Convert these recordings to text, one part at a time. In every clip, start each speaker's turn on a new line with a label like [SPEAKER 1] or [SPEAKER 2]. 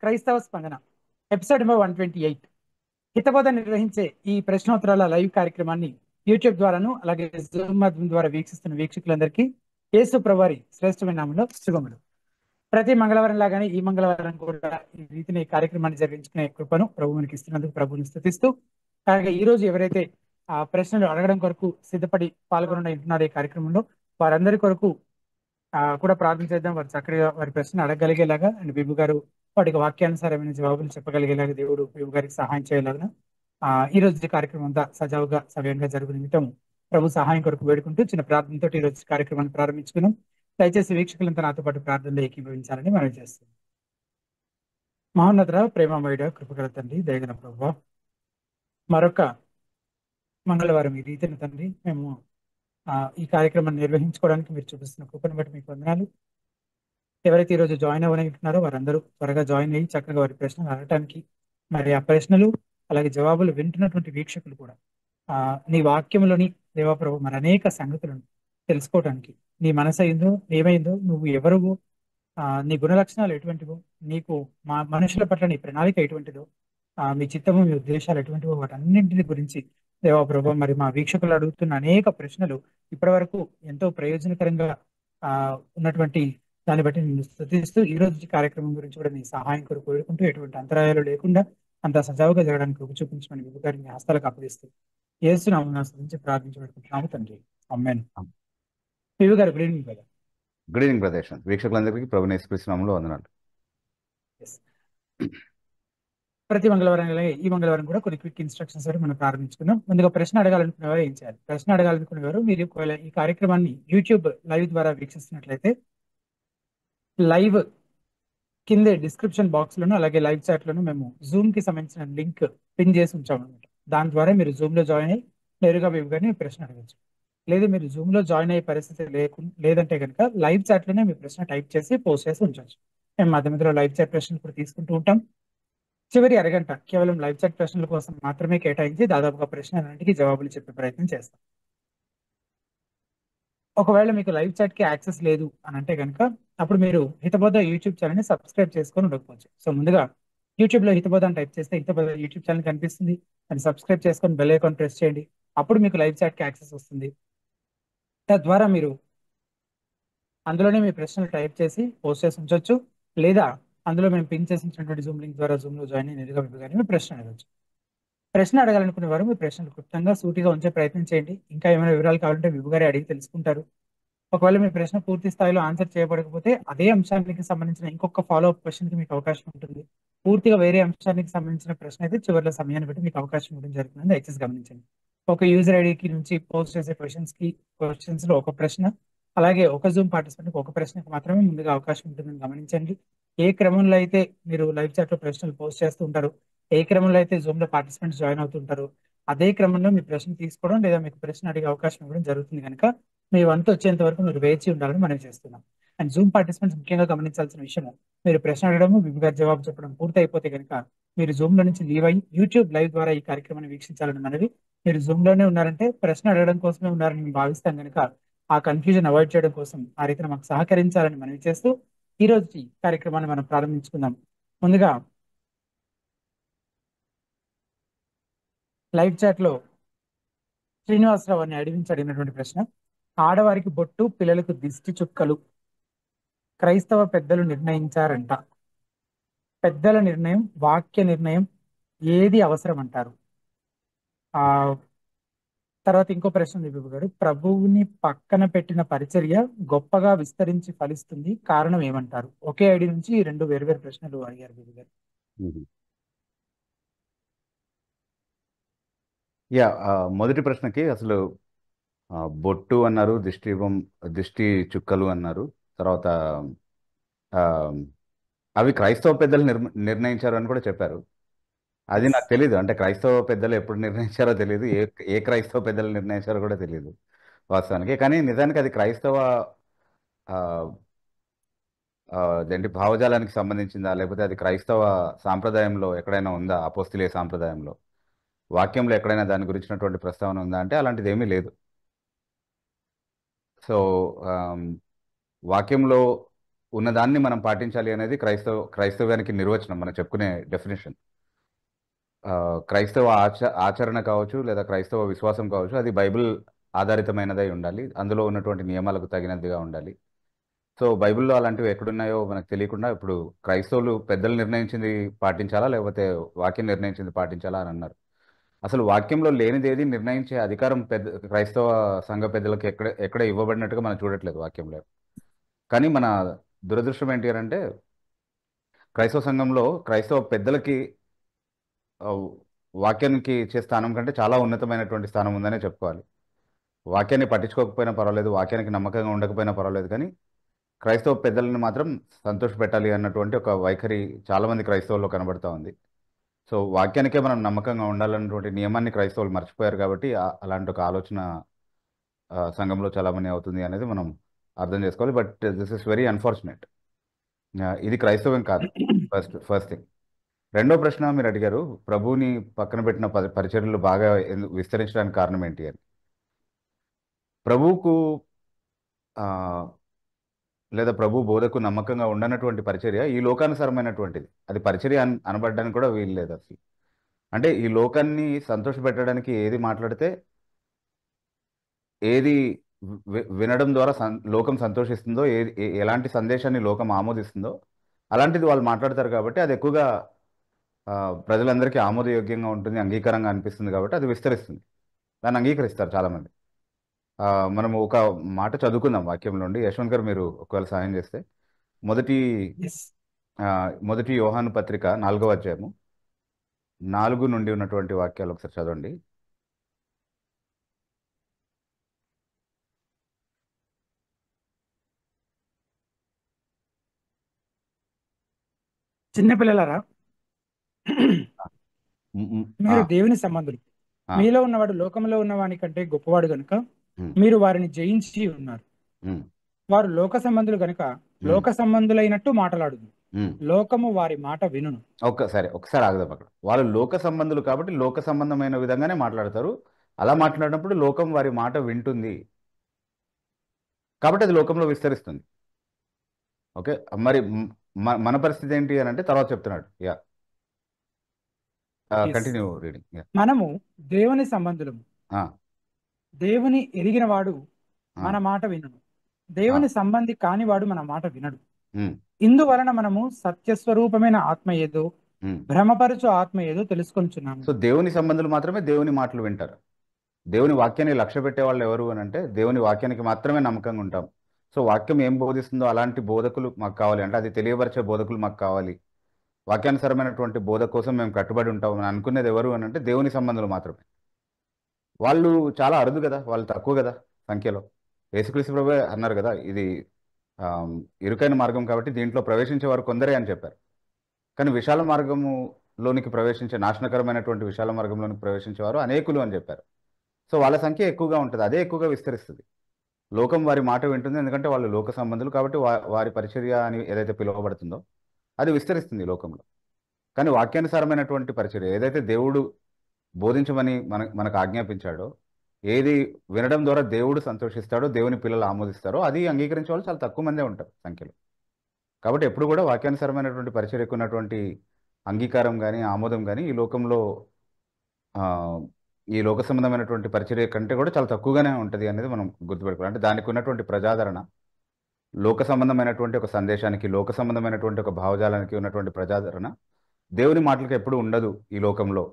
[SPEAKER 1] క్రైస్తవ స్పందన episode number 128. హితబోధ నిర్వహించే ఈ ప్రశ్నోత్తరాల లైవ్ కార్యక్రమాన్ని యూట్యూబ్ ద్వారాను అలాగే జూమ్ మాధ్యమం ద్వారా వీక్షిస్తున్న వీక్షకులందరికీ యేసు ప్రభువారి శ్రేష్టమైన నామంలో శుభములు. ప్రతి మంగళవారం లాగానే ఈ మంగళవారం కూడా ఈ రీతిని ఈ కార్యక్రమాన్ని జరిగించుకునే కృపను ప్రభు మనకి ఇస్తున్నందుకు ప్రభువుని స్తుతిస్తూ, అలాగే ఈ రోజు ఎవరైతే ఆ ప్రశ్నలు అడగడం కొరకు సిద్ధపడి పాల్గొంటున్నారో ఈ కార్యక్రమంలో వారందరి కొరకు కూడా ప్రార్థన చేద్దాం. వారు చక్కగా వారి ప్రశ్న అడగగలిగేలాగా అండ్ బిబు గారు వాటికి వాక్యానుసారమైన జవాబులు చెప్పగలిగేలాగా దేవుడు బిబు గారికి సహాయం చేయలాగా ఈ రోజు కార్యక్రమం అంతా సజావుగా సవ్యంగా జరుగు నిమిత్తం ప్రభు సహాయం కొరకు వేడుకుంటూ చిన్న ప్రార్థనతో ఈ రోజు కార్యక్రమాన్ని ప్రారంభించుకున్నాం. దయచేసి వీక్షకులంతా నాతో పాటు ప్రార్థనలో ఏకీభవించాలని మనం చేస్తున్నాం. మహోన్నత ప్రేమమయుడ కృపగల తండ్రి, దయగల ప్రభువా, మరొక మంగళవారం ఈ రీతిని తండ్రి మేము ఈ కార్యక్రమాన్ని నిర్వహించుకోవడానికి మీరు చూపిస్తున్న కృపను బట్టి మీకు వందనాలు. ఎవరైతే ఈరోజు జాయిన్ అవ్వనుకుంటున్నారో వారందరూ త్వరగా జాయిన్ అయ్యి చక్కగా వారి ప్రశ్నలు అడగటానికి, మరి ఆ ప్రశ్నలు అలాగే జవాబులు వింటున్నటువంటి వీక్షకులు కూడా నీ వాక్యంలోని దేవాప్రభు మరి అనేక సంగతులను తెలుసుకోవడానికి, నీ మనసు అయిందో ఏమైందో, నువ్వు ఎవరు, నీ గుణ లక్షణాలు ఎటువంటివో, నీకు మా మనుషుల పట్ల నీ ప్రణాళిక ఎటువంటిదో, మీ చిత్తము మీ ఉద్దేశాలు ఎటువంటివో వాటన్నింటిని గురించి దేవాప్రభు మరి మా వీక్షకులు అడుగుతున్న అనేక ప్రశ్నలు ఇప్పటి వరకు ఎంతో ప్రయోజనకరంగా ఉన్నటువంటి దాన్ని బట్టి నేను స్తుతిస్తూ ఈ రోజు కార్యక్రమం గురించి కూడా నీ సహాయం కొరకు కోరుకుంటూ ఎటువంటి అంతరాయాలు లేకుండా అంత సజావుగా జరగడానికి కృప చూపించమని విభు గారిని హస్తాలకు అప్పగిస్తూ యేసు నామమున స్తుతించి ప్రార్థించబడుకుంటున్నాము తండ్రి. ఆమేన్. Vibhu garu good evening brother.
[SPEAKER 2] Good evening brother. వీక్షకులందరికీ ప్రభువు యేసు నామములో వందనాలు.
[SPEAKER 1] ప్రతి మంగళవారం ఈ మంగళవారం కూడా కొన్ని క్విక్ ఇన్స్ట్రక్షన్స్ మనం ప్రారంభించుకుందాం. ముందుగా ప్రశ్న అడగాలనుకునేవారు ఏం చేయాలి? ప్రశ్న అడగాలనుకునేవారు మీరు ఒకవేళ ఈ కార్యక్రమాన్ని యూట్యూబ్ లైవ్ ద్వారా వీక్షిస్తున్నట్లయితే లైవ్ కిందే డిస్క్రిప్షన్ బాక్స్ లోను అలాగే లైవ్ చాట్ లోను మేము జూమ్ కి సంబంధించిన లింక్ పిన్ చేసి ఉంచాము అనమాట. దాని ద్వారా మీరు జూమ్ లో జాయిన్ అయ్యి నేరుగా మేము కానీ ప్రశ్న అడగచ్చు. లేదు మీరు జూమ్ లో జాయిన్ అయ్యే పరిస్థితి లేదంటే కనుక లైవ్ చాట్ లోనే మీ ప్రశ్న టైప్ చేసి పోస్ట్ చేసి ఉంచవచ్చు. మేము మధ్య మధ్యలో లైవ్ చాట్ ప్రశ్నలు కూడా తీసుకుంటూ ఉంటాం. చివరి అరగంట కేవలం లైవ్ చాట్ ప్రశ్నల కోసం మాత్రమే కేటాయించి దాదాపుగా ప్రశ్నలన్నింటికి జవాబులు చెప్పే ప్రయత్నం చేస్తాం. ఒకవేళ మీకు లైవ్ చాట్ కి యాక్సెస్ లేదు అని అంటే కనుక అప్పుడు మీరు హితబోధ యూట్యూబ్ ఛానల్ ని సబ్స్క్రైబ్ చేసుకొని ఉండకపోవచ్చు. సో ముందుగా యూట్యూబ్ లో హితబోధ అని టైప్ చేస్తే హితబోధ యూట్యూబ్ ఛానల్ కనిపిస్తుంది. దాన్ని సబ్స్క్రైబ్ చేసుకొని బెల్ ఐకాన్ ప్రెస్ చేయండి. అప్పుడు మీకు లైవ్ చాట్ కి యాక్సెస్ వస్తుంది. తద్వారా మీరు అందులోనే మీ ప్రశ్నలు టైప్ చేసి పోస్ట్ చేసి ఉంచవచ్చు. లేదా అందులో మేము పిన్ చేసినటువంటి జూమ్ లింక్ ద్వారా జూమ్ లో జాయిన్ అయ్యి నేరుగా కానీ మీ ప్రశ్న అడగచ్చు. ప్రశ్న అడగాలనుకునే వారు మీ ప్రశ్నలు క్లుప్తంగా సూటిగా ఉంచే ప్రయత్నం చేయండి. ఇంకా ఏమైనా వివరాలు కావాలంటే విభు గారి అడిగి తెలుసుకుంటారు. ఒకవేళ మీ ప్రశ్న పూర్తి స్థాయిలో ఆన్సర్ చేయబడకపోతే అదే అంశానికి సంబంధించిన ఇంకొక ఫాలో అప్ క్వశ్చన్ కి మీకు అవకాశం ఉంటుంది. పూర్తిగా వేరే అంశానికి సంబంధించిన ప్రశ్న అయితే చివరిలో సమయాన్ని బట్టి మీకు అవకాశం ఇవ్వడం జరుగుతుంది. దయచేసి గమనించండి. ఒక యూజర్ ఐడికి నుంచి పోస్ట్ చేసే క్వశ్చన్స్ లో ఒక ప్రశ్న, అలాగే ఒక జూమ్ పార్టిసిపెంట్ ఒక ప్రశ్నకు మాత్రమే ముందుగా అవకాశం ఉంటుందని గమనించండి. ఏ క్రమంలో అయితే మీరు లైవ్ చాట్ లో ప్రశ్నలు పోస్ట్ చేస్తూ ఉంటారు, ఏ క్రమంలో అయితే జూమ్ లో పార్టిసిపెంట్స్ జాయిన్ అవుతుంటారు, అదే క్రమంలో మీ ప్రశ్న తీసుకోవడం లేదా మీకు ప్రశ్న అడిగే అవకాశం ఇవ్వడం జరుగుతుంది. కనుక మీ వంతు వచ్చేంత వరకు మీరు వేచి ఉండాలని మనం చేస్తున్నాం. అండ్ జూమ్ పార్టిసిపెంట్స్ ముఖ్యంగా గమనించాల్సిన విషయం, మీరు ప్రశ్న అడగడము విభు గారి జవాబు చెప్పడం పూర్తి అయిపోతే కనుక మీరు జూమ్ లో నుంచి లీవ్ అయ్యి యూట్యూబ్ లైవ్ ద్వారా ఈ కార్యక్రమాన్ని వీక్షించాలని మనవి. మీరు జూమ్ లోనే ఉన్నారంటే ప్రశ్న అడగడం కోసమే ఉన్నారని మేము భావిస్తాం కనుక ఆ కన్ఫ్యూజన్ అవాయిడ్ చేయడం కోసం ఆ రీతిని మాకు సహకరించాలని మనవి చేస్తూ ఈ రోజు ఈ కార్యక్రమాన్ని మనం ప్రారంభించుకుందాం. ముందుగా లైవ్ చాట్ లో శ్రీనివాసరావు అని అడిగినటువంటి ప్రశ్న, ఆడవారికి బొట్టు పిల్లలకు దిష్టి చుక్కలు క్రైస్తవ పెద్దలు నిర్ణయించారంట. పెద్దల నిర్ణయం, వాక్య నిర్ణయం ఏది అవసరం అంటారు? ఆ తర్వాత ఇంకో ప్రశ్న ఉంది బిబు గారు, ప్రభువుని పక్కన పెట్టిన పరిచర్య గొప్పగా విస్తరించి ఫలిస్తుంది, కారణం ఏమంటారు? ఒకే ఐడి నుంచి రెండు వేరు ప్రశ్నలు అడిగారు బిబు గారు.
[SPEAKER 2] మొదటి ప్రశ్నకి అసలు బొట్టు అన్నారు, దిష్టి చుక్కలు అన్నారు. తర్వాత అవి క్రైస్తవ పెద్దలు నిర్ణయించారు అని కూడా చెప్పారు. అది నాకు తెలీదు. అంటే క్రైస్తవ పెద్దలు ఎప్పుడు నిర్ణయించారో తెలియదు, ఏ క్రైస్తవ పెద్దలు నిర్ణయించారో కూడా తెలియదు వాస్తవానికి. కానీ నిజానికి అది క్రైస్తవ ఏంటి భావజాలానికి సంబంధించిందా, లేకపోతే అది క్రైస్తవ సాంప్రదాయంలో ఎక్కడైనా ఉందా, అపోస్తలీయ సాంప్రదాయంలో వాక్యంలో ఎక్కడైనా దాని గురించినటువంటి ప్రస్తావన ఉందా అంటే అలాంటిది ఏమీ లేదు. సో వాక్యంలో ఉన్నదాన్ని మనం పాటించాలి అనేది క్రైస్తవ్యానికి నిర్వచనం, మనం చెప్పుకునే డెఫినేషన్. క్రైస్తవ ఆచరణ కావచ్చు, లేదా క్రైస్తవ విశ్వాసం కావచ్చు, అది బైబిల్ ఆధారితమైనదై ఉండాలి. అందులో ఉన్నటువంటి నియమాలకు తగినదిగా ఉండాలి. సో బైబిల్లో అలాంటివి ఎక్కడున్నాయో మనకు తెలియకుండా ఇప్పుడు క్రైస్తవులు పెద్దలు నిర్ణయించింది పాటించాలా, లేకపోతే వాక్యం నిర్ణయించింది పాటించాలా అని అన్నారు. అసలు వాక్యంలో లేనిదేది నిర్ణయించే అధికారం క్రైస్తవ సంఘ పెద్దలకు ఎక్కడ ఎక్కడ ఇవ్వబడినట్టుగా మనం చూడట్లేదు వాక్యంలో. కానీ మన దురదృష్టం ఏంటి అని అంటే, క్రైస్తవ సంఘంలో క్రైస్తవ పెద్దలకి ఆ, వాక్యానికి ఇచ్చే స్థానం కంటే చాలా ఉన్నతమైనటువంటి స్థానం ఉందనే చెప్పుకోవాలి. వాక్యాన్ని పట్టించుకోకపోయినా పర్వాలేదు, వాక్యానికి నమ్మకంగా ఉండకపోయినా పర్వాలేదు, కానీ క్రైస్తవ పెద్దలను మాత్రం సంతోషపెట్టాలి అన్నటువంటి ఒక వైఖరి చాలా మంది క్రైస్తవుల్లో కనబడతా ఉంది. సో వాక్యానికే మనం నమ్మకంగా ఉండాలన్నటువంటి నియమాన్ని క్రైస్తవులు మర్చిపోయారు కాబట్టి అలాంటి ఒక ఆలోచన సంఘంలో చాలా మంది అవుతుంది అనేది మనం అర్థం చేసుకోవాలి. But this is very unfortunate. ఇది క్రైస్తవం కాదు. First thing. రెండో ప్రశ్న మీరు అడిగారు, ప్రభువుని పక్కన పెట్టిన పరిచర్యలు బాగా విస్తరించడానికి కారణం ఏంటి అని. ప్రభువుకు ఆ, లేదా ప్రభు బోధకు నమ్మకంగా ఉండనటువంటి పరిచర్య ఈ లోకానుసారమైనటువంటిది. అది పరిచర్య అనబడడానికి కూడా వీలు లేదు అసలు. అంటే ఈ లోకాన్ని సంతోషపెట్టడానికి ఏది మాట్లాడితే, ఏది వినడం ద్వారా లోకం సంతోషిస్తుందో, ఎలాంటి సందేశాన్ని లోకం ఆమోదిస్తుందో అలాంటిది వాళ్ళు మాట్లాడతారు కాబట్టి అది ఎక్కువగా ఆ, ప్రజలందరికీ ఆమోదయోగ్యంగా ఉంటుంది, అంగీకారంగా అనిపిస్తుంది కాబట్టి అది విస్తరిస్తుంది. దాన్ని అంగీకరిస్తారు చాలామంది. ఆ, మనము ఒక మాట చదువుకుందాం వాక్యం నుండి. యశ్వంత్ గారు మీరు ఒకవేళ సహాయం చేస్తే, మొదటి
[SPEAKER 1] ఎస్.
[SPEAKER 2] ఆ, మొదటి యోహాను పత్రిక 4వ అధ్యాయము 4 నుండి ఉన్నటువంటి వాక్యాలు ఒకసారి చదవండి.
[SPEAKER 1] చిన్నపిల్లలారా,
[SPEAKER 2] ఉమ్, ఉమ్, ఆ,
[SPEAKER 1] మీరు దేవుని సంబంధులు.
[SPEAKER 2] ఆ,
[SPEAKER 1] మీలో ఉన్నవాడు లోకంలో ఉన్నవాని కంటే గొప్పవాడు గనుక
[SPEAKER 2] ఉమ్,
[SPEAKER 1] మీరు వారిని జయించి ఉన్నారు.
[SPEAKER 2] ఉమ్,
[SPEAKER 1] వారు లోక సంబంధులు గనుక
[SPEAKER 2] ఉమ్,
[SPEAKER 1] లోక సంబంధులైనట్టు మాట్లాడుదు.
[SPEAKER 2] ఉమ్.
[SPEAKER 1] లోకము వారి మాట వినును.
[SPEAKER 2] ఒకసారి ఆగుదాం అక్కడ. వాళ్ళు లోక సంబంధులు కాబట్టి లోక సంబంధమైన విధంగానే మాట్లాడతారు. అలా మాట్లాడినప్పుడు లోకం వారి మాట వింటుంది కాబట్టి అది లోకంలో విస్తరిస్తుంది. ఓకే. మరి మన పరిస్థితి ఏంటి అని అంటే తర్వాత చెప్తున్నాడు. Yeah,
[SPEAKER 1] yes.
[SPEAKER 2] Continue reading. Yeah.
[SPEAKER 1] మనము దేవుని సంబంధులము. దేవుని ఎరిగిన వాడు మన మాట వినును. దేవుని సంబంధి కానివాడు మన మాట వినడు. ఇందువలన మనము సత్యస్వరూపమైన ఆత్మ ఏదో భ్రమపరచు ఆత్మ ఏదో తెలుసుకొంచున్నాము.
[SPEAKER 2] సో దేవుని సంబంధులు మాత్రమే దేవుని మాటలు వింటారు. దేవుని వాక్యాన్ని లక్ష్య పెట్టే వాళ్ళు ఎవరు అని అంటే, దేవుని వాక్యానికి మాత్రమే నమ్మకంగా ఉంటాం. సో వాక్యం ఏం బోధిస్తుందో అలాంటి బోధకులు మాకు కావాలి, అంటే అది తెలియపరిచే బోధకులు మాకు కావాలి. వాక్యానుసరమైనటువంటి బోధ కోసం మేము కట్టుబడి ఉంటాం అని అనుకునేది ఎవరు అని అంటే దేవుని సంబంధులు మాత్రమే. వాళ్ళు చాలా అరుదు కదా, వాళ్ళు తక్కువ కదా సంఖ్యలో. యేసుక్రీస్తు ప్రభువే అన్నారు కదా, ఇది ఇరుకైన మార్గం కాబట్టి దీంట్లో ప్రవేశించే వారు కొందరే అని చెప్పారు. కానీ విశాల మార్గములోనికి ప్రవేశించే, నాశనకరమైనటువంటి విశాల మార్గంలోనికి ప్రవేశించేవారు అనేకులు అని చెప్పారు. సో వాళ్ళ సంఖ్య ఎక్కువగా ఉంటుంది, అదే ఎక్కువగా విస్తరిస్తుంది. లోకం వారి మాట వింటుంది, ఎందుకంటే వాళ్ళు లోక సంబంధులు కాబట్టి వారి పరిచర్య అని ఏదైతే పిలువబడుతుందో అది విస్తరిస్తుంది లోకంలో. కానీ వాక్యానుసారమైనటువంటి పరిచర్య ఏదైతే దేవుడు బోధించమని మనకు ఆజ్ఞాపించాడో, ఏది వినడం ద్వారా దేవుడు సంతోషిస్తాడో, దేవుని పిల్లలు ఆమోదిస్తారో అది అంగీకరించే వాళ్ళు చాలా తక్కువ మందే ఉంటారు సంఖ్యలో. కాబట్టి ఎప్పుడు కూడా వాక్యానుసారమైనటువంటి పరిచర్యకు ఉన్నటువంటి అంగీకారం కానీ ఆమోదం కానీ ఈ లోకంలో ఆ, ఈ లోక సంబంధమైనటువంటి పరిచర్య కంటే కూడా చాలా తక్కువగానే ఉంటుంది అనేది మనం గుర్తుపెట్టుకోవాలి. అంటే దానికి ఉన్నటువంటి ప్రజాదరణ, లోక సంబంధమైనటువంటి ఒక సందేశానికి, లోక సంబంధమైనటువంటి ఒక భావజాలానికి ఉన్నటువంటి ప్రజాదరణ దేవుని మాటలకు ఎప్పుడు ఉండదు ఈ లోకంలో.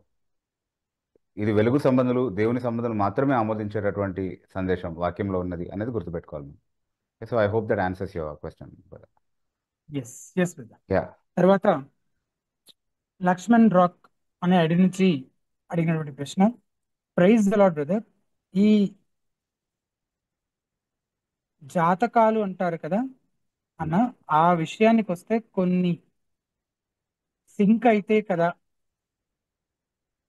[SPEAKER 2] ఇది వెలుగు సంబంధులు, దేవుని సంబంధులు మాత్రమే ఆమోదించేటటువంటి సందేశం వాక్యంలో ఉన్నది అనేది గుర్తుపెట్టుకోవాలి. So I hope that answers your question.
[SPEAKER 1] Yes. Yes brother.
[SPEAKER 2] Yeah.
[SPEAKER 1] తర్వాత లక్ష్మణ్ రాక్ అనే ఐడి నుంచి అడిగినటువంటి ప్రశ్న. Praise the lord brother. ఈ జాతకాలు అంటారు కదా అన్న, ఆ విషయానికి వస్తే కొన్ని సింక్ అయితే కదా,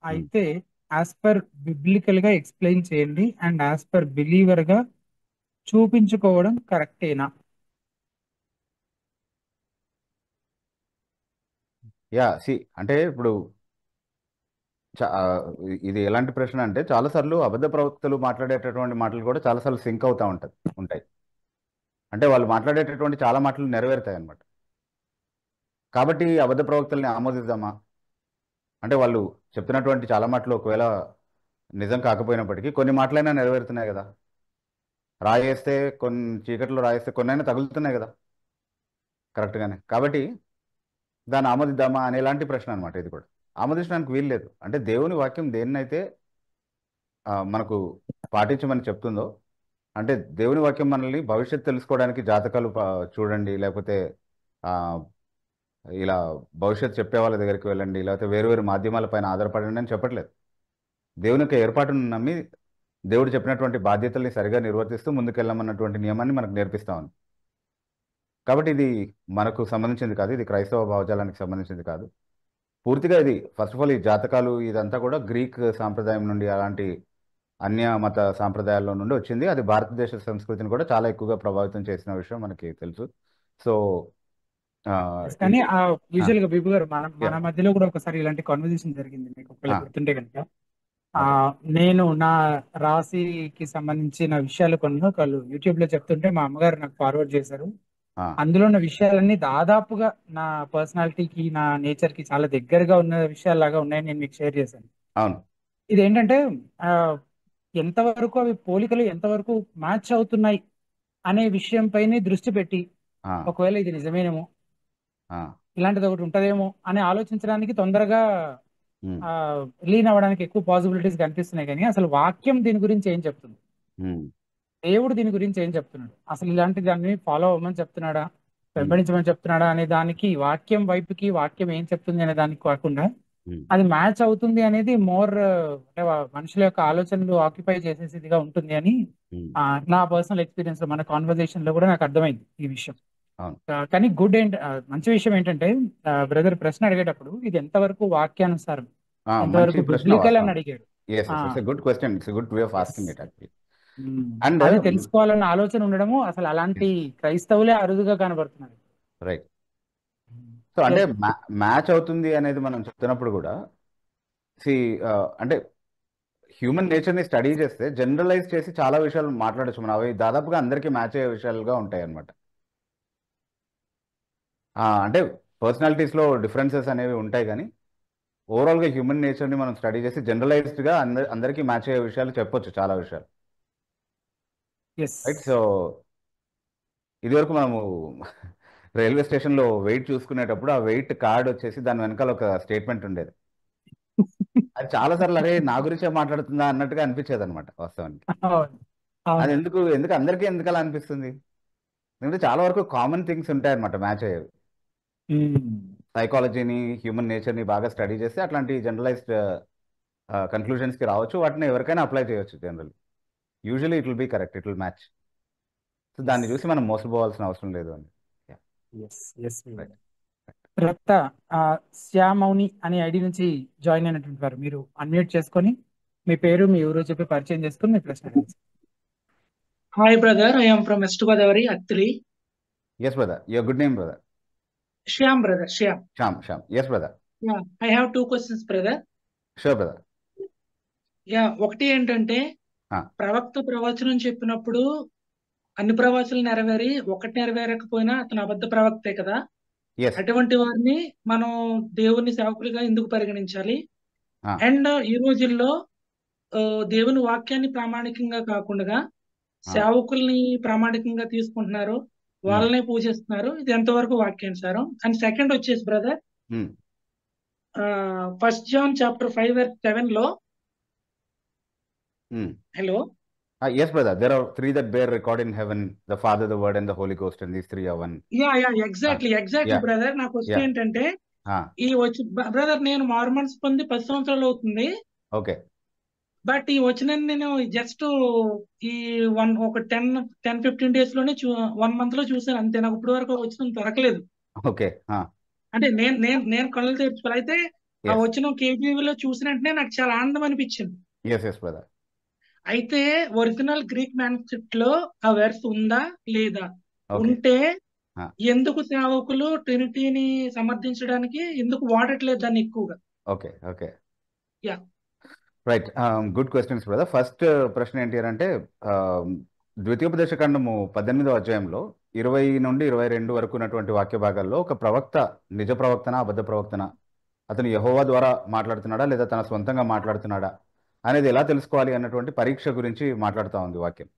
[SPEAKER 1] అయితే యాజ్ పర్ బిబ్లికల్ గా ఎక్స్ప్లెయిన్ చేయండి అండ్ యాజ్ పర్ బిలీవర్ గా చూపించుకోవడం కరెక్టేనా?
[SPEAKER 2] యా, సి అంటే ఇప్పుడు చా- ఆ, ఇది ఎలాంటి ప్రశ్న అంటే, చాలాసార్లు అబద్ధ ప్రవక్తలు మాట్లాడేటటువంటి మాటలు కూడా చాలాసార్లు సింక్ అవుతా ఉంటాయి. అంటే వాళ్ళు మాట్లాడేటటువంటి చాలా మాటలు నెరవేరుతాయి అన్నమాట. కాబట్టి అబద్ధ ప్రవక్తల్ని ఆమోదిద్దామా? అంటే వాళ్ళు చెప్తున్నటువంటి చాలా మాటలు ఒకవేళ నిజం కాకపోయినప్పటికీ కొన్ని మాటలైనా నెరవేరుతున్నాయి కదా. రాయేస్తే కొన్ని చీకట్లో రాయేస్తే కొన్నైనా తగులుతున్నాయి కదా కరెక్ట్గానే. కాబట్టి దాన్ని ఆమోదిద్దామా అనే ఎలాంటి ప్రశ్న అనమాట ఇది కూడా. ఆమోదించడానికి వీలు లేదు. అంటే దేవుని వాక్యం దేన్నైతే మనకు పాటించమని చెప్తుందో, అంటే దేవుని వాక్యం మనల్ని భవిష్యత్తు తెలుసుకోవడానికి జాతకాలు చూడండి, లేకపోతే ఆ, ఇలా భవిష్యత్తు చెప్పే వాళ్ళ దగ్గరికి వెళ్ళండి, లేకపోతే వేరు వేరు మాధ్యమాల పైన ఆధారపడండి అని చెప్పట్లేదు. దేవుని యొక్క ఏర్పాటును నమ్మి దేవుడు చెప్పినటువంటి బాధ్యతల్ని సరిగా నిర్వర్తిస్తూ ముందుకెళ్ళమన్నటువంటి నియమాన్ని మనకు నేర్పిస్తా ఉంది. కాబట్టి ఇది మనకు సంబంధించింది కాదు, ఇది క్రైస్తవ భావజాలానికి సంబంధించింది కాదు. పూర్తిగా ఇది ఫస్ట్ ఆఫ్ ఆల్ ఈ జాతకాలు ఇదంతా కూడా గ్రీక్ సాంప్రదాయం నుండి, అలాంటి అన్య మత సాంప్రదాయాల్లో నుండి వచ్చింది. అది భారతదేశ సంస్కృతిని కూడా చాలా ఎక్కువగా ప్రభావితం చేసిన విషయం మనకి తెలుసు. సో
[SPEAKER 1] కానీ
[SPEAKER 2] ఇది
[SPEAKER 1] యూజువల్ గా బిబు గారు మన
[SPEAKER 2] యా
[SPEAKER 1] మన మధ్యలో కూడా ఒకసారి ఇలాంటి కాన్వర్జేషన్ జరిగింది, మీకు ఒకవేళ గుర్తుంటే కనుక. ఆ
[SPEAKER 2] ఓకే
[SPEAKER 1] నేను నా రాశికి సంబంధించిన విషయాలు కొన్ని ఒకళ్ళు యూట్యూబ్ లో చెప్తుంటే మా అమ్మగారు నాకు ఫార్వర్డ్ చేశారు. అందులో ఉన్న విషయాలన్నీ దాదాపుగా నా పర్సనాలిటీకి, నా నేచర్ కి చాలా దగ్గరగా ఉన్న విషయాల్లాగా ఉన్నాయని నేను మీకు షేర్ చేశాను.
[SPEAKER 2] అవును
[SPEAKER 1] ఇదేంటంటే ఆ, ఎంతవరకు అవి పోలికలు ఎంతవరకు మ్యాచ్ అవుతున్నాయి అనే విషయం పైనే దృష్టి పెట్టి,
[SPEAKER 2] ఆ,
[SPEAKER 1] ఒకవేళ ఇది నిజమేనేమో,
[SPEAKER 2] ఆ,
[SPEAKER 1] ఇలాంటిది ఒకటి ఉంటదేమో అని ఆలోచించడానికి తొందరగా
[SPEAKER 2] ఉమ్,
[SPEAKER 1] ఆ లీన్ అవ్వడానికి ఎక్కువ పాసిబిలిటీస్ కనిపిస్తున్నాయి. కానీ అసలు వాక్యం దీని గురించి ఏం చెప్తుంది,
[SPEAKER 2] ఉమ్,
[SPEAKER 1] దేవుడు దీని గురించి ఏం చెప్తున్నాడు, అసలు ఇలాంటి దాన్ని ఫాలో అవ్వమని చెప్తున్నాడా,
[SPEAKER 2] ఉమ్,
[SPEAKER 1] వెంబడించమని చెప్తున్నాడా అనే దానికి, వాక్యం వైపుకి వాక్యం ఏం చెప్తుంది అనే దానికి కాకుండా
[SPEAKER 2] ఉమ్,
[SPEAKER 1] అది మ్యాచ్ అవుతుంది అనేది మోర్ అంటే మనుషుల యొక్క ఆలోచనలు ఆక్యుపై చేసేసిదిగా ఉంటుంది అని
[SPEAKER 2] ఉమ్,
[SPEAKER 1] ఆ, నా పర్సనల్ ఎక్స్పీరియన్స్ లో, మన కాన్వర్జేషన్ లో కూడా నాకు అర్థమైంది ఈ విషయం.
[SPEAKER 2] అవును
[SPEAKER 1] కానీ మంచి విషయం ఏంటంటే, బ్రదర్ ప్రశ్న అడిగేటప్పుడు ఇది ఎంతవరకు వాక్యానుసారం,
[SPEAKER 2] మంచి
[SPEAKER 1] ఎంతవరకు
[SPEAKER 2] ప్రశ్న
[SPEAKER 1] బిబ్లికల్ అని
[SPEAKER 2] వాస్తవం.
[SPEAKER 1] అడిగాడు.
[SPEAKER 2] ఎస్
[SPEAKER 1] ఆ,
[SPEAKER 2] yes it's a good question, it's a good way of
[SPEAKER 1] yes,
[SPEAKER 2] asking it actually. And
[SPEAKER 1] అది తెలుసుకోవాలన్న ఆలోచన ఉండడము అసలు అలాంటి క్రైస్తవులే అరుదుగా కనబడుతున్నారు.
[SPEAKER 2] రైట్. సో అంటే
[SPEAKER 1] ఎస్.
[SPEAKER 2] మ్యాచ్ అవుతుంది అనేది మనం చెప్తున్నప్పుడు కూడా సి అంటే హ్యూమన్ నేచర్ని స్టడీ చేస్తే జనరలైజ్ చేసి చాలా విషయాలు మాట్లాడచ్చు మనం. అవి దాదాపుగా అందరికీ మ్యాచ్ అయ్యే విషయాలుగా ఉంటాయి అన్నమాట. అంటే పర్సనాలిటీస్లో డిఫరెన్సెస్ అనేవి ఉంటాయి, కానీ ఓవరాల్గా హ్యూమన్ నేచర్ని మనం స్టడీ చేసి జనరలైజ్డ్గా అందరికీ మ్యాచ్ అయ్యే విషయాలు చెప్పొచ్చు, చాలా విషయాలు.
[SPEAKER 1] ఎస్.
[SPEAKER 2] రైట్. సో ఇదివరకు మనము రైల్వే స్టేషన్లో వెయిట్ చూసుకునేటప్పుడు ఆ వెయిట్ కార్డ్ వచ్చేసి దాని వెనకాల ఒక స్టేట్మెంట్ ఉండేది. అది చాలాసార్లు అరే నా గురించే మాట్లాడుతుందా అన్నట్టుగా అనిపించేది అనమాట వాస్తవానికి.
[SPEAKER 1] అవును,
[SPEAKER 2] అది
[SPEAKER 1] అవును.
[SPEAKER 2] ఎందుకు ఎందుకు అందరికీ ఎందుకు అలా అనిపిస్తుంది? ఎందుకంటే చాలా వరకు కామన్ థింగ్స్ ఉంటాయి అనమాట మ్యాచ్ అయ్యేవి.
[SPEAKER 1] మ్మ్.
[SPEAKER 2] సైకాలజీని, హ్యూమన్ నేచర్ని బాగా స్టడీ చేస్తే అట్లాంటి జనరలైజ్డ్ కన్క్లూజన్స్కి రావచ్చు. వాటిని ఎవరికైనా అప్లై చేయొచ్చు. General usually it will be correct, it will match. So దాన్ని
[SPEAKER 1] ఎస్,
[SPEAKER 2] చూసి మనం మోసపోవాల్సిన అవసరం లేదు అని.
[SPEAKER 1] Yes, yes.
[SPEAKER 2] రైట్.
[SPEAKER 1] తర్వాత శ్యామౌని అనే ఐడి నుంచి జాయిన్ అయినటువంటి వారు, మీరు అన్మ్యూట్ చేసుకొని మీ పేరు, మీ ఊరు చెప్పి పరిచయం చేసుకొని మీ ప్రశ్న అడగండి.
[SPEAKER 3] Hi, brother. I am from West Godavari, Attili.
[SPEAKER 2] Yes brother, your good name brother?
[SPEAKER 3] Shyam, brother. Shyam.
[SPEAKER 2] Shyam. Shyam. Yes brother.
[SPEAKER 3] Yeah. I have two questions, brother.
[SPEAKER 2] Sure brother.
[SPEAKER 3] Yeah. ఒకటి ఏంటంటే, ప్రవక్త ప్రవచనం చెప్పినప్పుడు అన్ని ప్రవచనాలు నెరవేరి ఒకటి నెరవేరకపోయినా అతను అబద్ధ ప్రవక్తే కదా.
[SPEAKER 2] ఎస్.
[SPEAKER 3] అటువంటి వారిని మనం దేవుని సేవకులుగా ఎందుకు పరిగణించాలి? అండ్ ఈ రోజుల్లో దేవుని వాక్యాన్ని ప్రామాణికంగా కాకుండా సేవకుల్ని ప్రామాణికంగా తీసుకుంటున్నారు, వాళ్ళనే పూజిస్తున్నారు. ఇది ఎంతవరకు వాక్యానుసారం? అండ్ సెకండ్ వచ్చేసి బ్రదర్, 1 John chapter 5:7 లో, hello,
[SPEAKER 2] Yes, brother. There are three that bear record in heaven: the Father, the Word, and the Holy Ghost, and these three are one.
[SPEAKER 3] Exactly
[SPEAKER 2] Yeah.
[SPEAKER 3] Brother. నాకు వచ్చి
[SPEAKER 2] Yeah.
[SPEAKER 3] ఏంటంటే,
[SPEAKER 2] Ah,
[SPEAKER 3] ఈ వచ్చి brother నేను మారుమనసు పొంది 10 సంవత్సరాలు అవుతుంది.
[SPEAKER 2] okay.
[SPEAKER 3] బట్ ఈ వచ్చిన నేను జస్ట్ ఈ ఒక 10-15 డేస్ లోనే 1 మంత్ లో చూసాను అంతే. నాకు ఇప్పటి వరకు వచ్చిన దొరకలేదు.
[SPEAKER 2] Okay.
[SPEAKER 3] అంటే నేను కళ్ళు తెరుచుకోవాలి. అయితే ఆ
[SPEAKER 2] Yes.
[SPEAKER 3] వచ్చిన కేజీవీలో చూసిన వెంటనే నాకు చాలా ఆనందం అనిపించింది.
[SPEAKER 2] Yes, yes, brother.
[SPEAKER 3] అయితే ఒరిజినల్ గ్రీక్ మ్యానుస్క్రిప్ట్ లో ఆ వెర్స్ ఉందా లేదా?
[SPEAKER 2] Okay.
[SPEAKER 3] ఉంటే
[SPEAKER 2] Ah,
[SPEAKER 3] ఎందుకు సేవకులు ట్రినిటీని సమర్థించడానికి ఎందుకు వాడట్లేదు దాన్ని ఎక్కువగా?
[SPEAKER 2] okay. Okay.
[SPEAKER 3] Yeah.
[SPEAKER 2] Right. Good questions brother. First ప్రశ్న ఏంటి అని అంటే, ద్వితీయోపదేశ కాండము 18వ అధ్యాయంలో 20 నుండి 22 వరకు ఉన్నటువంటి వాక్య భాగాల్లో ఒక ప్రవక్త నిజ ప్రవక్తనా అబద్ధ ప్రవక్తనా, అతను యెహోవా ద్వారా మాట్లాడుతున్నాడా లేదా తన సొంతంగా మాట్లాడుతున్నాడా అనేది ఎలా తెలుసుకోవాలి అన్నటువంటి పరీక్ష గురించి మాట్లాడుతూ ఉంది వాక్యం.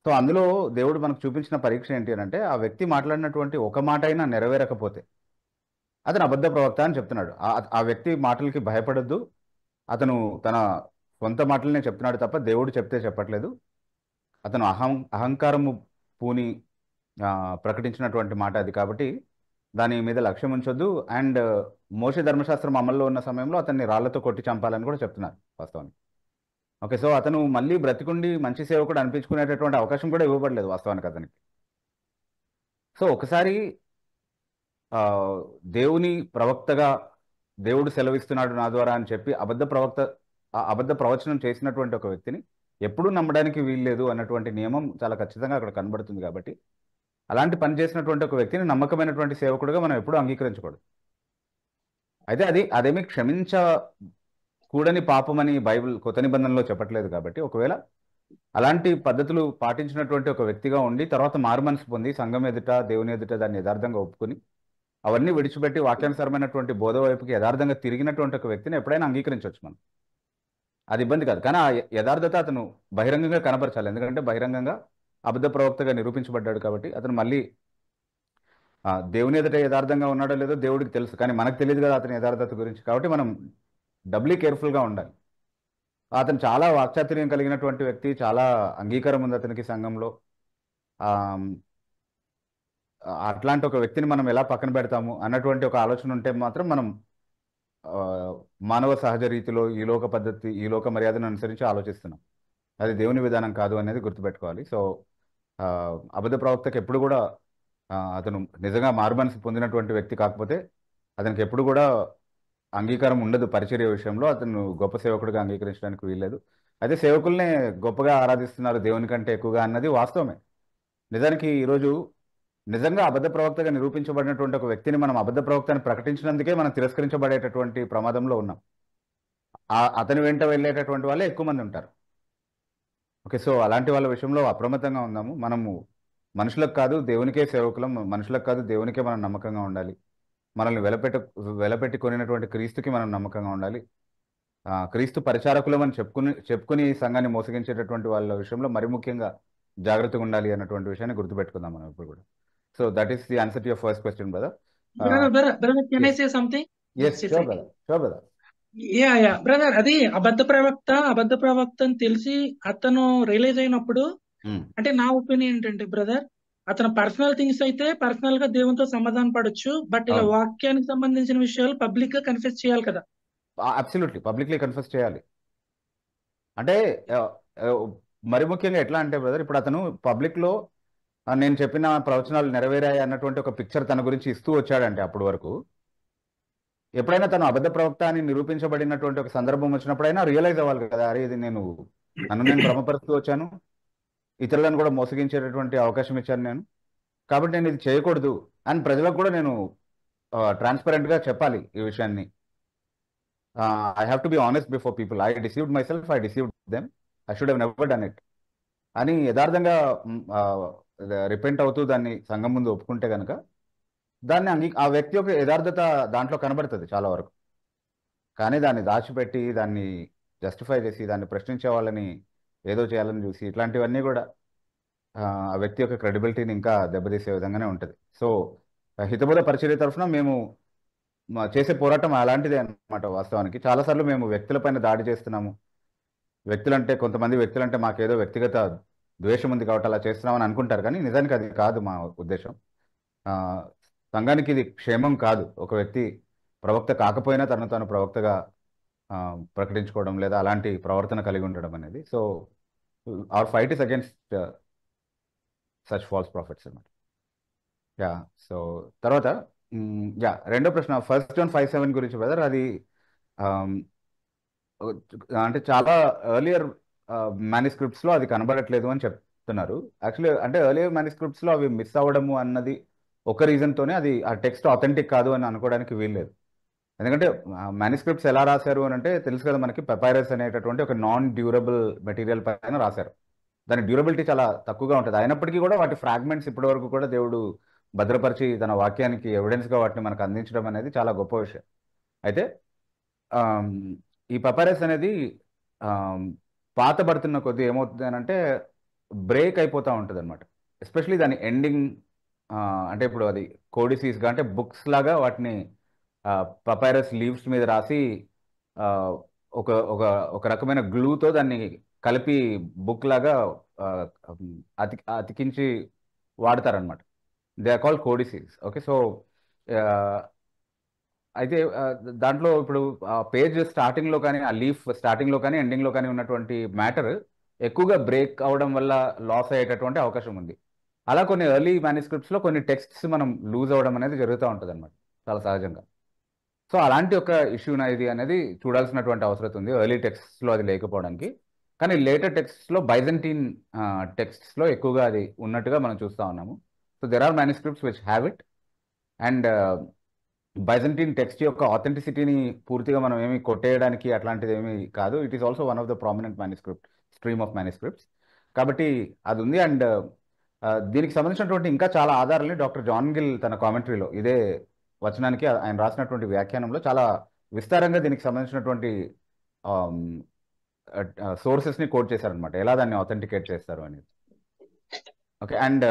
[SPEAKER 2] సో అందులో దేవుడు మనకు చూపించిన పరీక్ష ఏంటి అని అంటే, ఆ వ్యక్తి మాట్లాడినటువంటి ఒక మాట అయినా నెరవేరకపోతే అతను అబద్ధ ప్రవక్త అని చెప్తున్నాడు. ఆ వ్యక్తి మాటలకి భయపడొద్దు, అతను తన సొంత మాటలనే చెప్తున్నాడు తప్ప దేవుడు చెప్తే చెప్పట్లేదు. అతను అహంకారము పూని ప్రకటించినటువంటి మాట అది, కాబట్టి దాని మీద లక్ష్యం ఉంచొద్దు. అండ్ మోషే ధర్మశాస్త్రం అమల్లో ఉన్న సమయంలో అతన్ని రాళ్లతో కొట్టి చంపాలని కూడా చెప్తున్నారు వాస్తవానికి. ఓకే, సో అతను మళ్ళీ బ్రతికుండి మంచి సేవకుడు అనిపించుకునేటటువంటి అవకాశం కూడా ఇవ్వబడలేదు వాస్తవానికి అతనికి. సో ఒకసారి దేవుని ప్రవక్తగా దేవుడు సెలవిస్తున్నాడు నా ద్వారా అని చెప్పి అబద్ధ ప్రవచనం చేసినటువంటి ఒక వ్యక్తిని ఎప్పుడూ నమ్మడానికి వీల్లేదు అన్నటువంటి నియమం చాలా ఖచ్చితంగా అక్కడ కనబడుతుంది. కాబట్టి అలాంటి పని చేసినటువంటి ఒక వ్యక్తిని నమ్మకమైనటువంటి సేవకుడుగా మనం ఎప్పుడూ అంగీకరించకూడదు. అయితే అదేమి క్షమించకూడని పాపమని బైబిల్ కొత్త నిబంధనలో చెప్పట్లేదు. కాబట్టి ఒకవేళ అలాంటి పద్ధతులు పాటించినటువంటి ఒక వ్యక్తిగా ఉండి తర్వాత మారుమనసు పొంది సంఘం ఎదుట దేవుని ఎదుట దాన్ని యథార్థంగా ఒప్పుకొని అవన్నీ విడిచిపెట్టి వాక్యానుసారమైనటువంటి బోధ వైపుకి యథార్థంగా తిరిగినటువంటి ఒక వ్యక్తిని ఎప్పుడైనా అంగీకరించవచ్చు మనం. అది ఇబ్బంది కాదు. కానీ ఆ యథార్థత అతను బహిరంగంగా కనపరచాలి. ఎందుకంటే బహిరంగంగా అబద్ధ ప్రవక్తగా నిరూపించబడ్డాడు కాబట్టి అతను మళ్ళీ దేవుని ఎదుట యథార్థంగా ఉన్నాడో లేదో దేవుడికి తెలుసు, కానీ మనకు తెలియదు కదా అతని యథార్థత గురించి. కాబట్టి మనం డబ్లీ కేర్ఫుల్గా ఉండాలి. అతను చాలా వాక్చాతుర్యం కలిగినటువంటి వ్యక్తి, చాలా అంగీకారం ఉంది అతనికి సంఘంలో. అట్లాంటి ఒక వ్యక్తిని మనం ఎలా పక్కన పెడతాము అన్నటువంటి ఒక ఆలోచన ఉంటే మాత్రం మనం మానవ సహజ రీతిలో ఈ లోక పద్ధతి, ఈ లోక మర్యాదను అనుసరించి ఆలోచిస్తున్నాం. అది దేవుని విధానం కాదు అనేది గుర్తుపెట్టుకోవాలి. సో అబద్ధ ప్రవక్తకి ఎప్పుడు కూడా అతను నిజంగా మారుమనసు పొందినటువంటి వ్యక్తి కాకపోతే అతనికి ఎప్పుడు కూడా అంగీకారం ఉండదు పరిచర్య విషయంలో. అతను గొప్ప సేవకుడిగా అంగీకరించడానికి వీల్లేదు. అయితే సేవకుల్నే గొప్పగా ఆరాధిస్తున్నారు దేవుని కంటే ఎక్కువగా అన్నది వాస్తవమే. నిజానికి ఈరోజు నిజంగా అబద్ధ ప్రవక్తగా నిరూపించబడినటువంటి ఒక వ్యక్తిని మనం అబద్ధ ప్రవక్తని ప్రకటించినందుకే మనం తిరస్కరించబడేటటువంటి ప్రమాదంలో ఉన్నాం. అతని వెంట వెళ్ళేటటువంటి వాళ్ళే ఎక్కువ మంది ఉంటారు. ఓకే, సో అలాంటి వాళ్ళ విషయంలో అప్రమత్తంగా ఉందాము. మనము మనుషులకు కాదు దేవునికే సేవకులం, మనుషులకు కాదు దేవునికే మనం నమ్మకంగా ఉండాలి. మనల్ని వెలపెట్టి కొనినటువంటి క్రీస్తుకి మనం నమ్మకంగా ఉండాలి. క్రీస్తు పరిచారకులం అని చెప్పుకుని సంఘాన్ని మోసగించేటటువంటి వాళ్ళ విషయంలో మరి ముఖ్యంగా జాగ్రత్తగా ఉండాలి అన్నటువంటి విషయాన్ని గుర్తుపెట్టుకుందాం మనం ఇప్పుడు కూడా. So that is the answer to your first question brother.
[SPEAKER 3] Brother, can I say something?
[SPEAKER 2] Yes,
[SPEAKER 3] Just a
[SPEAKER 2] sure
[SPEAKER 3] second.
[SPEAKER 2] brother.
[SPEAKER 3] Yeah, brother, అది అబద్ధ ప్రవక్త అని తెలిసి అతను రియలైజ్ అయినప్పుడు, అంటే నా ఒపీనియన్ ఏంటంటే బ్రదర్, అతను పర్సనల్ థింగ్స్ అయితే పర్సనల్ గా దేవునితో సమాధాన పడొచ్చు. బట్ ఇలా వాక్యానికి సంబంధించిన విషయాలు పబ్లిక్ గా కన్ఫెస్ చేయాలి కదా.
[SPEAKER 2] అబ్సల్యూట్లీ పబ్లిక్లీ కన్ఫెస్ చేయాలి. అంటే మరి ముఖ్యంగా ఎట్లా అంటే బ్రదర్, ఇప్పుడు అతను పబ్లిక్ లో నేను చెప్పిన ప్రవచనాలు నెరవేరాయి అన్నటువంటి ఒక పిక్చర్ తన గురించి ఇస్తూ వచ్చాడంటే అప్పటి వరకు ఎప్పుడైనా తను అబద్ధ ప్రవక్త అని నిరూపించబడినటువంటి ఒక సందర్భం వచ్చినప్పుడైనా రియలైజ్ అవ్వాలి కదా, అరే ఇది నన్ను భ్రమపరుస్తూ వచ్చాను, ఇతరులను కూడా మోసగించేటటువంటి అవకాశం ఇచ్చాను నేను, కాబట్టి నేను ఇది చేయకూడదు అని ప్రజలకు కూడా నేను ట్రాన్స్పరెంట్ గా చెప్పాలి ఈ విషయాన్ని. I have to be honest before people. I deceived my self, I deceived them, I should have never done it అని యథార్థంగా రిపెంట్ అవుతూ దాన్ని సంఘం ముందు ఒప్పుకుంటే కనుక దాన్ని ఆ వ్యక్తి యొక్క యథార్థత దాంట్లో కనబడుతుంది చాలా వరకు. కానీ దాన్ని దాచిపెట్టి దాన్ని జస్టిఫై చేసి దాన్ని ప్రశ్నించే వాళ్ళని ఏదో చేయాలని చూసి ఇట్లాంటివన్నీ కూడా ఆ వ్యక్తి యొక్క క్రెడిబిలిటీని ఇంకా దెబ్బతీసే విధంగానే ఉంటుంది. సో హితబోధ పరిచర్య తరఫున మేము చేసే పోరాటం అలాంటిదే అన్నమాట. వాస్తవానికి చాలాసార్లు మేము వ్యక్తులపైన దాడి చేస్తున్నాము. కొంతమంది వ్యక్తులంటే మాకేదో వ్యక్తిగత ద్వేషం ఉంది కాబట్టి అలా చేస్తున్నామని అనుకుంటారు, కానీ నిజానికి అది కాదు మా ఉద్దేశం. సంఘానికి ఇది క్షేమం కాదు ఒక వ్యక్తి ప్రవక్త కాకపోయినా తను ప్రవక్తగా ప్రకటించుకోవడం లేదా అలాంటి ప్రవర్తన కలిగి ఉండడం అనేది. So our fight is against such falls profits అన్నమాట. సో తర్వాత రెండో ప్రశ్న 1 John 5:7 గురించి బ్రదర్. అది అంటే చాలా ఎర్లియర్ మ్యానుస్క్రిప్ట్స్ లో అది కనబడట్లేదు అని చెప్తున్నారు. యాక్చువల్లీ అంటే ఎర్లియర్ మ్యానుస్క్రిప్ట్స్ లో అవి మిస్ అవ్వడము అన్నది ఒక రీజన్ తోనే అది ఆ టెక్స్ట్ ఆథెంటిక్ కాదు అని అనుకోవడానికి వీల్లేదు. ఎందుకంటే మ్యానుస్క్రిప్ట్స్ ఎలా రాశారు అని అంటే తెలుసు కదా మనకి, పెపైరస్ అనేటటువంటి ఒక నాన్ డ్యూరబుల్ మెటీరియల్ పైన రాశారు. దాని డ్యూరబిలిటీ చాలా తక్కువగా ఉంటుంది. అయినప్పటికీ కూడా వాటి ఫ్రాగ్మెంట్స్ ఇప్పటి వరకు కూడా దేవుడు భద్రపరిచి తన వాక్యానికి ఎవిడెన్స్గా వాటిని మనకు అందించడం అనేది చాలా గొప్ప విషయం. అయితే ఆమ్, ఈ పపైరస్ అనేది ఆమ్, పాతబడుతున్న కొద్దీ ఏమవుతుంది అని అంటే బ్రేక్ అయిపోతూ ఉంటుంది అనమాట. ఎస్పెషలీ దాని ఎండింగ్, అంటే ఇప్పుడు అది కోడిసీస్గా అంటే బుక్స్ లాగా వాటిని పపైరస్ లీవ్స్ మీద రాసి ఆ, ఒక ఒక ఒక రకమైన గ్లూతో దాన్ని కలిపి బుక్ లాగా ఆ, అతికించి వాడతారనమాట. They are called codices. Okay, so అయితే దాంట్లో ఇప్పుడు ఆ పేజ్ స్టార్టింగ్లో కానీ, ఆ లీఫ్ స్టార్టింగ్లో కానీ ఎండింగ్లో కానీ ఉన్నటువంటి మ్యాటర్ ఎక్కువగా బ్రేక్ అవడం వల్ల లాస్ అయ్యేటటువంటి అవకాశం ఉంది. అలా కొన్ని ఎర్లీ మేనుస్క్రిప్ట్స్లో కొన్ని టెక్స్ట్స్ మనం లూజ్ అవ్వడం అనేది జరుగుతూ ఉంటుంది అనమాట, చాలా సహజంగా. సో అలాంటి ఒక ఇష్యూనా ఇది అనేది చూడాల్సినటువంటి అవసరం ఉంది ఎర్లీ టెక్స్ట్స్లో అది లేకపోవడానికి. కానీ లేటర్ టెక్స్ట్స్లో బైజంటీన్ టెక్స్ట్స్లో ఎక్కువగా అది ఉన్నట్టుగా మనం చూస్తూ ఉన్నాము. So there are manuscripts which have it. And Byzantine text యొక్క ఆథెంటిసిటీని పూర్తిగా మనం ఏమి కొట్టేయడానికి అట్లాంటిది ఏమీ కాదు. It is also one of the prominent manuscript stream of manuscripts. కాబట్టి అది ఉంది. అండ్ దీనికి సంబంధించినటువంటి ఇంకా చాలా ఆధారాలని డాక్టర్ జాన్ గిల్ తన కామెంటరీలో ఇదే వచనానికి ఆయన రాసినటువంటి వ్యాఖ్యానంలో చాలా విస్తారంగా దీనికి సంబంధించినటువంటి సోర్సెస్ని కోట్ చేశారనమాట, ఎలా దాన్ని ఆథెంటికేట్ చేస్తారు అనేది. ఓకే, అండ్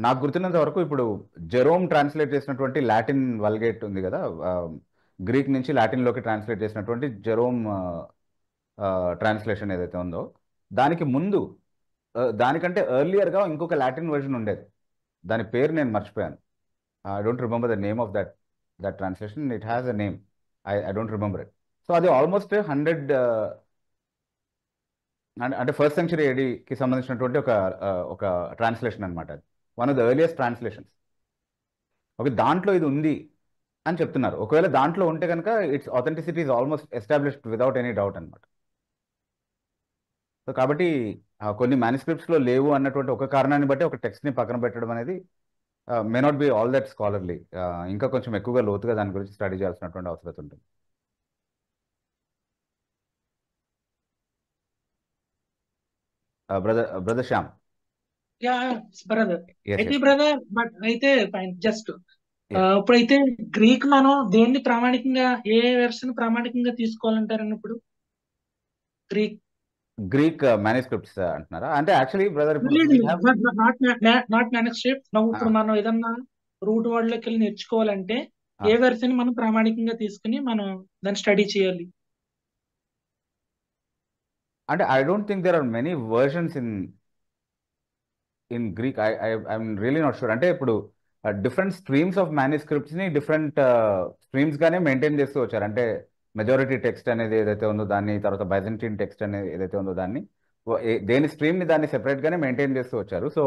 [SPEAKER 2] నాకు గుర్తున్నంత వరకు ఇప్పుడు జెరోమ్ ట్రాన్స్లేట్ చేసినటువంటి లాటిన్ వల్గేట్ ఉంది కదా, గ్రీక్ నుంచి లాటిన్లోకి ట్రాన్స్లేట్ చేసినటువంటి జెరోమ్ ట్రాన్స్లేషన్ ఏదైతే ఉందో, దానికి ముందు దానికంటే ఎర్లియర్గా ఇంకొక లాటిన్ వర్జన్ ఉండేది. దాని పేరు నేను మర్చిపోయాను. I don't remember the name of that translation. It has a name, I don't remember it. So అది ఆల్మోస్ట్ 100 అంటే ఫస్ట్ సెంచరీ ఏడీకి సంబంధించినటువంటి ఒక ట్రాన్స్లేషన్ అనమాట. అది one of the earliest translations. Okay, దాంట్లో ఇది ఉంది అని చెప్తున్నారు. ఒకవేళ దాంట్లో ఉంటే కనుక it's authenticity is almost established without any doubt అనమాట. సో కాబట్టి కొన్ని మేనుస్క్రిప్ట్స్లో లేవు అన్నటువంటి ఒక కారణాన్ని బట్టి ఒక టెక్స్ట్ని పక్కన పెట్టడం అనేది may not be all that scholarly. ఇంకా కొంచెం ఎక్కువగా లోతుగా దాని గురించి స్టడీ చేయాల్సినటువంటి అవసరం ఉంటుంది. Brother Shyam.
[SPEAKER 3] Yeah brother.
[SPEAKER 2] Yes
[SPEAKER 3] అయితే
[SPEAKER 2] ఎస్
[SPEAKER 3] బ్రదర్ బట్ అయితే జస్ట్ ఇప్పుడైతే గ్రీక్ మనం దేన్ని ప్రామాణికంగా ఏ వెర్షన్ ప్రామాణికంగా తీసుకోవాలంటారని ఇప్పుడు
[SPEAKER 2] గ్రీక్ మేనుస్క్రిప్ట్స్ అంటున్నారా? అంటే యాక్చువల్లీ బ్రదర్ ఇప్పుడు
[SPEAKER 3] నాట్ మ్యానుస్క్రిప్ట్. ఇప్పుడు మనం ఏదన్నా రూట్ వర్డ్ లోకి వెళ్ళి నేర్చుకోవాలంటే ఏ వెర్షన్ మనం ప్రామాణికంగా తీసుకుని మనం దాన్ని స్టడీ చేయాలి?
[SPEAKER 2] అంటే I don't think there are many versions in Greek. I'm really not sure. అంటే ఇప్పుడు డిఫరెంట్ స్ట్రీమ్స్ ఆఫ్ మేనుస్క్రిప్ట్స్ని డిఫరెంట్ స్ట్రీమ్స్గానే మెయింటైన్ చేస్తూ వచ్చారు. అంటే మెజారిటీ టెక్స్ట్ అనేది ఏదైతే ఉందో దాన్ని, తర్వాత బైజంటీన్ టెక్స్ట్ అనేది ఏదైతే ఉందో దాన్ని, దేని స్ట్రీమ్ని దాన్ని సెపరేట్గానే మెయింటైన్ చేస్తూ వచ్చారు. So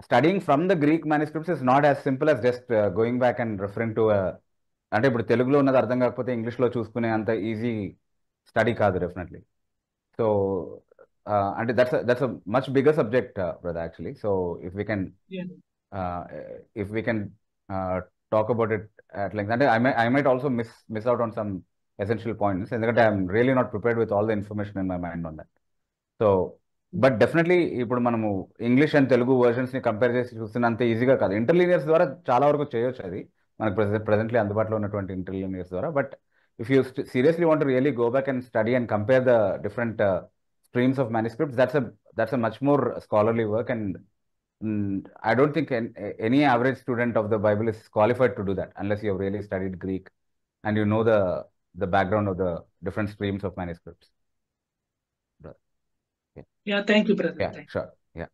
[SPEAKER 2] studying from the Greek manuscripts is not as simple as just going back and referring to, అంటే ఇప్పుడు తెలుగులో ఉన్నది అర్థం కాకపోతే ఇంగ్లీష్లో చూసుకునే అంత ఈజీ స్టడీ కాదు డెఫినెట్లీ. సో అంటే that's a much bigger subject brother actually. So if we can talk about it at length, అంటే I might also miss out on some essential points, ఎందుకంటే I'm really not prepared with all the information in my mind on that. So but definitely ఇప్పుడు మనము English and Telugu వర్షన్స్ని compare చేసి చూస్తున్నంత ఈజీగా కాదు. ఇంటర్లీనియర్స్ ద్వారా చాలా వరకు చేయొచ్చు అది, మనకు ప్రెసెంట్లీ అందుబాటులో ఉన్నటువంటి ఇంటర్లీనియర్స్ ద్వారా. But if you seriously want to really go back and study and compare the different streams of manuscripts, that's a much more scholarly work. And I don't think any average student of the Bible is qualified to do that unless you have really studied Greek and you know the background of the different streams of manuscripts.
[SPEAKER 3] Yeah, thank you, brother.
[SPEAKER 2] Yeah, sure. Yeah.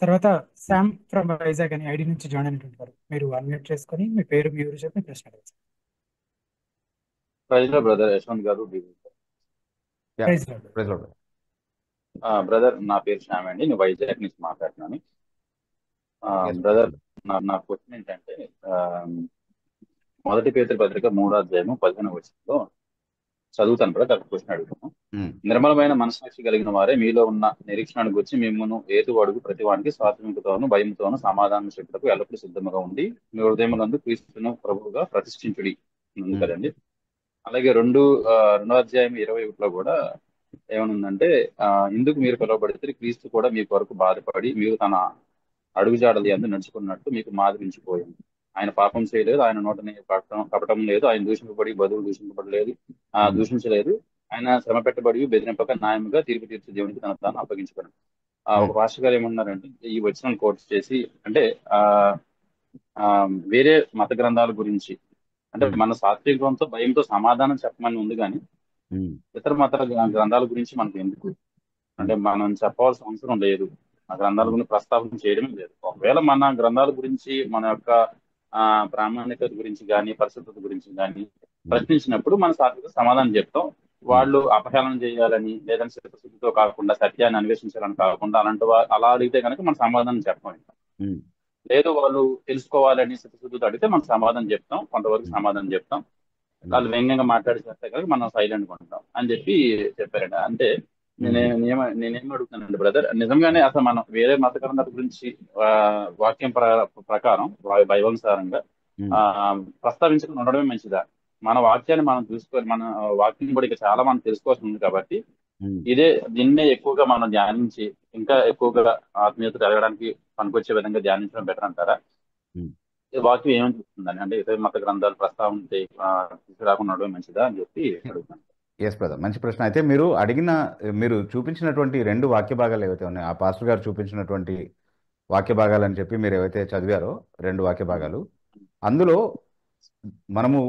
[SPEAKER 1] తర్వాత Sam from Vizag అని ID నుంచి join అయినటువంటి వారు, మీరు unmute చేసుకొని మీ పేరు మీ ఊరు చెప్పి ప్రశ్న అడగచ్చు.
[SPEAKER 4] బ్రదర్ యశ్వంత్ గారు, బ్రదర్ నా పేరు శ్యామ్ అండి, నేను వైజాగ్ నుంచి మాట్లాడుతున్నాను. బ్రదర్ నా క్వశ్చన్ ఏంటంటే, మొదటి పేతురు పత్రిక 3వ అధ్యాయము 15వ వచనంలో చదువుతాను బ్రదర్. క్వశ్చన్ అడుగుతాను. నిర్మలమైన మనస్సాక్షి కలిగిన వారే మీలో ఉన్న నిరీక్షణను గురించి మిమ్మల్ని ఏతు అడుగు ప్రతి వానికి స్వాతంత్రంతోనూ భయంతోనూ సమాధానం చెప్పుటకు ఎల్లప్పుడూ సిద్ధంగా ఉండి మీ హృదయములందు క్రీస్తును ప్రభువుగా ప్రతిష్ఠించుడి కదండి. అలాగే 2వ అధ్యాయం 21లో కూడా ఏమనుందంటే ఇందుకు మీరు పిలువబడితే క్రీస్తు కూడా మీ కొరకు బాధపడి మీరు తన అడుగుజాడలు ఎందు నడుచుకున్నట్టు మీకు మాదిరించిపోయింది. ఆయన పాపం చేయలేదు, ఆయన నోటని కపటం లేదు, ఆయన దూషింపబడి బదులు దూషింపబడలేదు, దూషించలేదు. ఆయన శ్రమ పెట్టబడి బెదిరింపక న్యాయముగా తీర్పు తీర్చే దేవునికి తన తాను అప్పగించుకున్నాడు. ఒక పాస్టర్ గారు ఏమన్నారంటే ఈ వచనం కోట్ చేసి, అంటే ఆ ఆ వేరే మత గ్రంథాల గురించి, అంటే మన సాత్వికంతో భయంతో సమాధానం చెప్పమని ఉంది, కానీ ఇతర మత గ్రంథాల గురించి మనకు ఎందుకు, అంటే మనం చెప్పాల్సిన అవసరం లేదు. ఆ గ్రంథాల గురించి ప్రస్తావన చేయడమే లేదు. ఒకవేళ మన గ్రంథాల గురించి, మన యొక్క ప్రామాణికత గురించి కానీ పరిశుద్ధత గురించి కానీ ప్రశ్నించినప్పుడు మన సాత్విక సమాధానం చెప్తాం. వాళ్ళు అపహేళన చేయాలని లేదంటే చిత్తశుద్ధితో కాకుండా సత్యాన్ని అన్వేషించాలని కాకుండా అలా అడిగితే కనుక మన సమాధానం చెప్పం. లేదు వాళ్ళు తెలుసుకోవాలని చిత్తశుద్ధితో అడిగితే మనం సమాధానం చెప్తాం, కొంతవరకు సమాధానం చెప్తాం. వాళ్ళు వ్యంగ్యంగా మాట్లాడేస్తే కనుక మనం సైలెంట్గా ఉంటాం అని చెప్పారండి. అంటే నేనేం అడుగుతానండి బ్రదర్, నిజంగానే అసలు మనం వేరే మత గ్రంథాల గురించి వాక్యం ప్రకారం బైబిల్ సారంగా ప్రస్తావించకుండా ఉండడమే మంచిదా? మన వాక్యాన్ని మనం చూసుకోవాలి, మన వాక్యం కూడా ఇక చాలా మనం తెలుసుకోవాల్సి ఉంది కాబట్టి దీన్నే ఎక్కువగా మనం ధ్యానించి ఇంకా ఎక్కువగా ఆత్మీయత పెరగడానికి పనికొచ్చే విధంగా ధ్యానించడం బెటర్ అంటారా? వాక్యం ఏమని చెప్తుందని, అంటే ఇతర మత గ్రంథాలు ప్రస్తావన తీసుకురాకుండా ఉండడం మంచిదా అని చెప్పి అడుగుతాను.
[SPEAKER 2] ఎస్ బ్రదర్, మంచి ప్రశ్న. అయితే మీరు చూపించినటువంటి 2 వాక్య భాగాలు ఏవైతే ఉన్నాయో, ఆ పాస్టర్ గారు చూపించినటువంటి వాక్య భాగాలు అని చెప్పి మీరు ఏవైతే చదివారో 2 వాక్య భాగాలు, అందులో మనము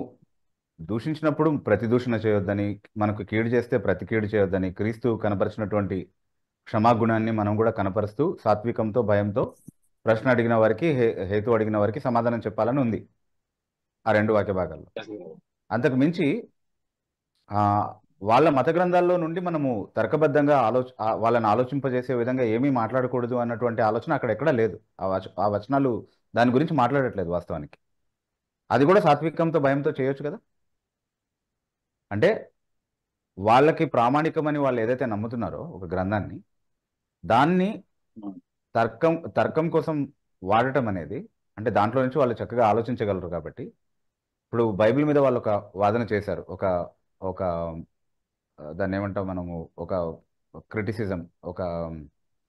[SPEAKER 2] దూషించినప్పుడు ప్రతి దూషణ చేయొద్దని, మనకు కీడు చేస్తే ప్రతి కీడు చేయొద్దని, క్రీస్తు కనపరిచినటువంటి క్షమాగుణాన్ని మనం కూడా కనపరుస్తూ సాత్వికంతో భయంతో ప్రశ్న అడిగిన వారికి హేతు అడిగిన వారికి సమాధానం చెప్పాలని ఉంది ఆ 2 వాక్య భాగాల్లో. అంతకు మించి వాళ్ళ మత గ్రంథాల్లో నుండి మనము తర్కబద్ధంగా వాళ్ళని ఆలోచింపజేసే విధంగా ఏమీ మాట్లాడకూడదు అన్నటువంటి ఆలోచన అక్కడ ఎక్కడా లేదు. ఆ వచనాలు దాని గురించి మాట్లాడట్లేదు వాస్తవానికి. అది కూడా సాత్వికంతో భయంతో చేయొచ్చు కదా. అంటే వాళ్ళకి ప్రామాణికమని వాళ్ళు ఏదైతే నమ్ముతున్నారో ఒక గ్రంథాన్ని, దాన్ని తర్కం కోసం వాడటం అనేది, అంటే దాంట్లో నుంచి వాళ్ళు చక్కగా ఆలోచించగలరు కాబట్టి. ఇప్పుడు బైబిల్ మీద వాళ్ళు ఒక వాదన చేశారు, ఒక దాన్ని ఏమంటాం మనము, ఒక క్రిటిసిజం, ఒక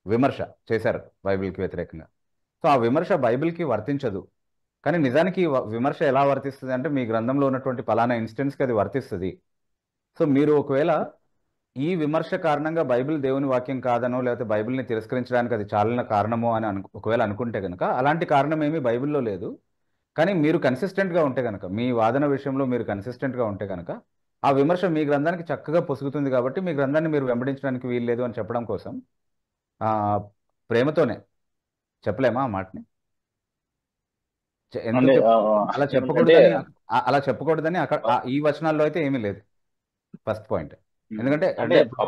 [SPEAKER 2] విమర్శ చేశారు బైబిల్కి వ్యతిరేకంగా. సో ఆ విమర్శ బైబిల్కి వర్తించదు, కానీ నిజానికి విమర్శ ఎలా వర్తిస్తుంది అంటే మీ గ్రంథంలో ఉన్నటువంటి పలానా ఇన్స్టెన్స్కి అది వర్తిస్తుంది. సో మీరు ఒకవేళ ఈ విమర్శ కారణంగా బైబిల్ దేవుని వాక్యం కాదనో లేకపోతే బైబిల్ని తిరస్కరించడానికి అది చాలిన కారణమో అని ఒకవేళ అనుకుంటే కనుక, అలాంటి కారణం ఏమీ బైబిల్లో లేదు. కానీ మీరు కన్సిస్టెంట్గా ఉంటే కనుక, మీ వాదన విషయంలో మీరు కన్సిస్టెంట్గా ఉంటే కనుక, ఆ విమర్శ మీ గ్రంథానికి చక్కగా పొసుగుతుంది కాబట్టి మీ గ్రంథాన్ని మీరు వెంబడించడానికి వీల్లేదు అని చెప్పడం కోసం ప్రేమతోనే చెప్పలేమా ఆ మాటని? అలా చెప్పకూడదని అక్కడ ఈ వచనాల్లో అయితే ఏమీ లేదు. First point. ఎందుకంటే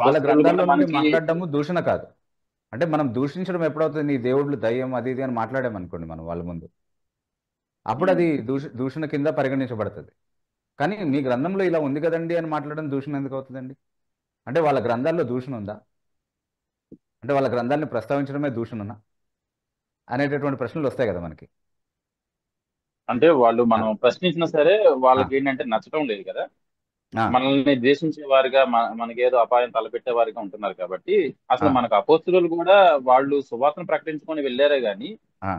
[SPEAKER 2] వాళ్ళ గ్రంథాల్లో నుండి మాట్లాడడము దూషణ కాదు. అంటే మనం దూషించడం ఎప్పుడవుతుంది, నీ దేవుళ్ళు దయ్యం అది ఇది అని మాట్లాడామనుకోండి మనం వాళ్ళ ముందు, అప్పుడు అది దూషణ కింద పరిగణించబడుతుంది. కానీ మీ గ్రంథంలో ఇలా ఉంది కదండి అని మాట్లాడడం దూషణ ఎందుకు అవుతుందండి? అంటే వాళ్ళ గ్రంథాల్లో దూషణ ఉందా? అంటే వాళ్ళ గ్రంథాలని ప్రస్తావించడమే దూషణనా అనేటటువంటి ప్రశ్నలు వస్తాయి కదా మనకి.
[SPEAKER 4] అంటే వాళ్ళు మనం ప్రశ్నించినా సరే వాళ్ళకి ఏంటంటే నచ్చడం లేదు కదా, మనల్ని ద్వేషించే వారిగా, మనకేదో అపాయం తలపెట్టే వారిగా ఉంటున్నారు కాబట్టి. అసలు మనకు అపోస్తులు కూడా వాళ్ళు సువార్తను ప్రకటించుకొని వెళ్ళారే గాని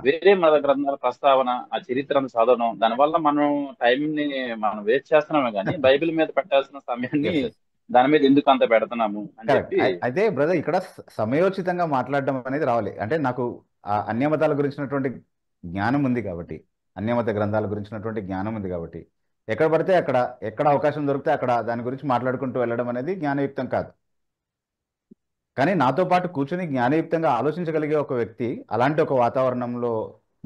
[SPEAKER 4] వేరే మత గ్రంథాల ప్రస్తావన, ఆ చరిత్రను చదవడం, దానివల్ల మనం టైంని మనం వేస్ట్ చేస్తున్నామే కానీ బైబిల్ మీద పెట్టాల్సిన సమయాన్ని దాని మీద ఎందుకు అంత పెడుతున్నాము అని చెప్పి.
[SPEAKER 2] అయితే బ్రదర్ ఇక్కడ సమయోచితంగా మాట్లాడడం అనేది రావాలి. అంటే నాకు అన్యమతాల గురించినటువంటి జ్ఞానం ఉంది కాబట్టి, అన్యమత గ్రంథాల గురించినటువంటి జ్ఞానం ఉంది కాబట్టి, ఎక్కడ పడితే అక్కడ, ఎక్కడ అవకాశం దొరికితే అక్కడ దాని గురించి మాట్లాడుకుంటూ వెళ్ళడం అనేది జ్ఞానయుక్తం కాదు. కానీ నాతో పాటు కూర్చొని జ్ఞానయుక్తంగా ఆలోచించగలిగే ఒక వ్యక్తి అలాంటి ఒక వాతావరణంలో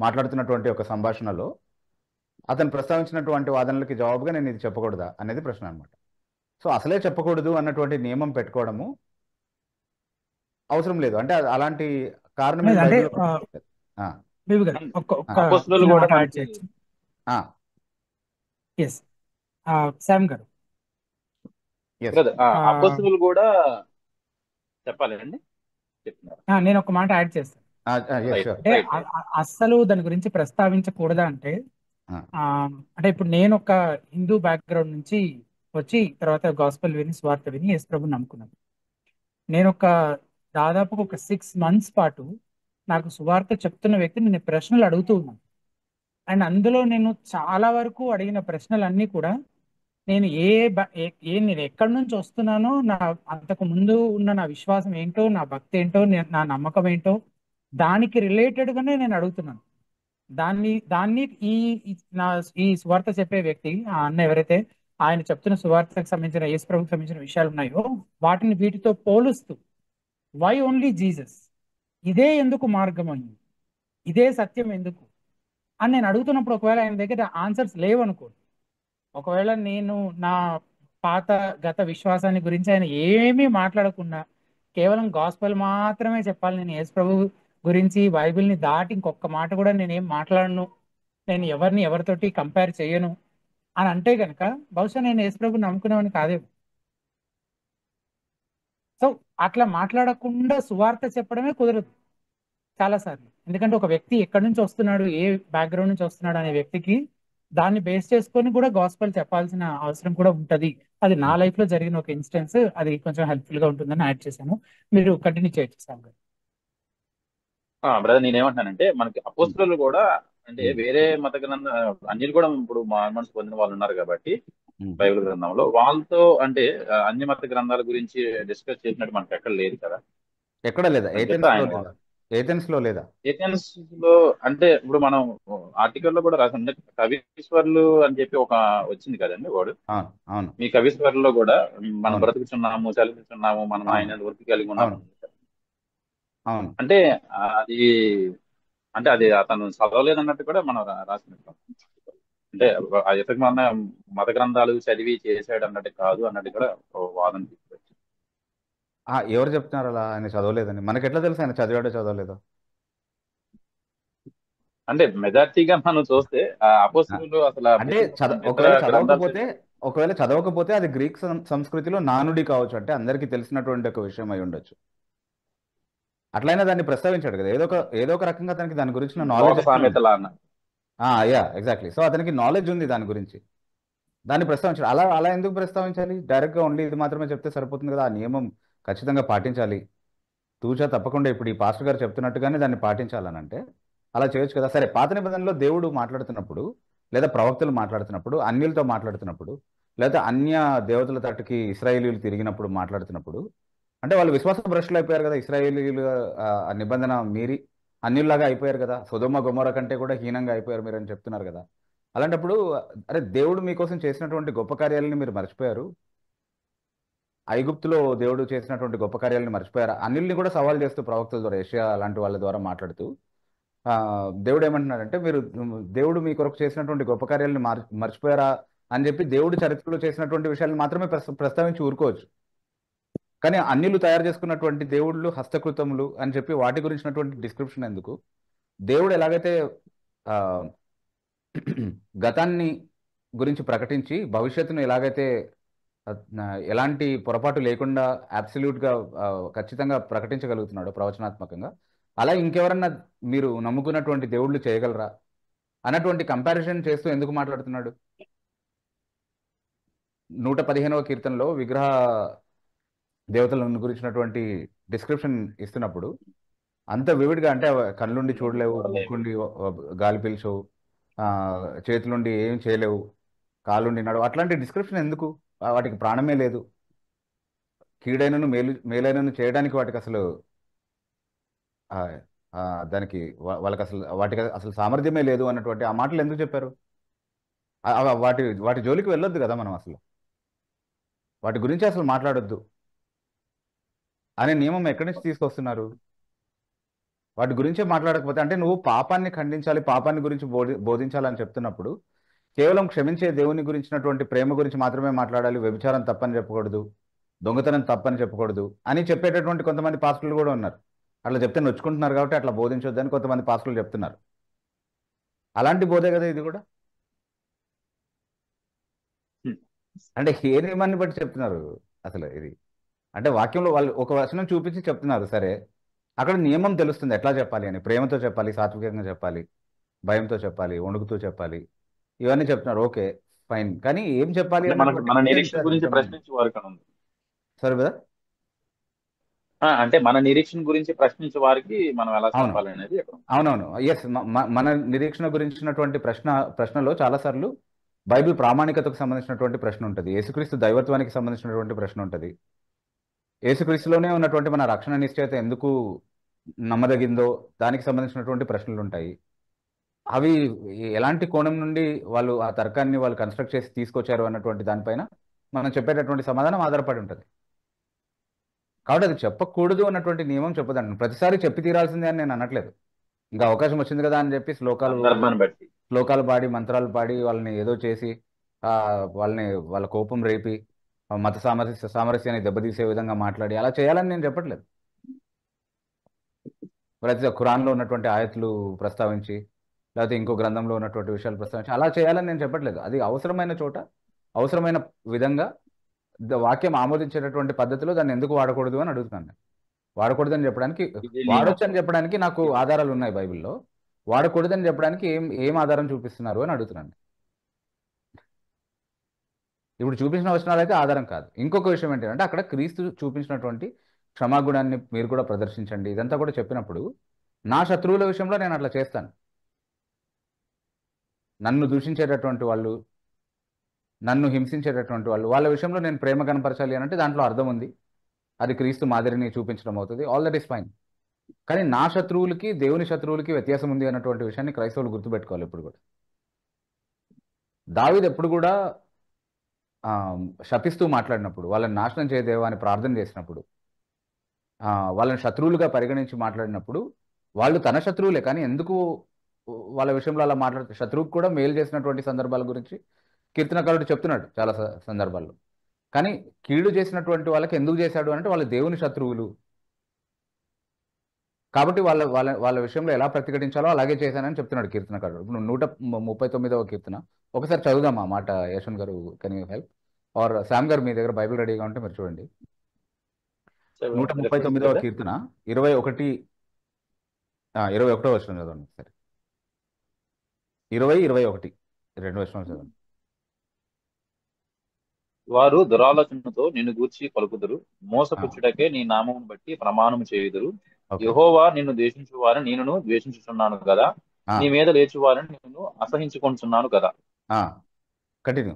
[SPEAKER 2] మాట్లాడుతున్నటువంటి ఒక సంభాషణలో అతను ప్రస్తావించినటువంటి వాదనలకి జవాబుగా నేను ఇది చెప్పకూడదా అనేది ప్రశ్న అనమాట. సో అసలే చెప్పకూడదు అన్నటువంటి నియమం పెట్టుకోవడము అవసరం లేదు. అంటే అలాంటి కారణం
[SPEAKER 4] అపోస్తులు కూడా చెప్పాలండి.
[SPEAKER 1] నేను ఒక మాట యాడ్ చేస్తాను. అంటే అస్సలు దాని గురించి ప్రస్తావించకూడదా అంటే, అంటే ఇప్పుడు నేను ఒక హిందూ బ్యాక్గ్రౌండ్ నుంచి వచ్చి తర్వాత గాస్పెల్ విని స్వార్థ విని యేసు ప్రభుని నమ్ముకున్నాను. నేను దాదాపు ఒక 6 months పాటు నాకు సువార్త చెప్తున్న వ్యక్తిని నేను ప్రశ్నలు అడుగుతూ ఉన్నాను. అండ్ అందులో నేను చాలా వరకు అడిగిన ప్రశ్నలన్నీ కూడా నేను నేను ఎక్కడి నుంచి వస్తున్నానో, అంతకు ముందు ఉన్న నా విశ్వాసం ఏంటో, నా భక్తి ఏంటో, నా నమ్మకం ఏంటో, దానికి రిలేటెడ్ గానే నేను అడుగుతున్నాను. దాన్ని దాన్ని ఈ ఈ- నా ఈ సువార్త చెప్పే వ్యక్తి, ఆ అన్న ఎవరైతే ఆయన చెప్తున్న సువార్తకు సంబంధించిన, యేసు ప్రభువుకు సంబంధించిన విషయాలు ఉన్నాయో వాటిని వీటితో పోలుస్తూ, వై ఓన్లీ జీసస్, ఇదే ఎందుకు మార్గం అయింది, ఇదే సత్యం ఎందుకు అని నేను అడుగుతున్నప్పుడు, ఒకవేళ ఆయన దగ్గర ఆన్సర్స్ లేవనుకో, ఒకవేళ నేను నా పాత గత విశ్వాసాన్ని గురించి ఆయన ఏమీ మాట్లాడకుండా కేవలం గాస్పెల్ మాత్రమే చెప్పాలి, నేను యేసు ప్రభు గురించి బైబిల్ని దాటి ఇంకొక మాట కూడా నేనేం మాట్లాడను, నేను ఎవరితోటి కంపేర్ చేయను అని అంటే గనక బహుశా నేను యేసు ప్రభు నమ్ముకునేవాడిని కాదేమో. సో అట్లా మాట్లాడకుండా సువార్త చెప్పడమే కుదరదు చాలాసార్లు. ఎందుకంటే ఒక వ్యక్తి ఎక్కడి నుంచి వస్తున్నాడు, ఏ బ్యాక్గ్రౌండ్ నుంచి వస్తున్నాడు అనే వ్యక్తికి దాన్ని బేస్ చేసుకొని కూడా గాస్పెల్ చెప్పాల్సిన అవసరం కూడా ఉంటది. అది నా లైఫ్ లో జరిగిన ఒక ఇన్స్టెన్స్, అది కొంచెం హెల్ప్ఫుల్ గా ఉంటుందని యాడ్ చేశాను. మీరు కంటిన్యూ చేయొచ్చు సార్ గారు.
[SPEAKER 4] బ్రదర్, నేనేమంటానంటే మనకి అపోస్తలులు కూడా అంటే వేరే మత గ్రంథ అన్యులు కూడా ఇప్పుడు మనసు పొందిన వాళ్ళు ఉన్నారు కాబట్టి బైబిల్ గ్రంథంలో వాళ్ళతో అంటే అన్ని మత గ్రంథాల గురించి డిస్కస్ చేసినట్టు మనకి ఎక్కడ లేదు కదా.
[SPEAKER 2] ఎక్కడ లేదా?
[SPEAKER 4] చెప్తా ఆయన
[SPEAKER 2] ఏథెన్స్ లో లేదా?
[SPEAKER 4] ఏథెన్స్ లో అంటే ఇప్పుడు మనం ఆర్టికల్ లో కూడా రాసి అంటే కవీశ్వర్లు అని చెప్పి ఒక వచ్చింది కదండి వాడు.
[SPEAKER 2] అవును.
[SPEAKER 4] మీ కవీశ్వర్లో కూడా మనం
[SPEAKER 2] అవును.
[SPEAKER 4] బ్రతుకుచున్నాము, చదువుతున్నాము, మనం
[SPEAKER 2] అవును.
[SPEAKER 4] ఆయన వరకు కలిగి ఉన్నాము.
[SPEAKER 2] అవును.
[SPEAKER 4] అంటే అది అంటే అది అతను చదవలేదన్నట్టు కూడా మనం రాసినట్టు. అంటే ఆ ఇతకు మన మత గ్రంథాలు చదివి చేసాడు అన్నట్టు కాదు అన్నట్టు కూడా ఓ వాదన తీసుకొచ్చి.
[SPEAKER 2] ఎవరు చెప్తున్నారు అలా ఆయన చదవలేదని? మనకి ఎట్లా తెలుసు ఆయన చదివాడో చదవలేదో?
[SPEAKER 4] అంటే మెజార్టీగా మనం చూస్తే అపోస్తలులు అసలు
[SPEAKER 2] అంటే
[SPEAKER 4] ఇతర గ్రంథాలు
[SPEAKER 2] ఒకవేళ చదవకపోతే అది గ్రీక్ సంస్కృతిలో నానుడి కావచ్చు, అంటే అందరికీ తెలిసినటువంటి ఒక విషయం అయి ఉండొచ్చు. అట్లయినా దాన్ని ప్రస్తావించాడు కదా, ఏదో ఒక రకంగా అతనికి దాని గురించిన నాలెడ్జ్.
[SPEAKER 4] సామెతలా అన్న
[SPEAKER 2] ఎగ్జాక్ట్లీ. సో అతనికి నాలెడ్జ్ ఉంది దాని గురించి, దాన్ని ప్రస్తావించాడు. అలా అలా ఎందుకు ప్రస్తావించాలి? డైరెక్ట్గా ఓన్లీ ఇది మాత్రమే చెప్తే సరిపోతుంది కదా. ఆ నియమం ఖచ్చితంగా పాటించాలి, తూచా తప్పకుండా ఇప్పుడు ఈ పాస్టర్ గారు చెప్తున్నట్టుగానే దాన్ని పాటించాలని అంటే అలా చేయొచ్చు కదా. సరే, పాత నిబంధనలో దేవుడు మాట్లాడుతున్నప్పుడు, లేదా ప్రవక్తలు మాట్లాడుతున్నప్పుడు, అన్యులతో మాట్లాడుతున్నప్పుడు, లేదా అన్య దేవతల తట్టుకి ఇశ్రాయేలీలు తిరిగినప్పుడు మాట్లాడుతున్నప్పుడు, అంటే వాళ్ళు విశ్వాస భ్రష్టులు అయిపోయారు కదా. ఇశ్రాయేలీలు ఆ నిబంధన మీరి అన్యుల్లాగా అయిపోయారు కదా. సొదొమ గొమొర కంటే కూడా హీనంగా అయిపోయారు మీరు అని చెప్తున్నారు కదా. అలాంటప్పుడు అరే, దేవుడు మీకోసం చేసినటువంటి గొప్ప కార్యాలని మీరు మర్చిపోయారు, ఐగుప్తులో దేవుడు చేసినటువంటి గొప్ప కార్యాలను మర్చిపోయారు. అన్యుల్ని కూడా సవాల్ చేస్తూ ప్రవక్తల ద్వారా, యెషయా లాంటి వాళ్ళ ద్వారా మాట్లాడుతూ దేవుడు ఏమంటున్నాడంటే, మీరు దేవుడు మీ కొరకు చేసినటువంటి గొప్ప కార్యాలను మర్చిపోయారా అని చెప్పి దేవుడు చరిత్రలో చేసినటువంటి విషయాలను మాత్రమే ప్రస్తావించి ఊరుకోవచ్చు. కానీ అన్యులు తయారు చేసుకున్నటువంటి దేవుళ్ళు, హస్తకృతములు అని చెప్పి వాటి గురించినటువంటి డిస్క్రిప్షన్ ఎందుకు? దేవుడు ఎలాగైతే గతాన్ని గురించి ప్రకటించి భవిష్యత్తును ఎలాగైతే ఎలాంటి పొరపాటు లేకుండా అబ్సల్యూట్గా ఖచ్చితంగా ప్రకటించగలుగుతున్నాడు ప్రవచనాత్మకంగా, అలా ఇంకెవరన్నా మీరు నమ్ముకున్నటువంటి దేవుళ్ళు చేయగలరా అన్నటువంటి కంపారిజన్ చేస్తూ ఎందుకు మాట్లాడుతున్నాడు? 115వ కీర్తనలో విగ్రహ దేవతలను గురించినటువంటి డిస్క్రిప్షన్ ఇస్తున్నప్పుడు అంత వివిడ్గా, అంటే కళ్ళుండి చూడలేవు, ముక్కుండి గాలి పీల్చవు, చేతులుండి ఏం చేయలేవు, కాళ్ళుండి నడవు, అట్లాంటి డిస్క్రిప్షన్ ఎందుకు? వాటికి ప్రాణమే లేదు, కీడైనను మేలైనను చేయడానికి వాటికి అసలు దానికి వాటికి అసలు సామర్థ్యమే లేదు అన్నటువంటి ఆ మాటలు ఎందుకు చెప్పారు? వాటి జోలికి వెళ్ళొద్దు కదా మనం, అసలు వాటి గురించి అసలు మాట్లాడొద్దు అనే నియమం ఎక్కడి నుంచి తీసుకొస్తున్నారు? వాటి గురించే మాట్లాడకపోతే, అంటే నువ్వు పాపాన్ని ఖండించాలి, పాపాన్ని గురించి బోధించాలని చెప్తున్నప్పుడు కేవలం క్షమించే దేవుని గురించినటువంటి ప్రేమ గురించి మాత్రమే మాట్లాడాలి, వ్యభిచారం తప్పని చెప్పకూడదు, దొంగతనం తప్పని చెప్పకూడదు అని చెప్పేటటువంటి కొంతమంది పాస్టర్లు కూడా ఉన్నారు. అట్లా చెప్తే నొచ్చుకుంటున్నారు కాబట్టి అట్లా బోధించొద్దని కొంతమంది పాస్టర్లు చెప్తున్నారు. అలాంటి బోధే కదా ఇది కూడా. అంటే ఏ నియమాన్ని బట్టి చెప్తున్నారు అసలు ఇది? అంటే వాక్యంలో వాళ్ళు ఒక వచనం చూపించి చెప్తున్నారు, సరే, అక్కడ నియమం తెలుస్తుంది ఎట్లా చెప్పాలి అని. ప్రేమతో చెప్పాలి, సాత్వికంగా చెప్పాలి, భయంతో చెప్పాలి, వణుకుతూ చెప్పాలి, ఇవన్నీ చెప్తున్నారు. Okay, fine. కానీ ఏం చెప్పాలి
[SPEAKER 4] మన నిరీక్షణ గురించి ప్రశ్నించే వారు కదా.
[SPEAKER 2] సరే కదా.
[SPEAKER 4] అంటే మన నిరీక్షణ గురించి ప్రశ్నించే వారికి మనం ఎలా
[SPEAKER 2] అవును
[SPEAKER 4] చెప్పాలి అనేది ఇక్కడ
[SPEAKER 2] అవునవును ఎస్ మన నిరీక్షణ గురించినటువంటి ప్రశ్నలో చాలాసార్లు బైబిల్ ప్రామాణికతకు సంబంధించినటువంటి ప్రశ్న ఉంటుంది, యేసుక్రీస్తు దైవత్వానికి సంబంధించినటువంటి ప్రశ్న ఉంటుంది, యేసుక్రీస్తులోనే ఉన్నటువంటి మన రక్షణ నిశ్చయత ఎందుకు నమ్మదగిందో దానికి సంబంధించినటువంటి ప్రశ్నలు ఉంటాయి. అవి ఎలాంటి కోణం నుండి వాళ్ళు ఆ తర్కాన్ని వాళ్ళు కన్స్ట్రక్ట్ చేసి తీసుకొచ్చారు అన్నటువంటి దానిపైన మనం చెప్పేటటువంటి సమాధానం ఆధారపడి ఉంటుంది. కాబట్టి అది చెప్పకూడదు అన్నటువంటి నియమం చెప్పదండి. ప్రతిసారి చెప్పి తీరాల్సిందే అని నేను అనట్లేదు. ఇంకా అవకాశం వచ్చింది కదా అని చెప్పి
[SPEAKER 4] సందర్భాన్ని బట్టి.
[SPEAKER 2] శ్లోకాలు పాడి మంత్రాలు పాడి వాళ్ళని ఏదో చేసి వాళ్ళ కోపం రేపి మత సామరస్యాన్ని దెబ్బతీసే విధంగా మాట్లాడి అలా చేయాలని నేను చెప్పట్లేదు. ప్రతి ఖురాన్లో ఉన్నటువంటి ఆయతులు ప్రస్తావించి లేకపోతే ఇంకో గ్రంథంలో ఉన్నటువంటి విషయాలు ప్రస్తావించి అలా చేయాలని నేను చెప్పట్లేదు. అది అవసరమైన చోట అవసరమైన విధంగా వాక్యం ఆమోదించేటటువంటి పద్ధతిలో దాన్ని ఎందుకు వాడకూడదు అని అడుగుతున్నాను. వాడకూడదని చెప్పడానికి, వాడొచ్చు అని చెప్పడానికి నాకు ఆధారాలు ఉన్నాయి బైబిల్లో, వాడకూడదని చెప్పడానికి ఏం ఆధారం చూపిస్తున్నారు అని అడుగుతున్నాను. ఇప్పుడు చూపించిన వచనాలు అయితే ఆధారం కాదు. ఇంకొక విషయం ఏంటంటే అక్కడ క్రీస్తు చూపించినటువంటి క్షమాగుణాన్ని మీరు కూడా ప్రదర్శించండి ఇదంతా కూడా చెప్పినప్పుడు నా శత్రువుల విషయంలో నేను అట్లా చేస్తాను. నన్ను దూషించేటటువంటి వాళ్ళు, నన్ను హింసించేటటువంటి వాళ్ళు, వాళ్ళ విషయంలో నేను ప్రేమ కనపరచాలి అని అంటే దాంట్లో అర్థం ఉంది. అది క్రీస్తు మాదిరిని చూపించడం అవుతుంది. All that is fine. కానీ నా శత్రువులకి దేవుని శత్రువులకి వ్యత్యాసం ఉంది అన్నటువంటి విషయాన్ని క్రైస్తవులు గుర్తుపెట్టుకోవాలి. ఇప్పుడు కూడా దావీదు ఎప్పుడు కూడా శపిస్తూ మాట్లాడినప్పుడు, వాళ్ళని నాశనం చేయదేవా అని ప్రార్థన చేసినప్పుడు, వాళ్ళని శత్రువులుగా పరిగణించి మాట్లాడినప్పుడు వాళ్ళు తన శత్రువులే, కానీ ఎందుకు వాళ్ళ విషయంలో అలా మాట్లాడుతూ శత్రువుకు కూడా మేలు చేసినటువంటి సందర్భాల గురించి కీర్తనకారుడు చెప్తున్నాడు చాలా సందర్భాల్లో. కానీ కీడు చేసినటువంటి వాళ్ళకి ఎందుకు చేశాడు అంటే వాళ్ళు దేవుని శత్రువులు కాబట్టి వాళ్ళ వాళ్ళ వాళ్ళ విషయంలో ఎలా ప్రతిఘటించాలో అలాగే చేశానని చెప్తున్నాడు కీర్తనకారుడు. ఇప్పుడు 139వ కీర్తన ఒకసారి చదువుదాం ఆ మాట. యశ్వంత్ గారు can you help? Or Sam గారు మీ దగ్గర బైబిల్ రెడీగా ఉంటే మీరు చూడండి. 139వ కీర్తన 21వ వచనం చదవండి సరే. 20-21 రెండు వచనాలు చదవండి.
[SPEAKER 4] వారు దురాలోచనతో నిన్ను గూర్చి పలుకుదురు, మోసపుచ్చుటకే నీ నామమును బట్టి ప్రమాణము చేయుదురు. యెహోవా నిన్ను ద్వేషించు వారిని నేను ద్వేషించుచున్నాను కదా, నీ మీద లేచు వారిని నేను అసహించుకుంటున్నాను కదా.
[SPEAKER 2] కంటిన్యూ.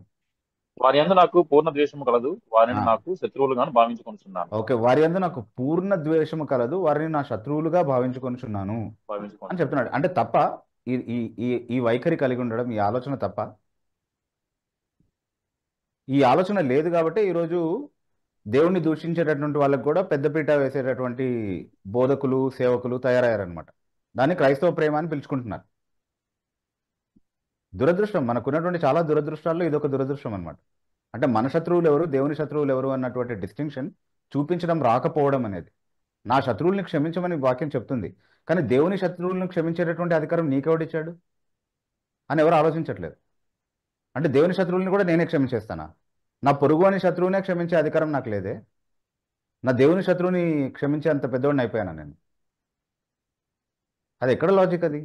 [SPEAKER 4] వారి యందు నాకు పూర్ణ ద్వేషము కలదు, వారిని నాకు శత్రువులుగాను భావించుకొనుచున్నాను.
[SPEAKER 2] ఓకే, వారి యందు నాకు పూర్ణ ద్వేషము కలదు, వారిని నా శత్రువులుగా భావించుకొనుచున్నాను అని చెప్తున్నాడు. అంటే తప్ప ఈ వైఖరి కలిగి ఉండడం, ఈ ఆలోచన తప్ప? ఈ ఆలోచన లేదు కాబట్టి ఈరోజు దేవుణ్ణి దూషించేటటువంటి వాళ్ళకు కూడా పెద్దపీట వేసేటటువంటి బోధకులు, సేవకులు తయారయ్యారనమాట. దాన్ని క్రైస్తవ ప్రేమ అని పిలుచుకుంటున్నారు. దురదృష్టం, మనకున్నటువంటి చాలా దురదృష్టాల్లో ఇదొక దురదృష్టం అనమాట. అంటే మన శత్రువులు ఎవరు, దేవుని శత్రువులు ఎవరు అన్నటువంటి డిస్టింక్షన్ చూపించడం రాకపోవడం అనేది. నా శత్రువుల్ని క్షమించమని వాక్యం చెప్తుంది, కానీ దేవుని శత్రువులను క్షమించేటటువంటి అధికారం నీకెవడిచ్చాడు అని ఎవరు ఆలోచించట్లేదు. అంటే దేవుని శత్రువుల్ని కూడా నేనే క్షమించేస్తానా? నా పొరుగు అని శత్రువునే క్షమించే అధికారం నాకు లేదే. నా దేవుని శత్రువుని క్షమించే అంత పెద్దవాడిని అయిపోయానా నేను? అది ఎక్కడ లాజిక్ అది?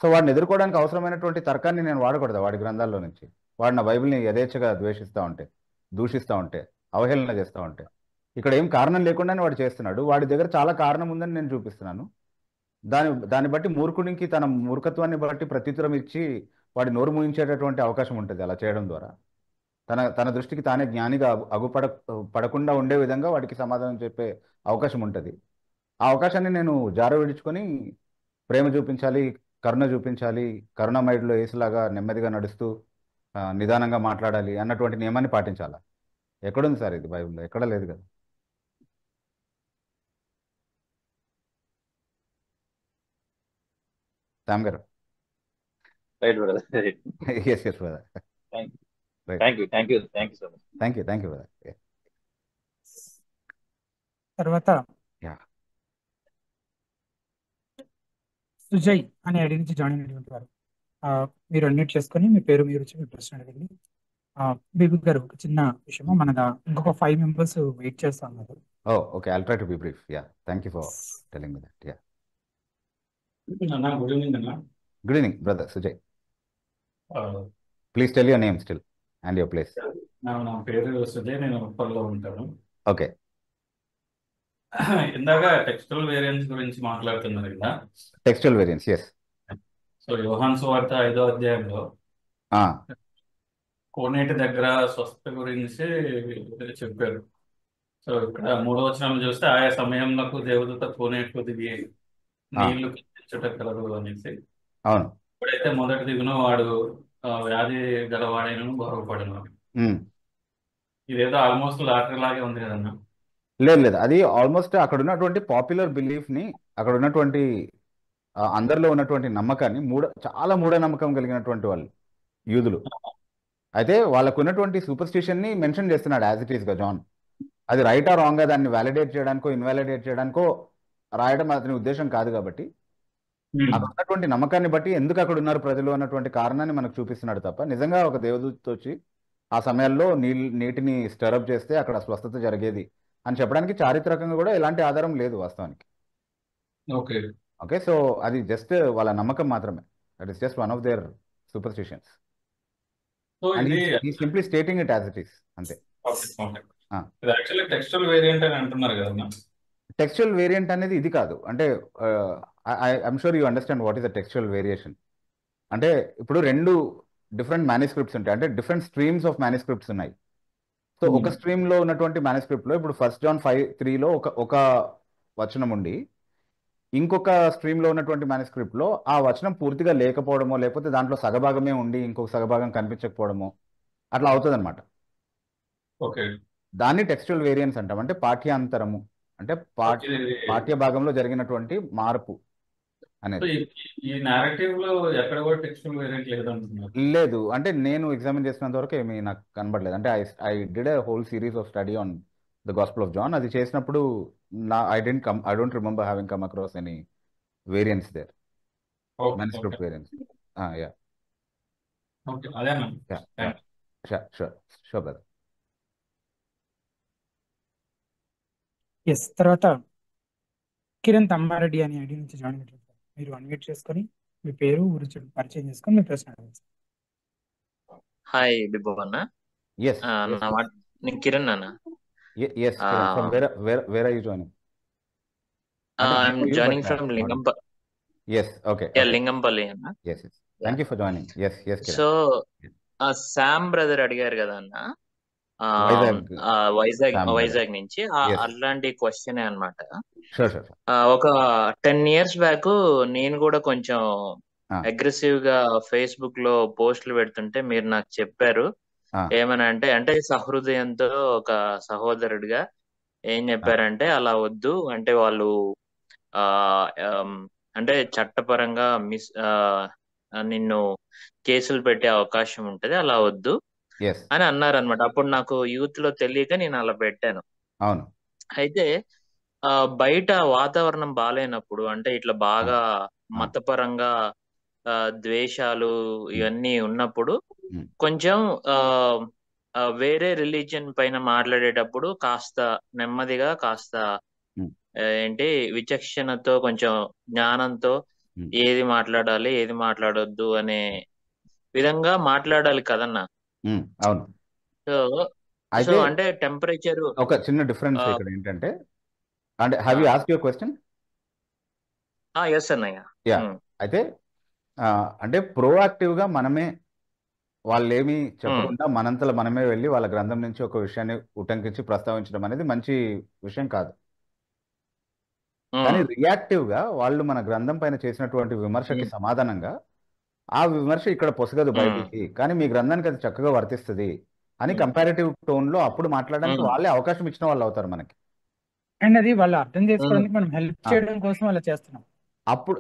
[SPEAKER 2] సో వాడిని ఎదుర్కోవడానికి అవసరమైనటువంటి తర్కాన్ని నేను వాడకూడదా వాడి గ్రంథాల్లో నుంచి? వాడు నా బైబిల్ని యథేచ్ఛగా ద్వేషిస్తూ ఉంటే, దూషిస్తూ ఉంటే, అవహేళన చేస్తూ ఉంటే, ఇక్కడ ఏం కారణం లేకుండానే వాడు చేస్తున్నాడు. వాడి దగ్గర చాలా కారణం ఉందని నేను చూపిస్తున్నాను. దాన్ని బట్టి మూర్ఖునికి తన మూర్ఖత్వాన్ని బట్టి ప్రత్యుత్తరం ఇచ్చి వాడి నోరు మూయించేటటువంటి అవకాశం ఉంటుంది అలా చేయడం ద్వారా. తన దృష్టికి తానే జ్ఞానిగా పడకుండా ఉండే విధంగా వాడికి సమాధానం చెప్పే అవకాశం ఉంటుంది. ఆ అవకాశాన్ని నేను జార విడుచుకొని ప్రేమ చూపించాలి, కరుణ చూపించాలి, కరుణామయుడిలో యేసులాగా నెమ్మదిగా నడుస్తూ నిదానంగా మాట్లాడాలి అన్నటువంటి నియమాన్ని పాటించాలా? ఎక్కడుంది సార్ ఇది బైబిల్లో? ఎక్కడ లేదు కదా. శామ్ గారు.
[SPEAKER 4] Right brother.
[SPEAKER 2] Yes yes brother.
[SPEAKER 4] Thank you so much.
[SPEAKER 2] Thank you brother.
[SPEAKER 1] తర్వాత సుజయ్ అనే ఐడి నుంచి జాయిన్ అయినటువంటి వారు మీరు అన్మ్యూట్ చేసుకొని మీ పేరు మీరు వచ్చి మీ ప్రశ్న అడగండి. బీబీ గారు ఒక చిన్న విషయము, మన ఇంకొక 5 మెంబర్స్ వెయిట్ చేస్తాం కదా.
[SPEAKER 2] Okay, I'll try to be brief. Thank you for telling me that.
[SPEAKER 5] Good evening అన్న.
[SPEAKER 2] Good evening brother Sujay. Please tell your name still and your place.
[SPEAKER 5] నా పేరు సుజయ్, నేను ఉప్పల్లో ఉంటాను.
[SPEAKER 2] ఓకే.
[SPEAKER 5] ఇందాక టెక్స్టల్ వేరియంట్స్ గురించి మాట్లాడుతున్నారు కదా.
[SPEAKER 2] Textual variance, yes.
[SPEAKER 5] సో యోహాను సువార్త 5వ అధ్యాయంలో కోనేటి దగ్గర స్వస్థత గురించి చెప్పారు. సో ఇక్కడ 3వ వచనం చూస్తే ఆయా సమయంలో దేవదూత కోనేటిలో దిగి నీళ్లు కిందించుట కలదు అనేసి.
[SPEAKER 2] అవును.
[SPEAKER 5] ఎప్పుడైతే మొదట దిగునో వాడు వ్యాధి గలవాడైనను బాగుపడను. ఇదేదో ఆల్మోస్ట్ లాటరీ లాగే ఉంది కదన్నా.
[SPEAKER 2] లేదు లేదు, అది ఆల్మోస్ట్ అక్కడ ఉన్నటువంటి పాపులర్ బిలీఫ్ ని, అక్కడ ఉన్నటువంటి అందరిలో ఉన్నటువంటి నమ్మకాన్ని చాలా మూఢనమ్మకం కలిగినటువంటి వాళ్ళు యూదులు. అయితే వాళ్ళకు ఉన్నటువంటి సూపర్స్టిషన్ ని మెన్షన్ చేస్తున్నాడు యాజ్ ఇట్ ఈస్ గా జాన్. అది రైటా రాంగ్ దాన్ని వ్యాలిడేట్ చేయడానికో ఇన్వాలిడేట్ చేయడానికో రాయడం అతని ఉద్దేశం కాదు. కాబట్టి అక్కడ ఉన్నటువంటి నమ్మకాన్ని బట్టి ఎందుకు అక్కడ ఉన్నారు ప్రజలు అన్నటువంటి కారణాన్ని మనకు చూపిస్తున్నాడు తప్ప, నిజంగా ఒక దేవదూత వచ్చి ఆ సమయాల్లో నీటిని స్టరప్ చేస్తే అక్కడ స్వస్థత జరిగేది అని చెప్పడానికి చారిత్రకంగా కూడా ఎలాంటి ఆధారం లేదు వాస్తవానికి.
[SPEAKER 5] ఓకే
[SPEAKER 2] ఓకే, సో అది జస్ట్ వాళ్ళ నమ్మకం మాత్రమే. That is just one of their superstitions.
[SPEAKER 5] So ఇది
[SPEAKER 2] simply stating it as it is, అంతే.
[SPEAKER 5] ఇది యాక్చువల్లీ టెక్స్టల్ వేరియంట్ అని అంటున్నారు కదా.
[SPEAKER 2] టెక్స్చువల్ వేరియంట్ అనేది ఇది కాదు. అంటే I'm sure you understand what is the textual variation. అంటే ఇప్పుడు 2 డిఫరెంట్ మ్యానుస్క్రిప్ట్స్ ఉంటాయి, అంటే డిఫరెంట్ స్ట్రీమ్స్ ఆఫ్ మ్యానుస్క్రిప్ట్స్ ఉన్నాయి. సో ఒక స్ట్రీమ్ లో ఉన్నటువంటి మ్యానుస్క్రిప్ట్ లో ఇప్పుడు 1 John 5:3 ఒక వచనం ఉండి, ఇంకొక స్ట్రీమ్ లో ఉన్నటువంటి మ్యానుస్క్రిప్ట్ లో ఆ వచనం పూర్తిగా లేకపోవడమో, లేకపోతే దాంట్లో సగభాగమే ఉండి ఇంకొక సగభాగం కనిపించకపోవడమో అట్లా అవుతుంది అనమాట.
[SPEAKER 5] ఓకే,
[SPEAKER 2] దాన్ని టెక్స్చువల్ వేరియన్స్ అంటాం. అంటే పాఠ్యాంతరము, అంటే పాఠ్య భాగంలో జరిగినటువంటి మార్పు అనేది.
[SPEAKER 5] ఈ నారేటివ్ లో ఎక్కడ కూడా టెక్స్చువల్ వేరియంట్ లేదంటున్నారు.
[SPEAKER 2] లేదు, అంటే నేను ఎగ్జామిన్ చేసినంత వరకు ఏమీ నాకు కనబడలేదు. అంటే I did a whole series of study on the gospel of John. అది చేసినప్పుడు I don't remember having come across any variance there, manuscript variance. Yeah,
[SPEAKER 5] okay, అదేనా.
[SPEAKER 2] Sure brother.
[SPEAKER 1] ఎస్, తర్వాత కిరణ్ తమ్మారెడ్డి అని ఐడి నుంచి జాయిన్ అయ్యారు. మీరు అన్మ్యూట్ చేసుకొని మీ పేరు ఊరు పరిచయం చేసుకొని మీ ప్రశ్న అడగండి.
[SPEAKER 6] హాయ్ బిబో అన్న.
[SPEAKER 2] Yes,
[SPEAKER 6] నేను కిరణ్ అన్న.
[SPEAKER 2] Yes, Kiran. From where are you joining?
[SPEAKER 6] I'm joining from Lingampalli.
[SPEAKER 2] Yes, okay.
[SPEAKER 6] Yeah, Lingampalli అన్న.
[SPEAKER 2] Yes. Thank you for joining. Yes, Kiran.
[SPEAKER 6] So Sam brother అడిగారు కదా అన్న, వైజాగ్ నుంచి. అలాంటి క్వశ్చన్ అన్నమాట. ఒక 10 years బ్యాక్ నేను కూడా కొంచెం అగ్రెసివ్ గా ఫేస్బుక్ లో పోస్టులు పెడుతుంటే మీరు నాకు చెప్పారు ఏమని అంటే సహృదయంతో ఒక సహోదరుడిగా ఏం చెప్పారంటే అలా వద్దు, అంటే వాళ్ళు అంటే చట్టపరంగా నిన్ను కేసులు పెట్టే అవకాశం ఉంటది, అలా వద్దు అని అన్నారు అనమాట. అప్పుడు నాకు యూత్ లో తెలియక నేను అలా పెట్టాను. అయితే బయట వాతావరణం బాగాలేనప్పుడు, అంటే ఇట్లా బాగా మతపరంగా ద్వేషాలు ఇవన్నీ ఉన్నప్పుడు కొంచెం వేరే రిలీజియన్ పైన మాట్లాడేటప్పుడు కాస్త నెమ్మదిగా, కాస్త ఏంటి విచక్షణతో, కొంచెం జ్ఞానంతో ఏది మాట్లాడాలి ఏది మాట్లాడొద్దు అనే విధంగా మాట్లాడాలి కదన్నా.
[SPEAKER 2] అవును.
[SPEAKER 6] సో అంటే టెంపరేచర్
[SPEAKER 2] ఒక చిన్న డిఫరెన్స్ ఇక్కడ ఏంటంటే, అంటే have you asked your question?
[SPEAKER 6] yes అన్నయ్య.
[SPEAKER 2] యా, అయితే అంటే ప్రోయాక్టివ్ గా మనమే వాళ్ళేమి చెప్పకుండా మనంతలో మనమే వెళ్ళి వాళ్ళ గ్రంథం నుంచి ఒక విషయాన్ని ఉటంకించి ప్రస్తావించడం అనేది మంచి విషయం కాదు. కానీ రియాక్టివ్ గా వాళ్ళు మన గ్రంథం పైన చేసినటువంటి విమర్శకి సమాధానంగా ఆ విమర్శ ఇక్కడ పొసగదు బయటికి, కానీ మీ గ్రంథానికి అది చక్కగా వర్తిస్తుంది అని కంపారిటివ్ టోన్ లో అప్పుడు మాట్లాడడానికి వాళ్ళే అవకాశం ఇచ్చిన వాళ్ళు అవుతారు మనకి.
[SPEAKER 1] అండ్ అది వాళ్ళు అర్థం చేసుకోవడానికి మనం హెల్ప్ చేయడం కోసం అలా చేస్తున్నాం.
[SPEAKER 2] అప్పుడు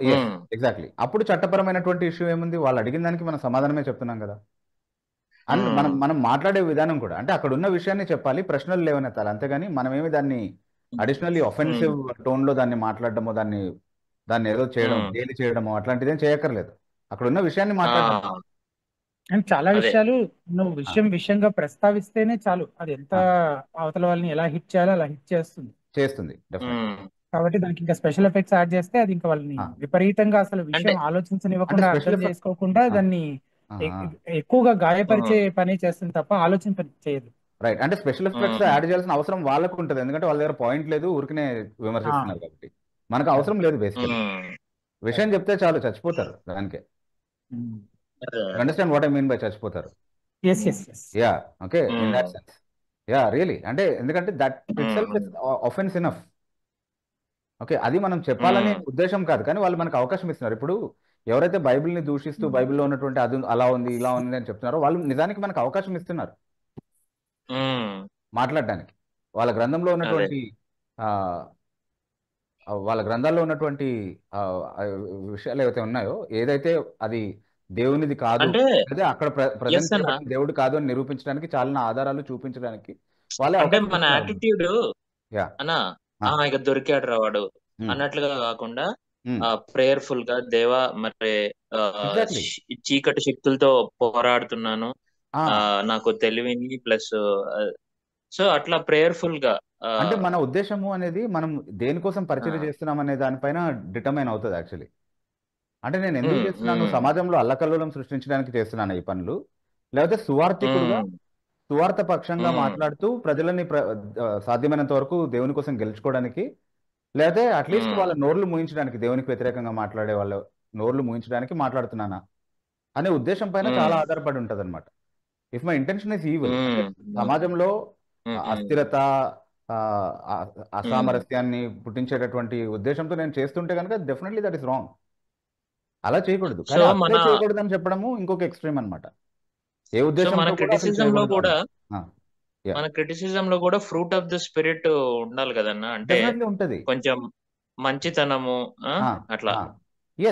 [SPEAKER 2] ఎగ్జాక్ట్లీ, అప్పుడు చట్టపరమైనటువంటి ఇష్యూ ఏముంది, వాళ్ళు అడిగిన దానికి మనం సమాధానమే చెప్తున్నాం కదా. అండ్ మనం మాట్లాడే విధానం కూడా, అంటే అక్కడ ఉన్న విషయాన్ని చెప్పాలి, ప్రశ్నలు లేవనెత్తాలి, అంతేగాని మనమేమి దాన్ని అడిషనల్లీ ఒఫెన్సివ్ టోన్ లో దాన్ని మాట్లాడడమో, దాన్ని ఏదో చేయడం, గేలి చేయడమో అట్లాంటిది ఏం చేయక్కర్లేదు. అక్కడ ఉన్న విషయాన్ని మాట్లాడడం.
[SPEAKER 1] అండ్ చాలా విషయాలు నువ్వు విషయంగా ప్రస్తావిస్తేనే చాలు, అది ఎంత అవతల వాళ్ళని ఎలా హిట్ చేయాలో అలా హిట్ చేస్తుంది. కాబట్టి దానికి ఇంకా స్పెషల్ ఎఫెక్ట్స్ యాడ్ చేస్తే అది ఇంకా వాళ్ళని విపరీతంగా అసలు విషయం ఆలోచించనివ్వకుండా, అర్థం చేసుకోకుండా దాన్ని ఎక్కువగా గాయపరిచే పని చేస్తుంది తప్ప ఆలోచన చేయదు.
[SPEAKER 2] రైట్. అంటే స్పెషల్ ఎఫెక్ట్స్ యాడ్ చేయాల్సిన అవసరం వాళ్ళకు ఉంటుంది, ఎందుకంటే వాళ్ళ దగ్గర పాయింట్ లేదు, ఊరికనే విమర్శిస్తున్నారు కాబట్టి. మనకు అవసరం లేదు బేసికలీ. విషయం చెప్తే చాలు, చచ్చిపోతారు దానికే. Understand what I mean by చచ్చిపోతారు? Yeah, okay, in that sense. Yeah, really. అంటే ఎందుకంటే that itself is offence enough. Okay, అది మనం చెప్పాలనే ఉద్దేశం కాదు, కానీ వాళ్ళు మనకు అవకాశం ఇస్తున్నారు. ఇప్పుడు ఎవరైతే బైబిల్ని దూషిస్తూ బైబిల్లో ఉన్నటువంటి అది అలా ఉంది ఇలా ఉంది అని చెప్తున్నారో వాళ్ళు నిజానికి మనకు అవకాశం ఇస్తున్నారు మాట్లాడడానికి. వాళ్ళ గ్రంథంలో ఉన్నటువంటి వాళ్ళ గ్రంథాల్లో ఉన్నటువంటి విషయాలు ఏవైతే ఉన్నాయో, ఏదైతే అది దేవునిది కాదు, అదే అక్కడ ప్రజెంట్ చేయబడిన దేవుడు కాదు అని నిరూపించడానికి చాలా ఆధారాలు చూపించడానికి వాళ్ళే అవకాశం
[SPEAKER 6] మన
[SPEAKER 2] ఇస్తున్నారు.
[SPEAKER 6] యాటిట్యూడ్ అన్నా ఇక దొరికాడు రావాడు అన్నట్లుగా కాకుండా ప్రేయర్ఫుల్ గా దేవా మరి చీకటి శక్తులతో పోరాడుతున్నాను, నాకు తెలివిని ప్లస్ సో అట్లా ప్రేయర్ఫుల్ గా.
[SPEAKER 2] అంటే మన ఉద్దేశము అనేది మనం దేనికోసం పరిచయం చేస్తున్నాం అనే దానిపైన డిటర్మైన్ అవుతుంది యాక్చువల్లీ. అంటే నేను ఎందుకు చేస్తున్నాను, సమాజంలో అల్లకల్లోలం సృష్టించడానికి చేస్తున్నాను ఈ పనులు, లేకపోతే సువార్థికుడుగా సువార్త పక్షంగా మాట్లాడుతూ ప్రజలని సాధ్యమైనంత వరకు దేవుని కోసం గెలుచుకోవడానికి, లేకపోతే అట్లీస్ట్ వాళ్ళ నోర్లు మూయించడానికి, దేవునికి వ్యతిరేకంగా మాట్లాడే వాళ్ళ నోర్లు మూయించడానికి మాట్లాడుతున్నానా అనే ఉద్దేశం పైన చాలా ఆధారపడి ఉంటుంది అనమాట. If my intention is evil, సమాజంలో అస్థిరత అసామరస్యాన్ని పుట్టించేటటువంటి ఉద్దేశంతో నేను చేస్తుంటే కనుక డెఫినెట్లీ దట్ ఇస్ రాంగ్. అలా చేయకూడదు. కానీ అసలే చేయకూడదు అని చెప్పడము ఇంకొక ఎక్స్ట్రీమ్ అనమాట. ఏ ఉద్దేశం
[SPEAKER 6] మన క్రిటిసిజం లో కూడా ఫ్రూట్ ఆఫ్ ద స్పిరిట్ ఉండాలి కదన్నా, అంటే
[SPEAKER 2] ఉంటది
[SPEAKER 6] కొంచెం మంచితనము అట్లా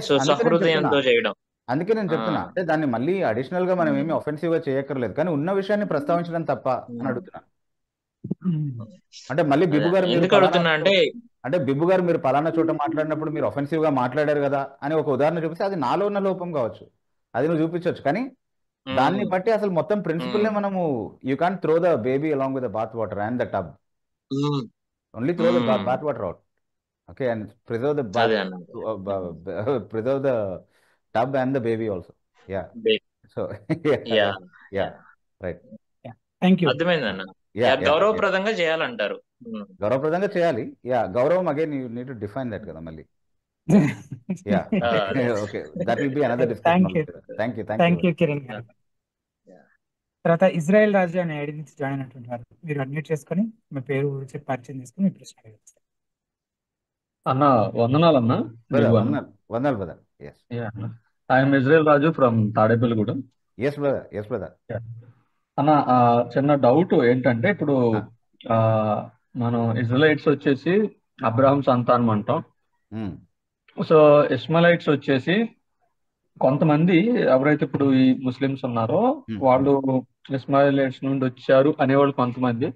[SPEAKER 6] సహృదయంతో చేయడం.
[SPEAKER 2] అందుకే నేను చెప్తున్నా, అంటే దాన్ని మళ్ళీ అడిషనల్ గా మనం ఏమి ఒఫెన్సివ్ గా చేయక్కర్లేదు, కానీ ఉన్న విషయాన్ని ప్రస్తావించడం తప్ప అని అడుగుతున్నా. అంటే మళ్ళీ బిబ్బు గారు అంటే బిబ్బు గారు మీరు పలానా చోట మాట్లాడినప్పుడు మీరు ఒఫెన్సివ్ గా మాట్లాడారు కదా అని ఒక ఉదాహరణ చూపిస్తే అది నాలో ఉన్న లోపం కావచ్చు, అది నువ్వు చూపించవచ్చు. కానీ దాన్ని బట్టి అసలు మొత్తం ప్రిన్సిపల్ నే మనము you can't throw the baby along with the bath water and the tub, only throw the bath water out, okay, and preserve the tub and the baby also. Yeah, so yeah, right,
[SPEAKER 6] అర్థమైందన్న. గౌరవప్రదంగా చేయాలంటారు.
[SPEAKER 2] గౌరవప్రదంగా చేయాలి. యా, గౌరవం again you need to define that కదా మళ్ళీ. Yeah, okay, that will be another discussion.
[SPEAKER 1] Thank you Kiran garu. తర్వాత ఇజ్రాయెల్ రాజు అనే ఐడి నుంచి జాయిన్ అయినటువంటి వారు మీరు అన్మ్యూట్ చేసుకొని మీ పేరు చెప్పి పరిచయం చేసుకుని మీ ప్రశ్న అడగచ్చు.
[SPEAKER 7] అన్న వందనాలన్నా.
[SPEAKER 2] వందనాలు brother.
[SPEAKER 7] I'm Israel Raju from Tadepalligudem.
[SPEAKER 2] Yes brother.
[SPEAKER 7] అన్న చిన్న డౌట్ ఏంటంటే, ఇప్పుడు మనం ఇజ్రాయెలైట్స్ వచ్చేసి అబ్రహాం సంతానం అంటాం. సో ఇస్మాయిలైట్స్ వచ్చేసి కొంతమంది ఎవరైతే ఇప్పుడు ఈ ముస్లిమ్స్ ఉన్నారో వాళ్ళు ఇస్మాయిలైట్స్ నుండి వచ్చారు అనేవాళ్ళు కొంతమంది,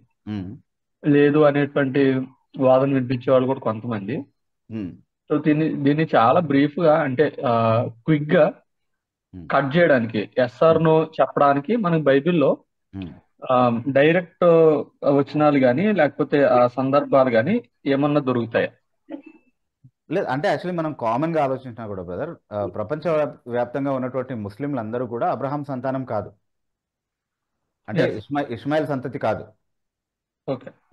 [SPEAKER 7] లేదు అనేటువంటి వాదన వినిపించే వాళ్ళు కూడా కొంతమంది. సో దీన్ని చాలా బ్రీఫ్ గా అంటే క్విక్ గా కట్ చేయడానికి, ఎస్ఆర్ నో చెప్పడానికి మనకి బైబిల్లో డైరెక్ట్ వచనాలు కానీ లేకపోతే ఆ సందర్భాలు కానీ ఏమన్నా దొరుకుతాయా?
[SPEAKER 2] లేదు, అంటే యాక్చువల్లీ మనం కామన్ గా ఆలోచించినా కూడా బ్రదర్, ప్రపంచ వ్యాప్తంగా ఉన్నటువంటి ముస్లింలు అందరూ కూడా అబ్రహాం సంతానం కాదు, అంటే ఇస్మాయిల్ సంతతి కాదు.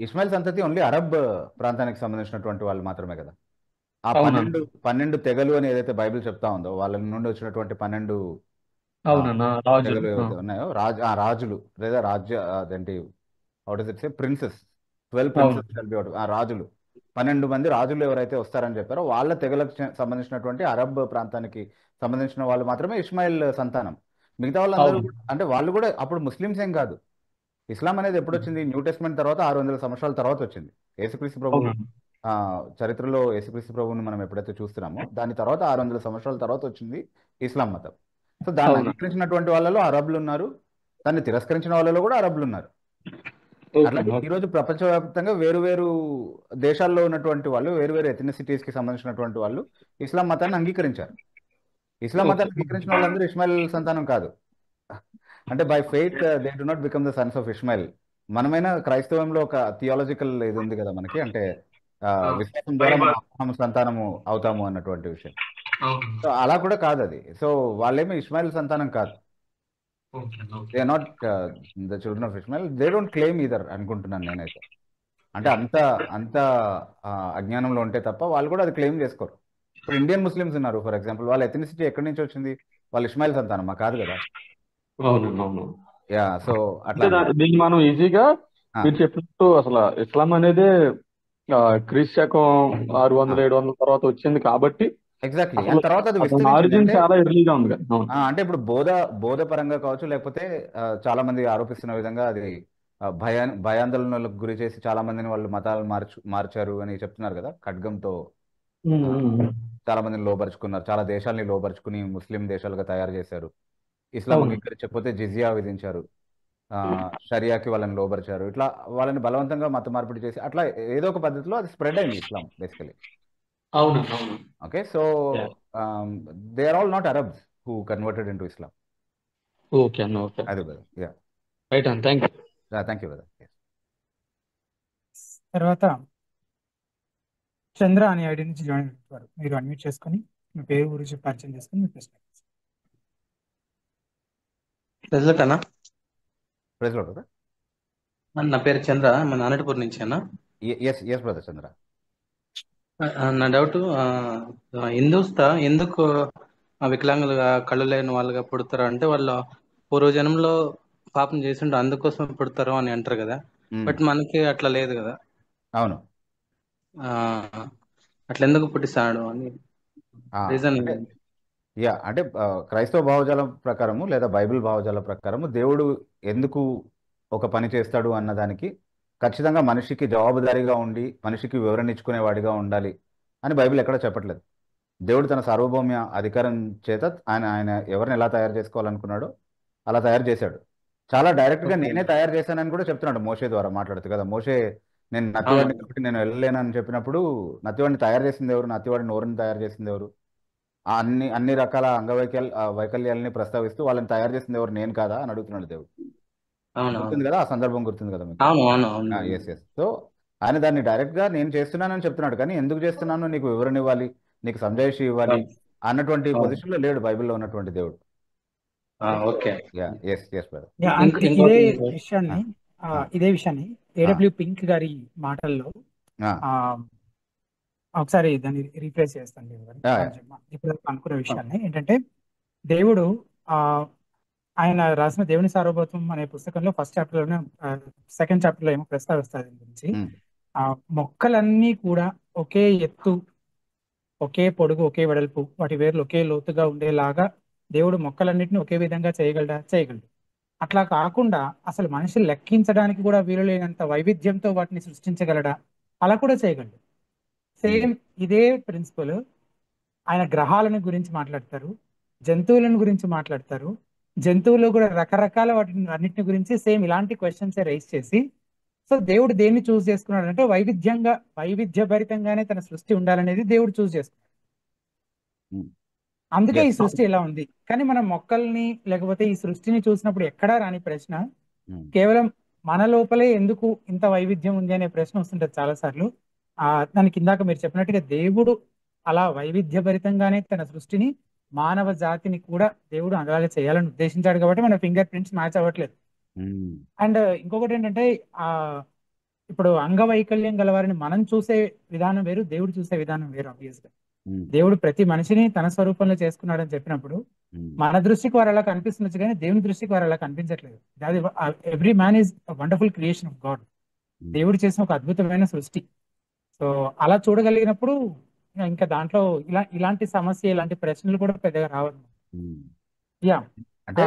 [SPEAKER 2] ఇస్మాయిల్ సంతతి ఓన్లీ అరబ్ ప్రాంతానికి సంబంధించినటువంటి వాళ్ళు మాత్రమే కదా. ఆ 12 తెగలు అని ఏదైతే బైబిల్ చెప్తా ఉందో వాళ్ళ నుండి వచ్చినటువంటి 12 తెగలు ఏవైతే ఉన్నాయో రాజులు లేదా అదేంటి ప్రిన్సెస్ 12 ప్రిన్సెస్ రాజులు 12 మంది రాజులు ఎవరైతే వస్తారని చెప్పారో వాళ్ళ తెగలకు సంబంధించినటువంటి అరబ్ ప్రాంతానికి సంబంధించిన వాళ్ళు మాత్రమే ఇస్మాయిల్ సంతానం. మిగతా వాళ్ళందరూ అంటే వాళ్ళు కూడా అప్పుడు ముస్లిమ్స్ ఏం కాదు. ఇస్లాం అనేది ఎప్పుడు వచ్చింది? న్యూ టెస్ట్మెంట్ తర్వాత 600 సంవత్సరాల తర్వాత వచ్చింది. యేసుక్రీస్తు ప్రభు చరిత్రలో యేసుక్రీస్తు ప్రభువుని మనం ఎప్పుడైతే చూస్తున్నామో దాని తర్వాత 600 సంవత్సరాల తర్వాత వచ్చింది ఇస్లాం మతం. సో దాన్ని అంగీకరించినటువంటి వాళ్ళలో అరబ్లు ఉన్నారు, దాన్ని తిరస్కరించిన వాళ్ళలో కూడా అరబ్లు ఉన్నారు. అలాగే ఈరోజు ప్రపంచవ్యాప్తంగా వేరు దేశాల్లో ఉన్నటువంటి వాళ్ళు వేరు ఎథనిసిటీస్ కి సంబంధించినటువంటి వాళ్ళు ఇస్లాం మతాన్ని అంగీకరించారు. ఇస్లాం మతాన్ని అంగీకరించిన వాళ్ళందరూ ఇస్మాయిల్ సంతానం కాదు. అంటే by faith they do not become the Sons of Ismail. మనమైనా క్రైస్తవంలో ఒక థియాలజికల్ ఇది ఉంది కదా మనకి, అంటే విశ్వాసం ద్వారా మనం అబ్రహాం సంతానము అవుతాము అన్నటువంటి విషయం. సో అలా కూడా కాదు అది. సో వాళ్ళేమో ఇస్మాయిల్ సంతానం కాదు. They are not the children of Ishmael. They don't claim either అనుకుంటున్నాను నేనైతే. అంటే అంత అంత అజ్ఞానంలో ఉంటే తప్ప వాళ్ళు కూడా అది క్లెయిమ్ చేసుకోరు. ఇప్పుడు ఇండియన్ ముస్లిమ్స్ ఉన్నారు ఫర్ ఎగ్జాంపుల్, వాళ్ళ ఎథనిసిటీ ఎక్కడి నుంచి వచ్చింది? వాళ్ళు ఇస్మాయిల్ సంతానమా? కాదు కదా.
[SPEAKER 7] అవునండి, అవును.
[SPEAKER 2] యా, సో
[SPEAKER 7] అంటే
[SPEAKER 2] అట్లా
[SPEAKER 7] దీన్ని మనం ఈజీగా మీరు చెప్పినట్టు అసలు ఇస్లాం అనేది క్రీస్తు శకం 600-700 తర్వాత వచ్చింది కాబట్టి
[SPEAKER 2] ఎగ్జాక్ట్లీ.
[SPEAKER 7] అసలు
[SPEAKER 2] అండ్ తర్వాత అది
[SPEAKER 7] అతని
[SPEAKER 2] విస్తరించింది.
[SPEAKER 7] ఆరిజిన్
[SPEAKER 2] అంటే
[SPEAKER 7] చాలా ఎర్లీగా ఉంది కదా. అవును.
[SPEAKER 2] అంటే ఇప్పుడు బోధ పరంగా కావచ్చు, లేకపోతే చాలా మంది ఆరోపిస్తున్న విధంగా అది భయాందోళనలకు గురి చేసి చాలా మందిని వాళ్ళు మతాలను మార్చారు అని చెప్తున్నారు కదా. ఖడ్గంతో చాలా మందిని లోపరుచుకున్నారు, చాలా దేశాలని లోపరుచుకుని ముస్లిం దేశాలుగా తయారు చేశారు. ఇస్లాం
[SPEAKER 7] అవును.
[SPEAKER 2] అంగీకరించకపోతే జిజియా విధించారు, షరియాకి వాళ్ళని లోపరిచారు. ఇట్లా వాళ్ళని బలవంతంగా మత మార్పిడి చేసి అట్లా ఏదో ఒక పద్ధతిలో అది స్ప్రెడ్ అయింది ఇస్లాం బేసికలీ.
[SPEAKER 7] అవును, అవును.
[SPEAKER 2] Okay, so they are all not Arabs who converted into Islam.
[SPEAKER 7] Okay అన్న, ఓకే.
[SPEAKER 2] అది బ్రదర్. యా,
[SPEAKER 7] రైట్ అన్న, thank you.
[SPEAKER 2] Thank you brother.
[SPEAKER 1] తర్వాత చంద్ర అనే ఐడి నుంచి జాయిన్ అవుతారు. మీరు అన్మ్యూట్ చేసుకొని మీ పేరు గురించి పరిచయం చేసుకొని మీ ప్రశ్న
[SPEAKER 8] అన్నా.
[SPEAKER 2] Praise lord brother.
[SPEAKER 8] నా పేరు చంద్ర, మన అనంతపూర్ నుంచి అన్న.
[SPEAKER 2] Yes brother Chandra.
[SPEAKER 8] నా డౌట్, ఎందుకు వికలాంగులుగా కళ్ళు లేని వాళ్ళుగా పుడతారు అంటే వాళ్ళు పూర్వజన్మలో పాపం చేసిండు అందుకోసం పుడతారు అని అంటారు కదా. బట్ మనకి అట్లా లేదు కదా.
[SPEAKER 2] అవును.
[SPEAKER 8] అట్లా ఎందుకు పుట్టిస్తాడు అని రీజన్?
[SPEAKER 2] యా, అంటే క్రైస్తవ భావజాలం ప్రకారము లేదా బైబిల్ భావజాలం ప్రకారము దేవుడు ఎందుకు ఒక పని చేస్తాడు అన్నదానికి ఖచ్చితంగా మనిషికి జవాబుదారీగా ఉండి మనిషికి వివరణ ఇచ్చుకునేవాడిగా ఉండాలి అని బైబిల్ ఎక్కడ చెప్పట్లేదు. దేవుడు తన సార్వభౌమ్య అధికారం చేత ఆయన ఎవరిని ఎలా తయారు చేసుకోవాలనుకున్నాడో అలా తయారు చేశాడు. చాలా డైరెక్ట్గా నేనే తయారు చేశానని కూడా చెప్తున్నాడు మోషే ద్వారా మాట్లాడుతూ కదా. మోషే నేను నత్తివాడిని కాబట్టి నేను వెళ్ళలేనని చెప్పినప్పుడు నత్తివాడిని తయారు చేసింది ఎవరు? నత్తివాడిని నోరుని తయారు చేసింది ఎవరు? అన్ని రకాల వైకల్యాలని ప్రస్తావిస్తూ వాళ్ళని తయారు చేసింది ఎవరు? నేను కాదా అని అడుగుతున్నాడు దేవుడు. గుర్తుంది కదా, ఆ సందర్భం గుర్తుంది కదా మీకు? ఎస్. సో ఆయన దాన్ని డైరెక్ట్ గా నేను చేస్తున్నానని చెప్తున్నాడు, కానీ ఎందుకు చేస్తున్నానో నీకు వివరణ ఇవ్వాలి, నీకు సంజాయిషి ఇవ్వాలి అన్నటువంటి పొజిషన్ లో లేడు బైబిల్లో ఉన్నటువంటి దేవుడు.
[SPEAKER 1] ఇదే విషయాన్ని ఏడబ్ల్యూ పింక్ గారి మాటల్లో ఒకసారి దాన్ని రీప్లేస్ చేస్తాను. ఇప్పుడు అనుకున్న విషయాన్ని ఏంటంటే, దేవుడు ఆయన రాసిన దేవుని సార్వభౌత్వం అనే పుస్తకంలో ఫస్ట్ చాప్టర్ లోనే సెకండ్ చాప్టర్ లో ఏమో ప్రస్తావిస్తారు దీని గురించి. మొక్కలన్నీ కూడా ఒకే ఎత్తు, ఒకే పొడుగు, ఒకే వెడల్పు, వాటి వేర్లు ఒకే లోతుగా ఉండేలాగా దేవుడు మొక్కలన్నిటిని ఒకే విధంగా చేయగలడు. అట్లా కాకుండా అసలు మనుషులు లెక్కించడానికి కూడా వీలు లేనంత వైవిధ్యంతో వాటిని సృష్టించగలడా? అలా కూడా చేయగలడు. సేమ్ ఇదే ప్రిన్సిపల్ ఆయన గ్రహాలను గురించి మాట్లాడతారు, జంతువులను గురించి మాట్లాడతారు. జంతువులు కూడా రకరకాల వాటిని అన్నిటిని గురించి సేమ్ ఇలాంటి క్వశ్చన్స్ రైజ్ చేసి, సో దేవుడు దేన్ని చూస్ చేసుకున్నాడు అంటే వైవిధ్యభరితంగానే తన సృష్టి ఉండాలనేది దేవుడు చూస్ చేసుకున్నాడు. అందుకే ఈ సృష్టి ఎలా ఉంది. కానీ మనం మొక్కల్ని లేకపోతే ఈ సృష్టిని చూసినప్పుడు ఎక్కడా రాని ప్రశ్న, కేవలం మన లోపలే ఎందుకు ఇంత వైవిధ్యం ఉంది అనే ప్రశ్న వస్తుంటది చాలా సార్లు. దానికి ఇందాక మీరు చెప్పినట్టుగా దేవుడు అలా వైవిధ్యభరితంగానే తన సృష్టిని, మానవ జాతిని కూడా దేవుడు అలాగే చేయాలని ఉద్దేశించాడు కాబట్టి మన ఫింగర్ ప్రింట్స్ మ్యాచ్ అవ్వట్లేదు. అండ్ ఇంకొకటి ఏంటంటే, ఇప్పుడు అంగవైకల్యం గలవారిని మనం చూసే విధానం వేరు, దేవుడు చూసే విధానం వేరు. ఆబ్వియస్ గా దేవుడు ప్రతి మనిషిని తన స్వరూపంలో చేసుకున్నాడని చెప్పినప్పుడు మన దృష్టికి వారు అలా కనిపిస్తుండొచ్చు, కానీ దేవుని దృష్టికి వారు అలా కనిపించట్లేదు. Every man is wonderful creation of God. దేవుడు చేసిన ఒక అద్భుతమైన సృష్టి. సో అలా చూడగలిగినప్పుడు ఇంకా దాంట్లో ఇలాంటి సమస్య, ఇలాంటి ప్రశ్నలు కూడా పెద్దగా రావద్దు.
[SPEAKER 2] అంటే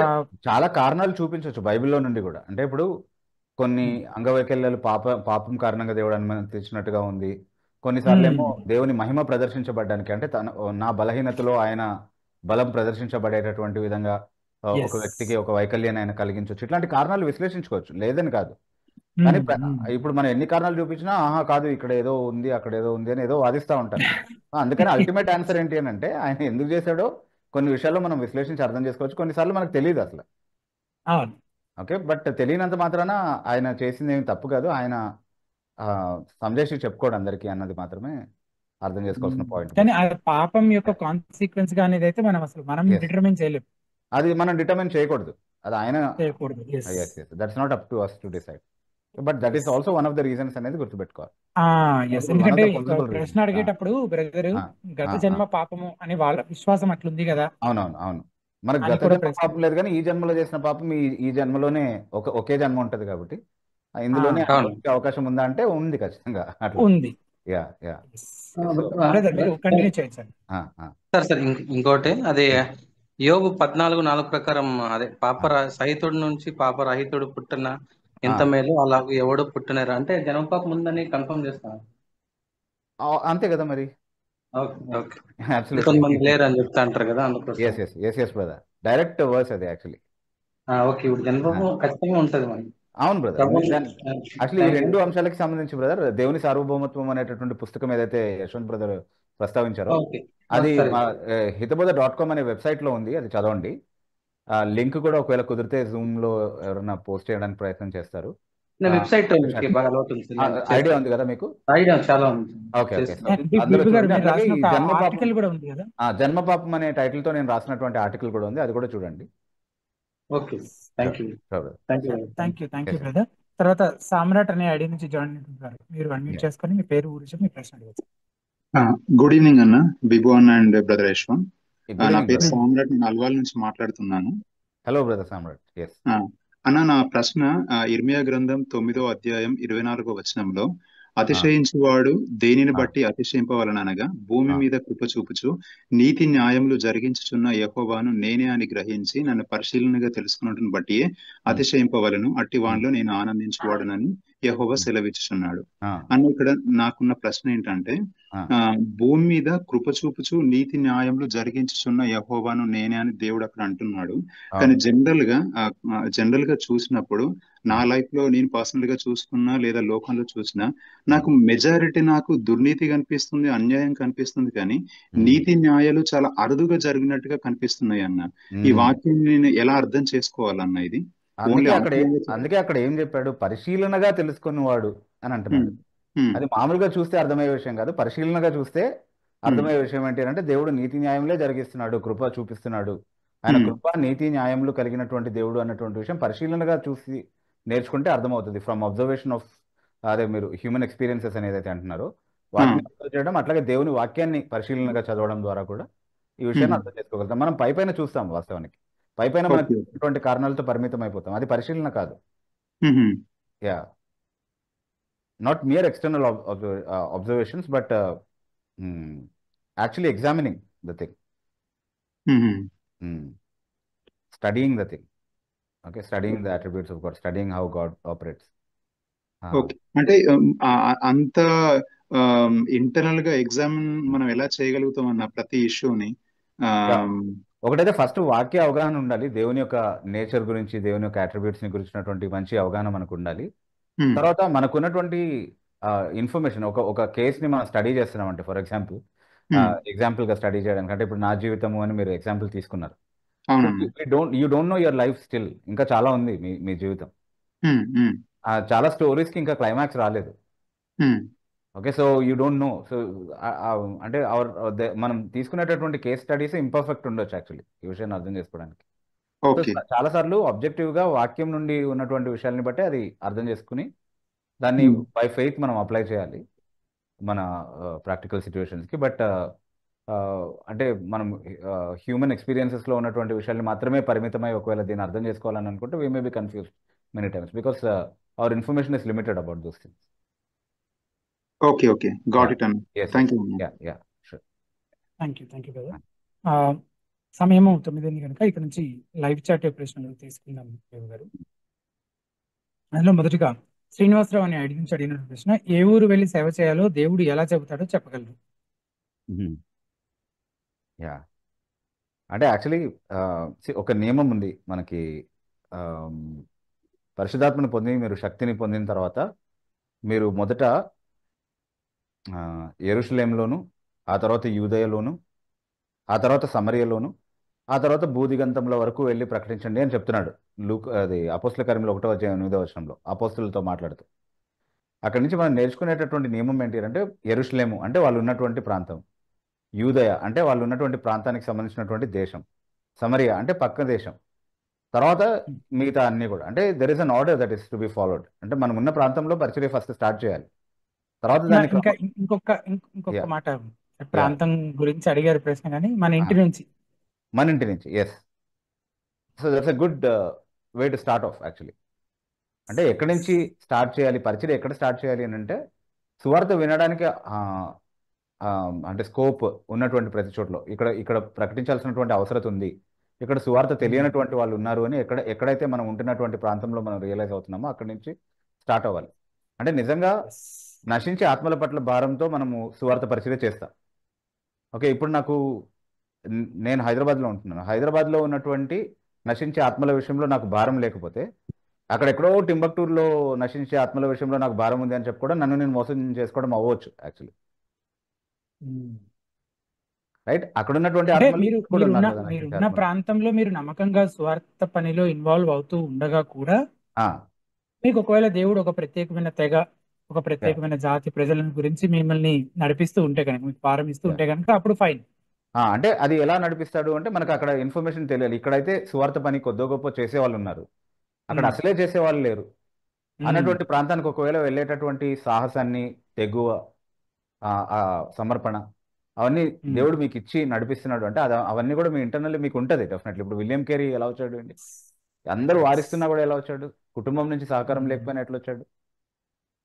[SPEAKER 2] చాలా కారణాలు చూపించవచ్చు బైబిల్లో నుండి కూడా. అంటే ఇప్పుడు కొన్ని అంగవైకల్యాలు పాపం కారణంగా దేవుడు అనుమతించినట్టుగా ఉంది. కొన్నిసార్లు ఏమో దేవుని మహిమ ప్రదర్శించబడడానికి, అంటే నా బలహీనతలో ఆయన బలం ప్రదర్శించబడేటటువంటి విధంగా ఒక వ్యక్తికి ఒక వైకల్యాన్ని ఆయన కలిగించవచ్చు. ఇట్లాంటి కారణాలు విశ్లేషించుకోవచ్చు, లేదని కాదు. కానీ ఇప్పుడు మనం ఎన్ని కారణాలు చూపించినా కాదు ఇక్కడ ఏదో ఉంది అక్కడ ఏదో ఉంది అని ఏదో వాదిస్తూ ఉంటారు. అందుకని అల్టిమేట్ ఆన్సర్ ఏంటి అని అంటే, ఆయన ఎందుకు చేశాడో కొన్ని విషయాల్లో మనం విశ్లేషించి అర్థం చేసుకోవచ్చు. కొన్నిసార్లు మనకు తెలియదు అసలు. ఓకే, బట్ తెలియనంత మాత్రాన ఆయన చేసింది ఏమి తప్పు కాదు. ఆయన సంజయ్ చెప్పుకోడు అందరికీ అన్నది మాత్రమే అర్థం చేసుకోవాల్సిన పాయింట్.
[SPEAKER 1] కానీ పాపం యొక్క కాన్సిక్వెన్స్ గా అనేది అయితే మనం డిటర్మిన్ చేయలేము.
[SPEAKER 2] అది మనం డిటర్మిన్ చేయకూడదు. అది ఆయన
[SPEAKER 1] చేయకూడదు. Yes
[SPEAKER 2] that's not up to us to decide. But that is also one of the reasons అనేది గుర్తుపెట్టుకోవాలి.
[SPEAKER 1] ఎస్
[SPEAKER 2] వన్
[SPEAKER 1] ఎందుకంటే
[SPEAKER 2] ఆఫ్ ద ప్రిన్సిపల్
[SPEAKER 1] ప్రశ్న
[SPEAKER 2] రీజన్.
[SPEAKER 1] అడిగేటప్పుడు బ్రదర్ గత జన్మ పాపము అని వాళ్ళ విశ్వాసం అట్లుంది కదా
[SPEAKER 2] అవునవును, అవును. మనకు
[SPEAKER 1] అని
[SPEAKER 2] గత
[SPEAKER 1] కూడా
[SPEAKER 2] జన్మ
[SPEAKER 1] ప్రశ్న.
[SPEAKER 2] పాపం లేదు, కానీ ఈ జన్మలో చేసిన పాపం ఈ జన్మలోనే ఒకే జన్మ ఉంటది కాబట్టి ఇందులోనే
[SPEAKER 8] అవును.
[SPEAKER 2] అనుభవించే అవకాశం ఉందా అంటే ఉంది ఖచ్చితంగా అట్లా.
[SPEAKER 1] ఉంది.
[SPEAKER 2] యా యా
[SPEAKER 1] బ్రదర్ మీరు కంటిన్యూ చేయండి సార్.
[SPEAKER 8] సార్ ఇంకోటి అది యోబు 14:4 ప్రకారం అదే సహితుడి నుంచి పాపరహితుడు పుట్టిన ఎంత మేలు అలా ఎవడు పుట్టినారు అంటే జన్మపాపం ఉందని కన్ఫర్మ్ చేస్తాను.
[SPEAKER 2] అంతే కదా మరి.
[SPEAKER 8] ఓకే కొంతమంది లేరు అని చెప్తా అంటారు కదా అందుకోసం.
[SPEAKER 2] ఎస్ బ్రదర్, డైరెక్ట్ వర్స్ అది యాక్చువల్లీ.
[SPEAKER 8] ఓకే ఇప్పుడు జన్మపాపం ఖచ్చితంగా ఉంటది మనకి.
[SPEAKER 2] అవును బ్రదర్. యాక్చువల్లీ ఈ రెండు అంశాలకి సంబంధించి బ్రదర్ దేవుని సార్వభౌమత్వం అనేటటువంటి పుస్తకం ఏదైతే యశ్వంత్ బ్రదర్ ప్రస్తావించారో అది hitabodha.com అనే వెబ్సైట్ లో ఉంది, అది చదవండి. లింక్ కూడా ఒకవేళ కుదిరితే జూమ్ లో ఎవరైనా పోస్ట్ చేయడానికి ప్రయత్నం చేస్తారు.
[SPEAKER 8] వెబ్సైట్
[SPEAKER 2] ఐడియా ఉంది కదా మీకు?
[SPEAKER 8] ఐడియా చాలా ఉంది.
[SPEAKER 2] ఓకే అందులో చూడండి. అట్లాగే ఈ
[SPEAKER 1] ఆర్టికల్ కూడా ఉంది కదా,
[SPEAKER 2] జన్మపాపం అనే టైటిల్ తో నేను రాసినటువంటి ఆర్టికల్ కూడా ఉంది, అది కూడా చూడండి.
[SPEAKER 8] Okay thank you
[SPEAKER 1] brother. తర్వాత సామ్రాట్ అనే ఐడి నుంచి జాయిన్ అవుతున్నారు, మీరు అన్మ్యూట్ చేసుకొని మీ పేరు ఊరి మీ ప్రశ్న అడగచ్చు.
[SPEAKER 9] గుడ్ ఈవినింగ్ అన్న, బిబు అన్న అండ్ బ్రదర్ యశ్వంత్. నా పేరు సామ్రాట్, నేను అల్వాల్ నుంచి మాట్లాడుతున్నాను.
[SPEAKER 2] హలో బ్రదర్ సామ్రాట్.
[SPEAKER 9] అన్న నా ప్రశ్న ఇర్మియా గ్రంథం 9వ అధ్యాయం 24వ వచనంలో అతిశయించువాడు దేనిని బట్టి అతిశయింపవలనగా భూమి మీద కృప చూపుచు నీతి న్యాయములు జరిగించుచున్న యెహోవాను నేనే అని గ్రహించి నన్ను పరిశీలనగా తెలుసుకున్నట్టును బట్టి అతిశయింపవలను, అట్టి వానిలో నేను ఆనందించువాడునని యెహోవా సెలవిచ్చుచున్నాడు అన్న. ఇక్కడ నాకున్న ప్రశ్న ఏంటంటే, భూమి మీద కృప చూపుచు నీతి న్యాయములు జరిగించుచున్న యెహోవాను నేనే అని దేవుడు అక్కడ అంటున్నాడు. కానీ జనరల్ గా చూసినప్పుడు నా లైఫ్ లో నేను పర్సనల్ గా చూసుకున్నా లేదా లోకంలో చూసినా నాకు మెజారిటీ నాకు దుర్నీతి కనిపిస్తుంది, అన్యాయం కనిపిస్తుంది, కానీ నీతి న్యాయాలు చాలా అరుదుగా జరిగినట్టుగా కనిపిస్తున్నాయి అన్న. ఈ వాక్యం నేను ఎలా అర్థం చేసుకోవాలన్న? ఇది
[SPEAKER 2] అందుకే అక్కడ ఏం చెప్పాడు? పరిశీలనగా తెలుసుకున్నవాడు అని అంటున్నాడు. అది మామూలుగా చూస్తే అర్థమయ్యే విషయం కాదు, పరిశీలనగా చూస్తే అర్థమయ్యే విషయం ఏంటి అంటే దేవుడు నీతి న్యాయంలే జరిగిస్తున్నాడు, కృప చూపిస్తున్నాడు. ఆయన కృప నీతి న్యాయములు కలిగినటువంటి దేవుడు అన్నటువంటి విషయం పరిశీలనగా చూసి నేర్చుకుంటే అర్థమవుతుంది. ఫ్రమ్ అబ్జర్వేషన్ ఆఫ్ అదే మీరు హ్యూమన్ ఎక్స్పీరియన్సెస్ అని ఏదైతే అంటున్నారో వాటిని అర్థం చేయడం, అట్లాగే దేవుని వాక్యాన్ని పరిశీలనగా చదవడం ద్వారా కూడా ఈ విషయాన్ని అర్థం చేసుకోగలుగుతాం. మనం పైపైన చూస్తాం, వాస్తవానికి పైపైన మనకి కారణాలతో పరిమితం అయిపోతాం, అది పరిశీలన కాదు. Yeah not mere external observations but actually examining the thing, studying the thing, okay, studying the attributes of God, studying how God operates.
[SPEAKER 9] Okay, అంటే అంత ఇంటర్నల్ గా ఎగ్జామిన్ మనం ఎలా చేయగలుగుతాం అన్న ప్రతి ఇష్యూని?
[SPEAKER 2] ఒకటైతే ఫస్ట్ వాక్య అవగాహన ఉండాలి, దేవుని యొక్క నేచర్ గురించి, దేవుని యొక్క అట్రిబ్యూట్స్ ని గురించినటువంటి మంచి అవగాహన మనకు ఉండాలి. తర్వాత మనకున్నటువంటి ఇన్ఫర్మేషన్, ఒక కేసుని మనం స్టడీ చేస్తున్నామంటే, ఫర్ ఎగ్జాంపుల్ గా స్టడీ చేయడానికి, అంటే ఇప్పుడు నా జీవితము అని మీరు ఎగ్జాంపుల్ తీసుకున్నారు. You don't know your life still, ఇంకా చాలా ఉంది మీ జీవితం. చాలా స్టోరీస్ కి ఇంకా క్లైమాక్స్ రాలేదు. Okay, so you don't know. So అంటే మనం తీసుకునేటటువంటి కేస్ స్టడీస్ ఇంపర్ఫెక్ట్ ఉండొచ్చు యాక్చువల్లీ ఈ విషయాన్ని అర్థం చేసుకోవడానికి. చాలా సార్లు ఆబ్జెక్టివ్ గా వాక్యం నుండి ఉన్నటువంటి విషయాలని బట్టి అది అర్థం చేసుకుని దాన్ని బై ఫెయిత్ మనం అప్లై చేయాలి మన ప్రాక్టికల్ సిచ్యువేషన్స్ కి. బట్ అంటే మనం హ్యూమన్ ఎక్స్పీరియన్సెస్ లో ఉన్నటువంటి విషయాన్ని మాత్రమే పరిమితమై ఒకవేళ దీన్ని అర్థం చేసుకోవాలని అనుకుంటే we may be confused many times because our information is limited about those things.
[SPEAKER 9] Okay got it అన్న. థాంక్యూ.
[SPEAKER 1] Thank you brother. సమయం 9 కనుక ఇక్కడ నుంచి లైవ్ చాట్ ప్రశ్నలు తీసుకుందాం గారు. అందులో మొదటిగా శ్రీనివాసరావు అనే ఐడి నుంచి అడిగిన ప్రశ్న, ఏ ఊరు వెళ్ళి సేవ చేయాలో దేవుడు ఎలా చెబుతాడో చెప్పగలరు?
[SPEAKER 2] అంటే యాక్చువల్లీ ఒక నియమం ఉంది మనకి. పరిశుద్ధాత్మను పొంది మీరు శక్తిని పొందిన తర్వాత మీరు మొదట యెరూషలేములోను, ఆ తర్వాత యూదయలోను, ఆ తర్వాత సమరియలోను, ఆ తర్వాత భూదిగంతముల వరకు వెళ్ళి ప్రకటించండి అని చెప్తున్నాడు అది అపోస్తుల కార్యములు 1వ వచనంలో అపోస్తులతో మాట్లాడుతూ. అక్కడి నుంచి మనం నేర్చుకునేటటువంటి నియమం ఏంటి అంటే, యెరూషలేము అంటే వాళ్ళు ఉన్నటువంటి ప్రాంతం, యూదయ అంటే వాళ్ళు ఉన్నటువంటి ప్రాంతానికి సంబంధించినటువంటి దేశం, సమరియా అంటే పక్క దేశం, తర్వాత మిగతా అన్ని కూడా. అంటే there is an order that is to be followed. అంటే మనం ఉన్న ప్రాంతంలో పరిచర్య ఫస్ట్ స్టార్ట్ చేయాలి, తర్వాత దాన్ని
[SPEAKER 1] ఇంకా ఇంకొక
[SPEAKER 2] యా
[SPEAKER 1] మాట,
[SPEAKER 2] యా
[SPEAKER 1] ప్రాంతం గురించి అడిగారు ప్రశ్న, కానీ మన ఇంటి నుంచి.
[SPEAKER 2] మన ఇంటి నుంచి, yes. So that's a good way to start off actually. అంటే ఎక్కడి నుంచి స్టార్ట్ చేయాలి, పరిచర్య ఎక్కడ స్టార్ట్ చేయాలి అని అంటే, సువార్త వినడానికి అంటే స్కోప్ ఉన్నటువంటి ప్రతి చోట్ల ఇక్కడ ఇక్కడ ప్రకటించాల్సినటువంటి అవసరం ఉంది, ఇక్కడ సువార్త తెలియనటువంటి వాళ్ళు ఉన్నారు అని ఎక్కడైతే మనం ఉంటున్నటువంటి ప్రాంతంలో మనం రియలైజ్ అవుతున్నామో అక్కడి నుంచి స్టార్ట్ అవ్వాలి. అంటే నిజంగా నశించే ఆత్మల పట్ల భారంతో మనము సువార్త పరిచర్య చేస్తాం. ఓకే, ఇప్పుడు నేను హైదరాబాద్లో ఉంటున్నాను. హైదరాబాద్లో ఉన్నటువంటి నశించే ఆత్మల విషయంలో నాకు భారం లేకపోతే, అక్కడెక్కడో టింబక్టూరులో నశించే ఆత్మల విషయంలో నాకు భారం ఉంది అని చెప్పుకోవడం నన్ను నేను మోసం చేసుకోవడం అవ్వచ్చు యాక్చువల్లీ. రైట్, అక్కడ ఉన్నటువంటి
[SPEAKER 1] అంటే
[SPEAKER 2] ఆత్మలు కూడా ఉన్నారు కదా, నశించే
[SPEAKER 1] మీరున్న
[SPEAKER 2] ఆత్మలు.
[SPEAKER 1] ప్రాంతంలో మీరు నమ్మకంగా స్వార్థ పనిలో ఇన్వాల్వ్ అవుతూ ఉండగా కూడా మీకు ఒకవేళ దేవుడు ఒక ప్రత్యేకమైన తెగ, ఒక ప్రత్యేకమైన జాతి ప్రజల గురించి మిమ్మల్ని నడిపిస్తూ ఉంటే కనుక, మీకు భారం ఇస్తూ ఉంటే కనుక, అప్పుడు ఫైన్.
[SPEAKER 2] అంటే అది ఎలా నడిపిస్తాడు అంటే, మనకు అక్కడ ఇన్ఫర్మేషన్ తెలియాలి. ఇక్కడైతే సువార్త పని కొద్దో గొప్ప చేసే వాళ్ళు ఉన్నారు, అక్కడ అసలే చేసేవాళ్ళు లేరు అన్నటువంటి ప్రాంతానికి ఒకవేళ వెళ్ళేటటువంటి సాహసాన్ని, తెగువ, సమర్పణ, అవన్నీ దేవుడు మీకు ఇచ్చి నడిపిస్తున్నాడు అంటే అవన్నీ కూడా మీ ఇంటర్నల్లీ మీకు ఉంటుంది డెఫినెట్లీ. ఇప్పుడు విలియం కేరీ ఎలా వచ్చాడు అండి? అందరూ వారిస్తున్నా కూడా ఎలా వచ్చాడు? కుటుంబం నుంచి సహకారం లేకపోయినా ఎట్లా వచ్చాడు?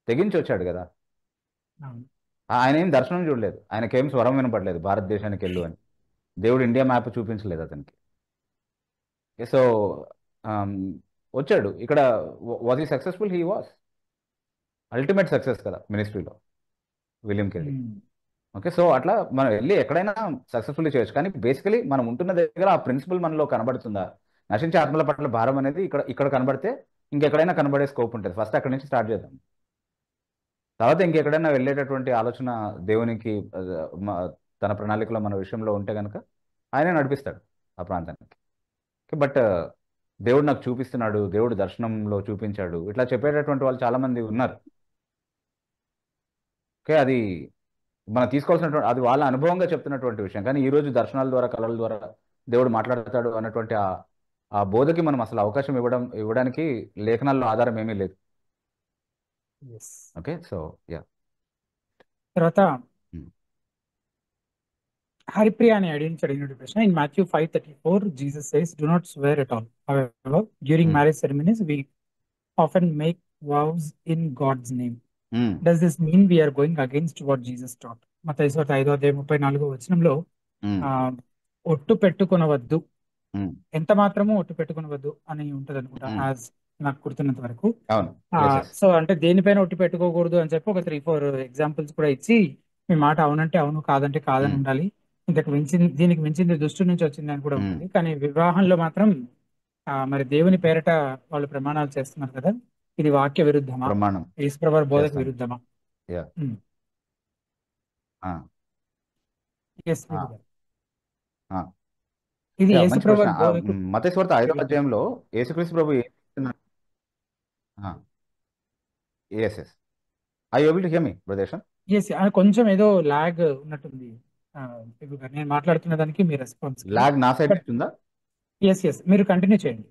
[SPEAKER 2] తెగించి వచ్చాడు కదా. ఆయన ఏం దర్శనం చూడలేదు, ఆయనకేం స్వరం వినపడలేదు భారతదేశానికి వెళ్ళు అని. దేవుడు ఇండియా మ్యాప్ చూపించలేదు అతనికి. సో వచ్చాడు ఇక్కడ. Was he successful? He was ultimate success కదా మినిస్ట్రీలో విలియం కేరీ. ఓకే, సో అట్లా మనం వెళ్ళి ఎక్కడైనా సక్సెస్ఫుల్లీ చేయొచ్చు. కానీ బేసికలీ మనం ఉంటున్న దగ్గర ఆ ప్రిన్సిపల్ మనలో కనబడుతుందా? నశించే ఆత్మల పట్ల భారం అనేది ఇక్కడ కనబడితే ఇంకెక్కడైనా కనబడే స్కోప్ ఉంటుంది. ఫస్ట్ అక్కడి నుంచి స్టార్ట్ చేద్దాం, తర్వాత ఇంకెక్కడైనా వెళ్ళేటటువంటి ఆలోచన దేవునికి తన ప్రణాళికలో మన విషయంలో ఉంటే కనుక ఆయనే నడిపిస్తాడు ఆ ప్రాంతానికి. బట్ దేవుడు నాకు చూపిస్తున్నాడు, దేవుడు దర్శనంలో చూపించాడు, ఇట్లా చెప్పేటటువంటి వాళ్ళు చాలామంది ఉన్నారు. ఓకే, అది మనం తీసుకోవాల్సినటువంటి, అది వాళ్ళ అనుభవంగా చెప్తున్నటువంటి విషయం. కానీ ఈరోజు దర్శనాల ద్వారా, కళల ద్వారా దేవుడు మాట్లాడతాడు అన్నటువంటి ఆ బోధకి మనం అసలు అవకాశం ఇవ్వడానికి లేఖనాల్లో ఆధారం ఏమీ లేదు. Okay, so yeah.
[SPEAKER 1] తర్వాత హరిప్రియ అని అడిగిన ప్రశ్న, in Matthew 5:34 Jesus says do not swear at all, however during marriage ceremonies we often make vows in God's name. Does this mean we are going against what Jesus taught? మత్తయి సువార్త 5:34 ఒట్టు పెట్టుకొనవద్దు, ఎంత మాత్రము ఒట్టు పెట్టుకొనవద్దు అని ఉంటది అనుకుంటా, యాజ్ నాకు గుర్తున్నంత వరకు. సో అంటే దేనిపైన ఒట్టు పెట్టుకోకూడదు అని చెప్పి ఒక 3-4 ఎగ్జాంపుల్స్ కూడా ఇచ్చి, మీ మాట అవునంటే అవును, కాదంటే కాదని ఉండాలి, దీనికి మించింది దుష్టు నుంచి వచ్చింది అని కూడా ఉంటుంది. కానీ వివాహంలో మాత్రం మరి దేవుని పేరట వాళ్ళు ప్రమాణాలు చేస్తున్నారు కదా, ఇది వాక్య విరుద్ధమా, యేసుప్రభు బోధకు విరుద్ధమా? ఇది యేసుప్రభు బోధకు.
[SPEAKER 2] మత్తయి సువార్త 5వ అధ్యాయంలో యేసుక్రీస్తు ప్రభు ఏం చెప్తున్నారు? yes are you able to hear me brother?
[SPEAKER 1] yes, కొంచెం ఏదో లాగ్ ఉన్నట్టుంది నేను మాట్లాడుతున్న దానికి మీ రెస్పాన్స్.
[SPEAKER 2] లాగ్ నా సైడ్ ఉందా?
[SPEAKER 1] yes మీరు కంటిన్యూ చేయండి.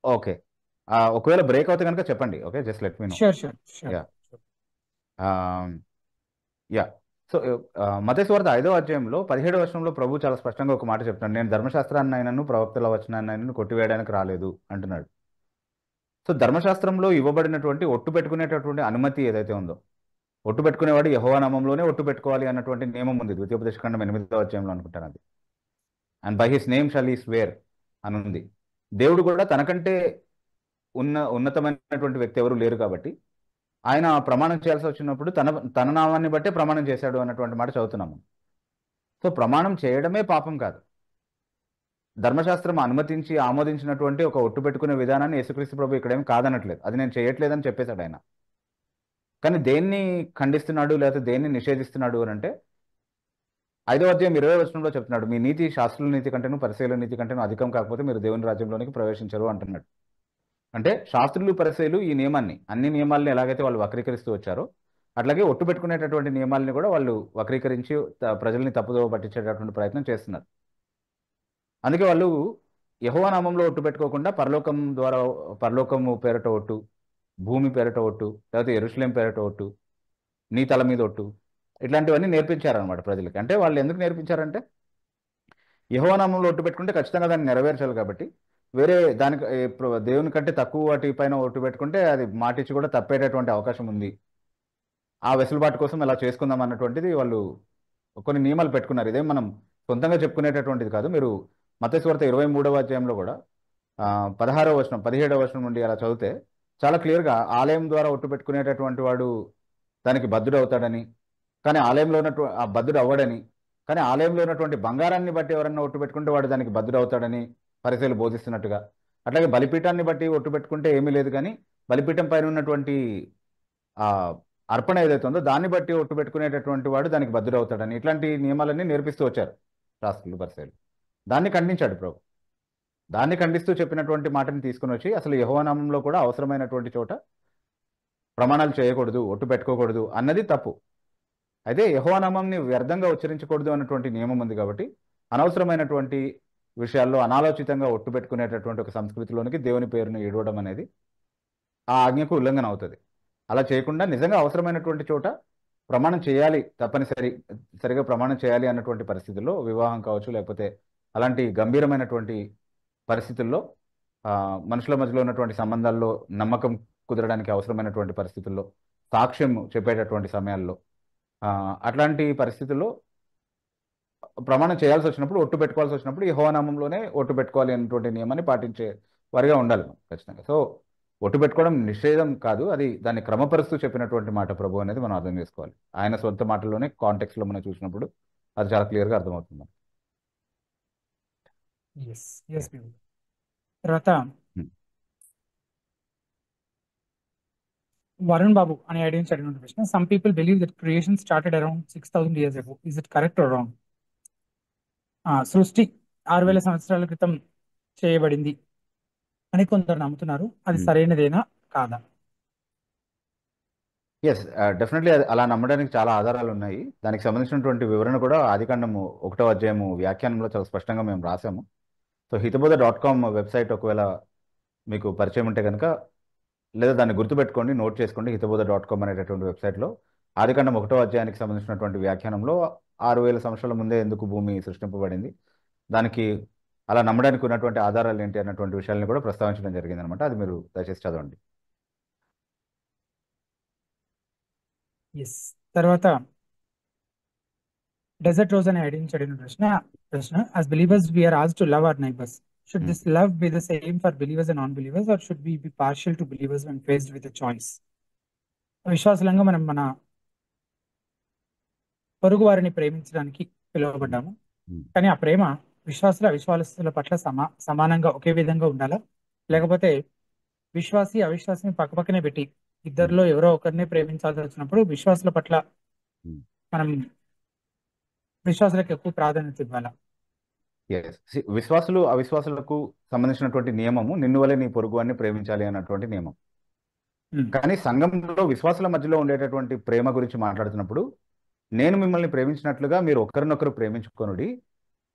[SPEAKER 2] ఓకే, ఒకవేళ బ్రేక్ అవుతే కనుక చెప్పండి. Okay, just let me know.
[SPEAKER 1] Sure.
[SPEAKER 2] Yeah so మత్తయి సువార్త 5వ అధ్యాయంలో 17వ వచనంలో ప్రభు చాలా స్పష్టంగా ఒక మాట చెప్తున్నాడు, నేను ధర్మశాస్త్రాన్ని అయినను ప్రవక్తల వచనాన్ని అయినను కొట్టివేయడానికి రాలేదు అంటున్నాడు. సో ధర్మశాస్త్రంలో ఇవ్వబడినటువంటి ఒట్టు పెట్టుకునేటటువంటి అనుమతి ఏదైతే ఉందో, ఒట్టు పెట్టుకునేవాడు యెహోవా నామంలోనే ఒట్టు పెట్టుకోవాలి అన్నటువంటి నియమం ఉంది. ద్వితీయోపదేశకాండం 8వ అధ్యాయంలో అనుకుంటాను అది. And by his name shall he swear అని ఉంది. దేవుడు కూడా తనకంటే ఉన్నతమైనటువంటి వ్యక్తి ఎవరు లేరు కాబట్టి ఆయన ప్రమాణం చేయాల్సి వచ్చినప్పుడు తన నామాన్ని బట్టే ప్రమాణం చేశాడు అన్నటువంటి మాట చదువుతున్నాము. సో ప్రమాణం చేయడమే పాపం కాదు. ధర్మశాస్త్రం అనుమతించి ఆమోదించినటువంటి ఒక ఒట్టు పెట్టుకునే విధానాన్ని యేసుక్రీస్తు ప్రభు ఇక్కడేమి కాదనట్లేదు, అది నేను చేయట్లేదని చెప్పేశాడు ఆయన. కానీ దేన్ని ఖండిస్తున్నాడు లేకపోతే దేన్ని నిషేధిస్తున్నాడు అని అంటే 5వ అధ్యాయం 20వ వచనంలో చెప్తున్నాడు, మీ నీతి శాస్త్రుల నీతి కంటేను పరిసయ్యుల నీతి కంటేను అధికం కాకపోతే మీరు దేవుని రాజ్యంలోనికి ప్రవేశించరు అంటున్నాడు. అంటే శాస్త్రులు పరిసయ్యులు ఈ నియమాన్ని, అన్ని నియమాలని ఎలాగైతే వాళ్ళు వక్రీకరిస్తూ వచ్చారో అట్లాగే ఒట్టు పెట్టుకునేటటువంటి నియమాలని కూడా వాళ్ళు వక్రీకరించి ప్రజల్ని తప్పుదోవ పట్టించేటటువంటి ప్రయత్నం చేస్తున్నారు. అందుకే వాళ్ళు యెహోవా నామంలో ఒట్టు పెట్టుకోకుండా పరలోకం ద్వారా, పరలోకము పేరట ఒట్టు, భూమి పేరట ఒట్టు, లేకపోతే యెరూషలేం పేరట ఒట్టు, నీ తల మీద ఒట్టు, ఇట్లాంటివన్నీ నేర్పించారనమాట ప్రజలకి. అంటే వాళ్ళు ఎందుకు నేర్పించారంటే యెహోవా నామంలో ఒట్టు పెట్టుకుంటే ఖచ్చితంగా దాన్ని నెరవేర్చాలి కాబట్టి, వేరే దానికి దేవుని కంటే తక్కువ వాటి పైన ఒట్టు పెట్టుకుంటే అది మాటిచ్చి కూడా తప్పేటటువంటి అవకాశం ఉంది. ఆ వెసులుబాటు కోసం ఇలా చేసుకుందాం అన్నటువంటిది వాళ్ళు కొన్ని నియమాలు పెట్టుకున్నారు. ఇదేం మనం సొంతంగా చెప్పుకునేటటువంటిది కాదు. మీరు మత్తయి సువార్త 23వ అధ్యాయంలో కూడా 16వ వచనం 17వ వచనం నుండి అలా చదివితే చాలా క్లియర్గా ఆలయం ద్వారా ఒట్టు పెట్టుకునేటటువంటి వాడు దానికి బద్ధుడు అవుతాడని, కానీ ఆలయంలో ఉన్నటువంటి ఆ బద్ధుడు అవ్వడని, కానీ ఆలయంలో ఉన్నటువంటి బంగారాన్ని బట్టి ఎవరన్నా ఒట్టు పెట్టుకుంటే వాడు దానికి బద్ధుడు అవుతాడని పరిసయ్యులు బోధిస్తున్నట్టుగా, అట్లాగే బలిపీఠాన్ని బట్టి ఒట్టు పెట్టుకుంటే ఏమీ లేదు, కానీ బలిపీఠం పైన ఉన్నటువంటి ఆ అర్పణ ఏదైతే ఉందో దాన్ని బట్టి ఒట్టు పెట్టుకునేటటువంటి వాడు దానికి బద్ధుడు అవుతాడని, ఇట్లాంటి నియమాలన్నీ నేర్పిస్తూ వచ్చారు శాస్త్రులు పరిసయ్యులు. దాన్ని ఖండించాడు ప్రభు. దాన్ని ఖండిస్తూ చెప్పినటువంటి మాటని తీసుకుని వచ్చి అసలు యెహోవా నామంలో కూడా అవసరమైనటువంటి చోట ప్రమాణాలు చేయకూడదు, ఒట్టు పెట్టుకోకూడదు అన్నది తప్పు. అయితే యెహోవా నామంని వ్యర్థంగా ఉచ్చరించకూడదు అన్నటువంటి నియమం ఉంది కాబట్టి అనవసరమైనటువంటి విషయాల్లో అనాలోచితంగా ఒట్టు పెట్టుకునేటటువంటి ఒక సంస్కృతిలోనికి దేవుని పేరును ఏడవడం అనేది ఆ ఆజ్ఞకు ఉల్లంఘన అవుతుంది. అలా చేయకుండా నిజంగా అవసరమైనటువంటి చోట ప్రమాణం చేయాలి, సరిగా ప్రమాణం చేయాలి అన్నటువంటి పరిస్థితుల్లో, వివాహం కావచ్చు లేకపోతే అలాంటి గంభీరమైనటువంటి పరిస్థితుల్లో, మనుషుల మధ్యలో ఉన్నటువంటి సంబంధాల్లో నమ్మకం కుదరడానికి అవసరమైనటువంటి పరిస్థితుల్లో, సాక్ష్యం చెప్పేటటువంటి సమయాల్లో, అట్లాంటి పరిస్థితుల్లో ప్రమాణం చేయాల్సి వచ్చినప్పుడు, ఒట్టు పెట్టుకోవాల్సి వచ్చినప్పుడు యెహోవా నామంలోనే ఒట్టు పెట్టుకోవాలి అన్నటువంటి నియమాన్ని పాటించే వారిగా ఉండాలి మనం ఖచ్చితంగా. సో ఒట్టు పెట్టుకోవడం నిషేధం కాదు, అది దాన్ని క్రమపరుస్తూ చెప్పినటువంటి మాట ప్రభు అనేది మనం అర్థం చేసుకోవాలి. ఆయన సొంత మాటల్లోనే కాంటెక్స్లో మనం చూసినప్పుడు అది చాలా క్లియర్గా అర్థమవుతుంది.
[SPEAKER 1] తర్వాత వరుణ్ బాబు అనే ఐడియా నుంచి అడిగిన ప్రశ్న, some people believe that creation started around 6000 years ago. Is it correct or wrong? సృష్టి 6000 సంవత్సరాల క్రితం చేయబడింది అని కొందరు నమ్ముతున్నారు. అది సరైనదేనా కాదా?
[SPEAKER 2] ఎస్, డెఫినెట్లీ అలా నమ్మడానికి చాలా ఆధారాలు ఉన్నాయి. దానికి సంబంధించినటువంటి వివరణ కూడా ఆదికాండము 1వ అధ్యాయము వ్యాఖ్యానంలో చాలా స్పష్టంగా మేము రాసాము. సో హితబోధ.com వెబ్సైట్ ఒకవేళ మీకు పరిచయం ఉంటే కనుక, లేదా దాన్ని గుర్తుపెట్టుకోండి, నోట్ చేసుకోండి. హితబోధ.com అనేటటువంటి వెబ్సైట్లో ఆదికాండం 1వ అధ్యాయానికి సంబంధించినటువంటి వ్యాఖ్యానంలో 6000 సంవత్సరాల ముందే ఎందుకు భూమి సృష్టింపబడింది, దానికి అలా నమ్మడానికి ఉన్నటువంటి ఆధారాలు ఏంటి అన్నటువంటి విషయాలను కూడా ప్రస్తావించడం జరిగింది అనమాట. అది మీరు దయచేసి చదవండి.
[SPEAKER 1] తర్వాత డెజర్ట్ రోజ్ అనే ఐడియా నుంచి అడిగిన ప్రశ్న, as believers we are asked to love our neighbors. Should this love be the same for believers and non-believers, or should we be partial to believers when faced with a choice? విశ్వాసులంగా మనం మన పొరుగు వారిని ప్రేమించడానికి పిలువబడ్డాము, కానీ ఆ ప్రేమ అవిశ్వాసుల పట్ల సమానంగా ఒకే విధంగా ఉండాలా, లేకపోతే విశ్వాసి అవిశ్వాసిని పక్కపక్కనే పెట్టి ఇద్దరిలో ఎవరో ఒకరిని ప్రేమించాల్సి వచ్చినప్పుడు విశ్వాసుల పట్ల మనం విశ్వాసులకు ఎక్కువ ప్రాధాన్యత ఇవ్వాలా?
[SPEAKER 2] విశ్వాసులు అవిశ్వాసులకు సంబంధించినటువంటి నియమము నిన్ను వలె నీ పొరుగువాన్ని ప్రేమించాలి అన్నటువంటి నియమం. కానీ సంఘంలో విశ్వాసుల మధ్యలో ఉండేటటువంటి ప్రేమ గురించి మాట్లాడుతున్నప్పుడు, నేను మిమ్మల్ని ప్రేమించినట్లుగా మీరు ఒకరినొకరు ప్రేమించుకొనుడి,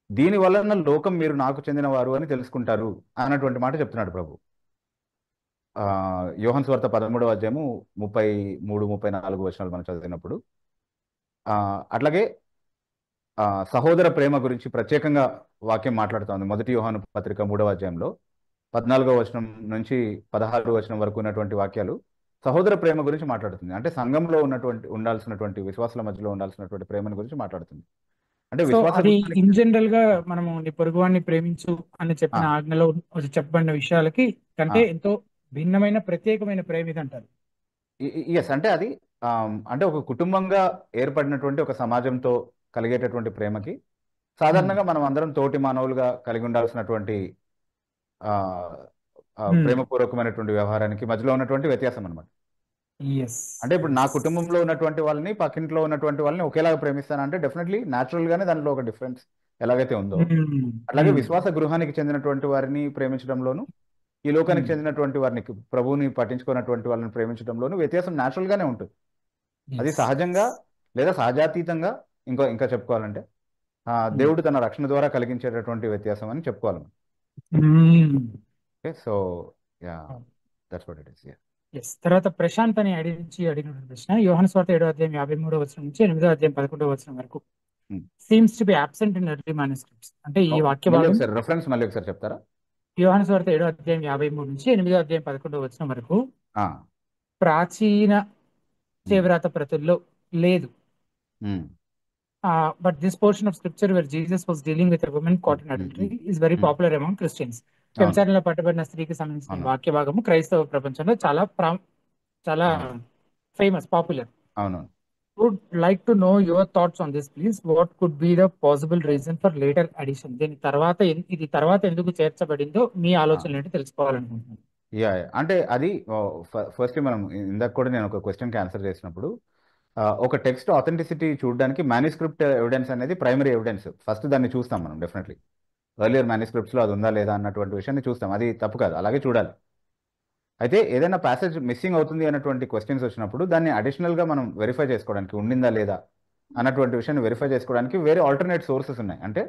[SPEAKER 2] దీని వలన లోకం మీరు నాకు చెందిన వారు అని తెలుసుకుంటారు అన్నటువంటి మాట చెప్తున్నాడు ప్రభు. యోహాను సువార్త 13వ అధ్యాయము 33-34 వచనాలు మనం చదివినప్పుడు, అట్లాగే సహోదర ప్రేమ గురించి ప్రత్యేకంగా వాక్యం మాట్లాడుతోంది. 1 యోహాను పత్రిక 3వ అధ్యాయంలో 14వ వచనం నుంచి 16వ వచనం వరకు ఉన్నటువంటి వాక్యాలు సహోదర ప్రేమ గురించి మాట్లాడుతుంది. అంటే సంఘంలో ఉండాల్సినటువంటి విశ్వాసుల మధ్యలో ఉండాల్సినటువంటి ప్రేమను గురించి మాట్లాడుతుంది. అంటే
[SPEAKER 1] అది ఇన్ జనరల్ గా మనము నీ పొరుగువాన్ని ప్రేమించు అని చెప్పిన ఆజ్ఞలో చెప్పబడిన విషయాలకి కంటే ఎంతో భిన్నమైన ప్రత్యేకమైన ప్రేమ ఇది అంటారు.
[SPEAKER 2] ఎస్, అంటే అది అంటే ఒక కుటుంబంగా ఏర్పడినటువంటి ఒక సమాజంతో కలిగేటటువంటి ప్రేమకి సాధారణంగా మనం అందరం తోటి మానవులుగా కలిగి ఉండాల్సినటువంటి ప్రేమపూర్వకమైనటువంటి వ్యవహారానికి మధ్యలో ఉన్నటువంటి వ్యత్యాసం అనమాట. అంటే ఇప్పుడు నా కుటుంబంలో ఉన్నటువంటి వాళ్ళని పక్కింట్లో ఉన్నటువంటి వాళ్ళని ఒకేలాగా ప్రేమిస్తానంటే డెఫినెట్లీ న్యాచురల్ గానే దాంట్లో ఒక డిఫరెన్స్ ఎలాగైతే ఉందో, అట్లాగే విశ్వాస గృహానికి చెందినటువంటి వారిని ప్రేమించడంలోను, ఈ లోకానికి చెందినటువంటి వారిని, ప్రభువుని పట్టించుకున్నటువంటి వాళ్ళని ప్రేమించడంలోను వ్యత్యాసం న్యాచురల్ గానే ఉంటుంది. అది సహజంగా లేదా సహజాతీతంగా ఇంకా చెప్పుకోవాలంటే దేవుడు తన రక్షణ ద్వారా కలిగించేటటువంటి వ్యత్యాసం అని చెప్పుకోవాలి. Okay, so yeah, that's what it is.
[SPEAKER 1] Yes. తర్వాత ప్రశాంత్ అని అడిగిన ప్రశ్న, యోహాను సువార్త 7వ అధ్యాయం 53వ వచనం నుంచి 8వ అధ్యాయం 11వ వచనం వరకు seems to be absent in early manuscripts. అంటే ఈ వాక్య
[SPEAKER 2] మళ్ళీ
[SPEAKER 1] భాగం
[SPEAKER 2] ఒకసారి రెఫరెన్స్ మళ్ళీ ఒకసారి చెప్తారా?
[SPEAKER 1] యోహాను సువార్త 7వ అధ్యాయం 53 నుంచి 8వ అధ్యాయం 11వ వచనం వరకు ప్రాచీన చేవ్రాత ప్రతుల్లో లేదు. But this portion of scripture where Jesus was dealing with a women caught in adultery is very popular among Christians. వ్యభిచారంలో పట్టబడిన స్త్రీకి సంబంధించిన వాక్య భాగము క్రైస్తవ ప్రపంచంలో చాలా ఫేమస్, పాపులర్.
[SPEAKER 2] అవును.
[SPEAKER 1] Would like to know your thoughts on this please. What could be the possible reason for later addition? ఇది తర్వాత ఎందుకు చేర్చబడిందో మీ ఆలోచనలు ఏంటో తెలుసుకోవాలనుకుంటున్నాను.
[SPEAKER 2] యా, అంటే అది ఫస్ట్ మనం ఇందాక కూడా నేను ఒక క్వశ్చన్కి ఆన్సర్ చేసినప్పుడు ఒక టెక్స్ట్ ఆథెంటిసిటీ చూడడానికి మాన్యుస్క్రిప్ట్ ఎవిడెన్స్ అనేది ప్రైమరీ ఎవిడెన్స్. ఫస్ట్ దాన్ని చూస్తాం మనం డెఫినెట్లీ. ఎర్లియర్ మాన్యుస్క్రిప్ట్స్లో అది ఉందా లేదా అన్నటువంటి విషయాన్ని చూస్తాం. అది తప్పు కాదు, అలాగే చూడాలి. అయితే ఏదైనా ప్యాసేజ్ మిస్సింగ్ అవుతుంది అన్నటువంటి క్వశ్చన్స్ వచ్చినప్పుడు దాన్ని అడిషనల్గా మనం వెరిఫై చేసుకోవడానికి, ఉండిందా లేదా అన్నటువంటి విషయాన్ని వెరిఫై చేసుకోవడానికి వేరే ఆల్టర్నేట్ సోర్సెస్ ఉన్నాయి. అంటే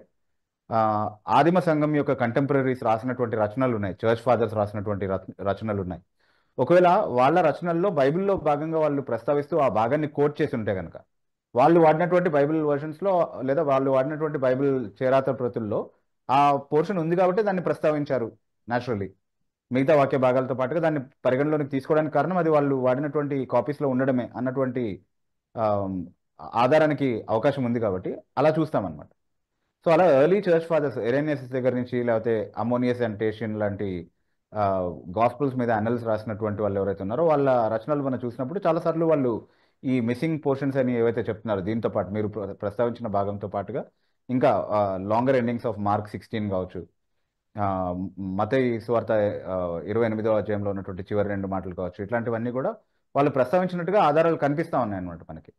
[SPEAKER 2] ఆదిమ సంఘం యొక్క కంటెంపరీస్ రాసినటువంటి రచనలు ఉన్నాయి, చర్చ్ ఫాదర్స్ రాసినటువంటి రచనలు ఉన్నాయి. ఒకవేళ వాళ్ళ రచనల్లో బైబిల్లో భాగంగా వాళ్ళు ప్రస్తావిస్తూ ఆ భాగాన్ని కోట్ చేసి ఉంటే కనుక, వాళ్ళు వాడినటువంటి బైబిల్ వర్షన్స్లో లేదా వాళ్ళు వాడినటువంటి బైబిల్ చేరాత ప్రతుల్లో ఆ పోర్షన్ ఉంది కాబట్టి దాన్ని ప్రస్తావించారు న్యాచురల్లీ. మిగతా వాక్య భాగాలతో పాటుగా దాన్ని పరిగణలోకి తీసుకోవడానికి కారణం అది వాళ్ళు వాడినటువంటి కాపీస్లో ఉండడమే అన్నటువంటి ఆధారానికి అవకాశం ఉంది కాబట్టి అలా చూస్తామన్నమాట. సో అలా ఎర్లీ చర్చ్ ఫాదర్స్ ఎరేనియస్ దగ్గర నుంచి, లేకపోతే అమోనియస్ అండ్ టేషియన్ లాంటి గాస్పుల్స్ మీద అనల్స్ రాసినటువంటి వాళ్ళు ఎవరైతే ఉన్నారో వాళ్ళ రచనలు మనం చూసినప్పుడు చాలాసార్లు వాళ్ళు ఈ మిస్సింగ్ పోర్షన్స్ అని ఏవైతే చెప్తున్నారో దీంతో పాటు మీరు ప్రస్తావించిన భాగంతో పాటుగా ఇంకా లాంగర్ ఎండింగ్స్ ఆఫ్ మార్క్ 16 కావచ్చు, మత్తయి సువార్త 28వ అధ్యాయంలో ఉన్నటువంటి చివరి 2 మాటలు కావచ్చు, ఇట్లాంటివన్నీ కూడా వాళ్ళు ప్రస్తావించినట్టుగా ఆధారాలు కనిపిస్తూ ఉన్నాయి అన్నమాట మనకి.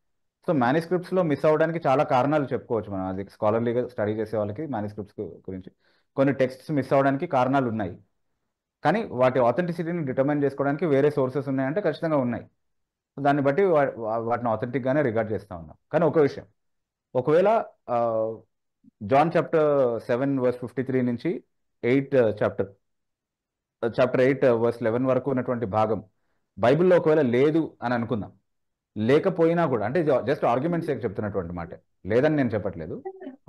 [SPEAKER 2] సో మాన్యుస్క్రిప్ట్స్లో మిస్ అవ్వడానికి చాలా కారణాలు చెప్పుకోవచ్చు మనం. అది స్కాలర్లీగా స్టడీ చేసే వాళ్ళకి మాన్యుస్క్రిప్ట్స్ గురించి కొన్ని టెక్స్ట్స్ మిస్ అవ్వడానికి కారణాలు ఉన్నాయి. కానీ వాటి ఆథెంటిసిటీని డిటర్మైన్ చేసుకోవడానికి వేరే సోర్సెస్ ఉన్నాయంటే ఖచ్చితంగా ఉన్నాయి. దాన్ని బట్టి వాటిని ఆథెంటిక్గానే రిగార్డ్ చేస్తూ ఉన్నాం. కానీ ఒక విషయం, ఒకవేళ జాన్ చాప్టర్ 7:53 నుంచి చాప్టర్ 8:11 వరకు ఉన్నటువంటి భాగం బైబిల్లో ఒకవేళ లేదు అని అనుకుందాం, లేకపోయినా కూడా, అంటే జస్ట్ ఆర్గ్యుమెంట్స్ చెప్తున్నటువంటి మాట, లేదని నేను చెప్పట్లేదు.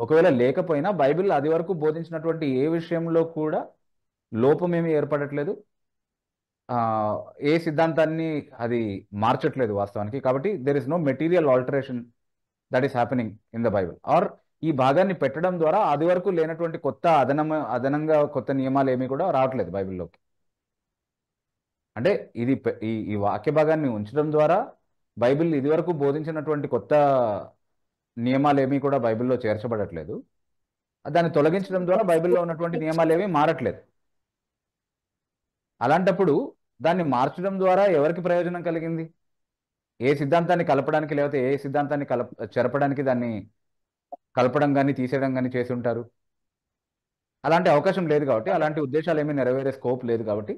[SPEAKER 2] ఒకవేళ లేకపోయినా బైబిల్ అది వరకు బోధించినటువంటి ఏ విషయంలో కూడా లోపమేమీ ఏర్పడట్లేదు, ఏ సిద్ధాంతాన్ని అది మార్చట్లేదు వాస్తవానికి. కాబట్టి there is no material alteration that is happening in the Bible. Or ఈ భాగాన్ని పెట్టడం ద్వారా అది వరకు లేనటువంటి కొత్త అదనంగా కొత్త నియమాలు ఏమీ కూడా రావట్లేదు బైబిల్లోకి. అంటే ఇది ఈ వాక్య భాగాన్ని ఉంచడం ద్వారా బైబిల్ ఇది వరకు బోధించినటువంటి కొత్త నియమాలు ఏమీ కూడా బైబిల్లో చేర్చబడట్లేదు. దాన్ని తొలగించడం ద్వారా బైబిల్లో ఉన్నటువంటి నియమాలు ఏమీ మారట్లేదు. అలాంటప్పుడు దాన్ని మార్చడం ద్వారా ఎవరికి ప్రయోజనం కలిగింది? ఏ సిద్ధాంతాన్ని కలపడానికి, లేకపోతే ఏ సిద్ధాంతాన్ని చెరపడానికి దాన్ని కలపడం కానీ తీసేయడం కానీ చేసి ఉంటారు? అలాంటి అవకాశం లేదు కాబట్టి, అలాంటి ఉద్దేశాలు ఏమీ నెరవేరే స్కోప్ లేదు కాబట్టి,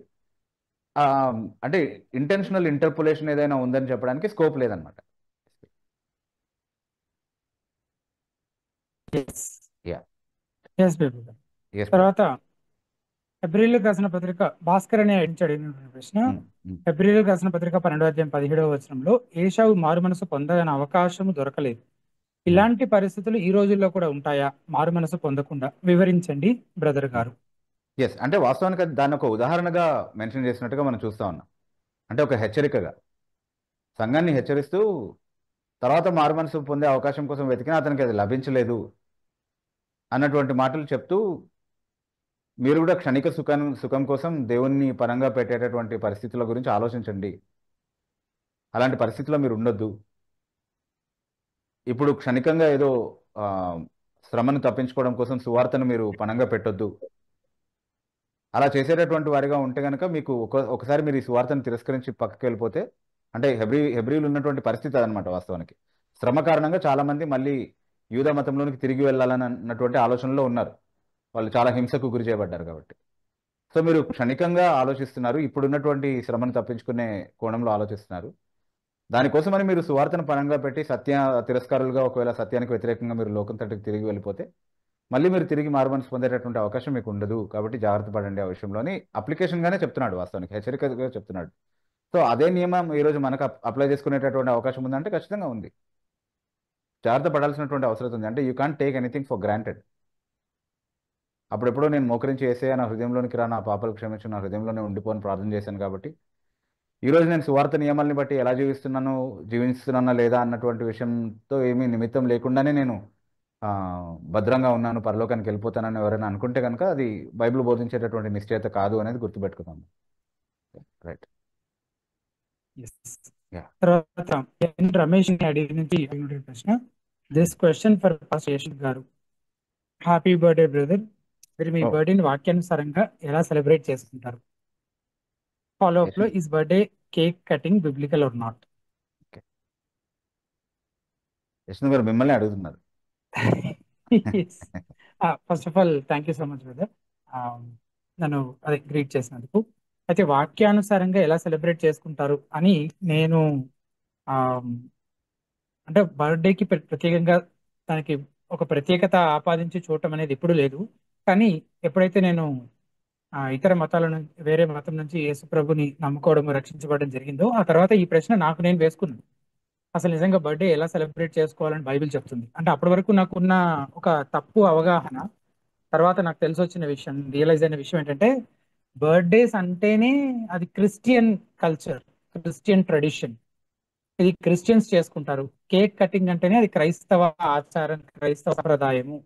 [SPEAKER 2] అంటే ఇంటెన్షనల్ ఇంటర్పోలేషన్ ఏదైనా ఉందని చెప్పడానికి స్కోప్ లేదనమాట.
[SPEAKER 1] తర్వాత హెబ్రీయులకు రాసిన పత్రిక భాస్కర్ అనే అడిగినటువంటి ప్రశ్న, హెబ్రీయులకు రాసిన పత్రిక 12వ అధ్యాయం 17వ వచనంలో ఏశావు మారు మనసు పొందగని అవకాశం దొరకలేదు. ఇలాంటి పరిస్థితులు ఈ రోజుల్లో కూడా ఉంటాయా? మారు మనసు పొందకుండా వివరించండి బ్రదర్ గారు.
[SPEAKER 2] ఎస్, అంటే వాస్తవానికి దాన్ని ఒక ఉదాహరణగా మెన్షన్ చేసినట్టుగా మనం చూస్తా ఉన్నాం. అంటే ఒక హెచ్చరికగా సంఘాన్ని హెచ్చరిస్తూ తర్వాత మారు మనసు పొందే అవకాశం కోసం వెతికినా అతనికి అది లభించలేదు అన్నటువంటి మాటలు చెప్తూ, మీరు కూడా క్షణిక సుఖం కోసం దేవుణ్ణి పరంగా పెట్టేటటువంటి పరిస్థితుల గురించి ఆలోచించండి. అలాంటి పరిస్థితిలో మీరు ఉండొద్దు. ఇప్పుడు క్షణికంగా ఏదో శ్రమను తప్పించుకోవడం కోసం సువార్తను మీరు పణంగా పెట్టొద్దు. అలా చేసేటటువంటి వారిగా ఉంటే కనుక మీకు ఒకసారి మీరు ఈ సువార్తను తిరస్కరించి పక్కకి వెళ్ళిపోతే, అంటే హెబ్రీలు ఉన్నటువంటి పరిస్థితి అదనమాట. వాస్తవానికి శ్రమ కారణంగా చాలామంది మళ్ళీ యూదా మతంలోనికి తిరిగి వెళ్ళాలని అన్నటువంటి ఆలోచనలో ఉన్నారు. వాళ్ళు చాలా హింసకు గురి చేయబడ్డారు కాబట్టి. సో మీరు క్షణికంగా ఆలోచిస్తున్నారు, ఇప్పుడున్నటువంటి శ్రమను తప్పించుకునే కోణంలో ఆలోచిస్తున్నారు. దానికోసమని మీరు సువార్తను పరంగా పెట్టి సత్య తిరస్కారులుగా, ఒకవేళ సత్యానికి వ్యతిరేకంగా మీరు లోకం తట్టుకు తిరిగి వెళ్ళిపోతే మళ్ళీ మీరు తిరిగి మారుమనసు పొందేటటువంటి అవకాశం మీకు ఉండదు. కాబట్టి జాగ్రత్త పడండి ఆ విషయంలోని అప్లికేషన్గానే చెప్తున్నాడు, వాస్తవానికి హెచ్చరికగా చెప్తున్నాడు. సో అదే నియమం ఈరోజు మనకు అప్లై చేసుకునేటటువంటి అవకాశం ఉందంటే ఖచ్చితంగా ఉంది. జాగ్రత్త పడాల్సినటువంటి అవసరం ఉంది. అంటే you can't take anything for granted. అప్పుడెప్పుడో నేను మోకరించి వేసే నా హృదయంలోనికి రా, నా పాపాలు క్షమించు, నా హృదయంలోనే ఉండిపోని ప్రార్థన చేశాను. కాబట్టి ఈరోజు నేను సువార్త నియమాల్ని బట్టి ఎలా జీవిస్తున్నానా లేదా అన్నటువంటి విషయంతో ఏమీ నిమిత్తం లేకుండానే నేను భద్రంగా ఉన్నాను, పరలోకానికి వెళ్ళిపోతానని ఎవరైనా అనుకుంటే కనుక అది బైబిల్ బోధించేటటువంటి నిశ్చయత కాదు అనేది గుర్తుపెట్టుకుందాం. రైట్.
[SPEAKER 1] తర్వాత రమేష్ అడిగిన ప్రశ్న, this question for pastor garu. Happy birthday brother. మీరు మీ బర్త్డేని వాక్యానుసారంగా ఎలా సెలబ్రేట్ చేసుకుంటారు? ఫాలో అప్ లో, is birthday cake cutting biblical or not?
[SPEAKER 2] Yashnu garu మిమ్మల్ని అడుగుతున్నారు.
[SPEAKER 1] First of all thank you so much brother, నన్ను అదే గ్రీట్ చేసినందుకు. అయితే వాక్యానుసారంగా ఎలా సెలబ్రేట్ చేసుకుంటారు అని నేను అంటే బర్త్డేకి ప్రత్యేకంగా దానికి ఒక ప్రత్యేకత ఆపాదించి చూడటం అనేది ఎప్పుడు లేదు. కానీ ఎప్పుడైతే నేను ఇతర మతాలను, వేరే మతం నుంచి యేసు ప్రభుని నమ్ముకోవడం, రక్షించబడడం జరిగిందో, ఆ తర్వాత ఈ ప్రశ్న నాకు నేను వేసుకున్నాను, అసలు నిజంగా బర్త్డే ఎలా సెలబ్రేట్ చేసుకోవాలని బైబిల్ చెప్తుంది. అంటే అప్పటి వరకు నాకున్న ఒక తప్పు అవగాహన, తర్వాత నాకు తెలిసి వచ్చిన విషయం, రియలైజ్ అయిన విషయం ఏంటంటే, బర్త్డేస్ అంటేనే అది క్రిస్టియన్ కల్చర్, క్రిస్టియన్ ట్రెడిషన్, ఇది క్రిస్టియన్స్ చేసుకుంటారు. కేక్ కటింగ్ అంటేనే అది క్రైస్తవ ఆచారం, క్రైస్తవ సంప్రదాయము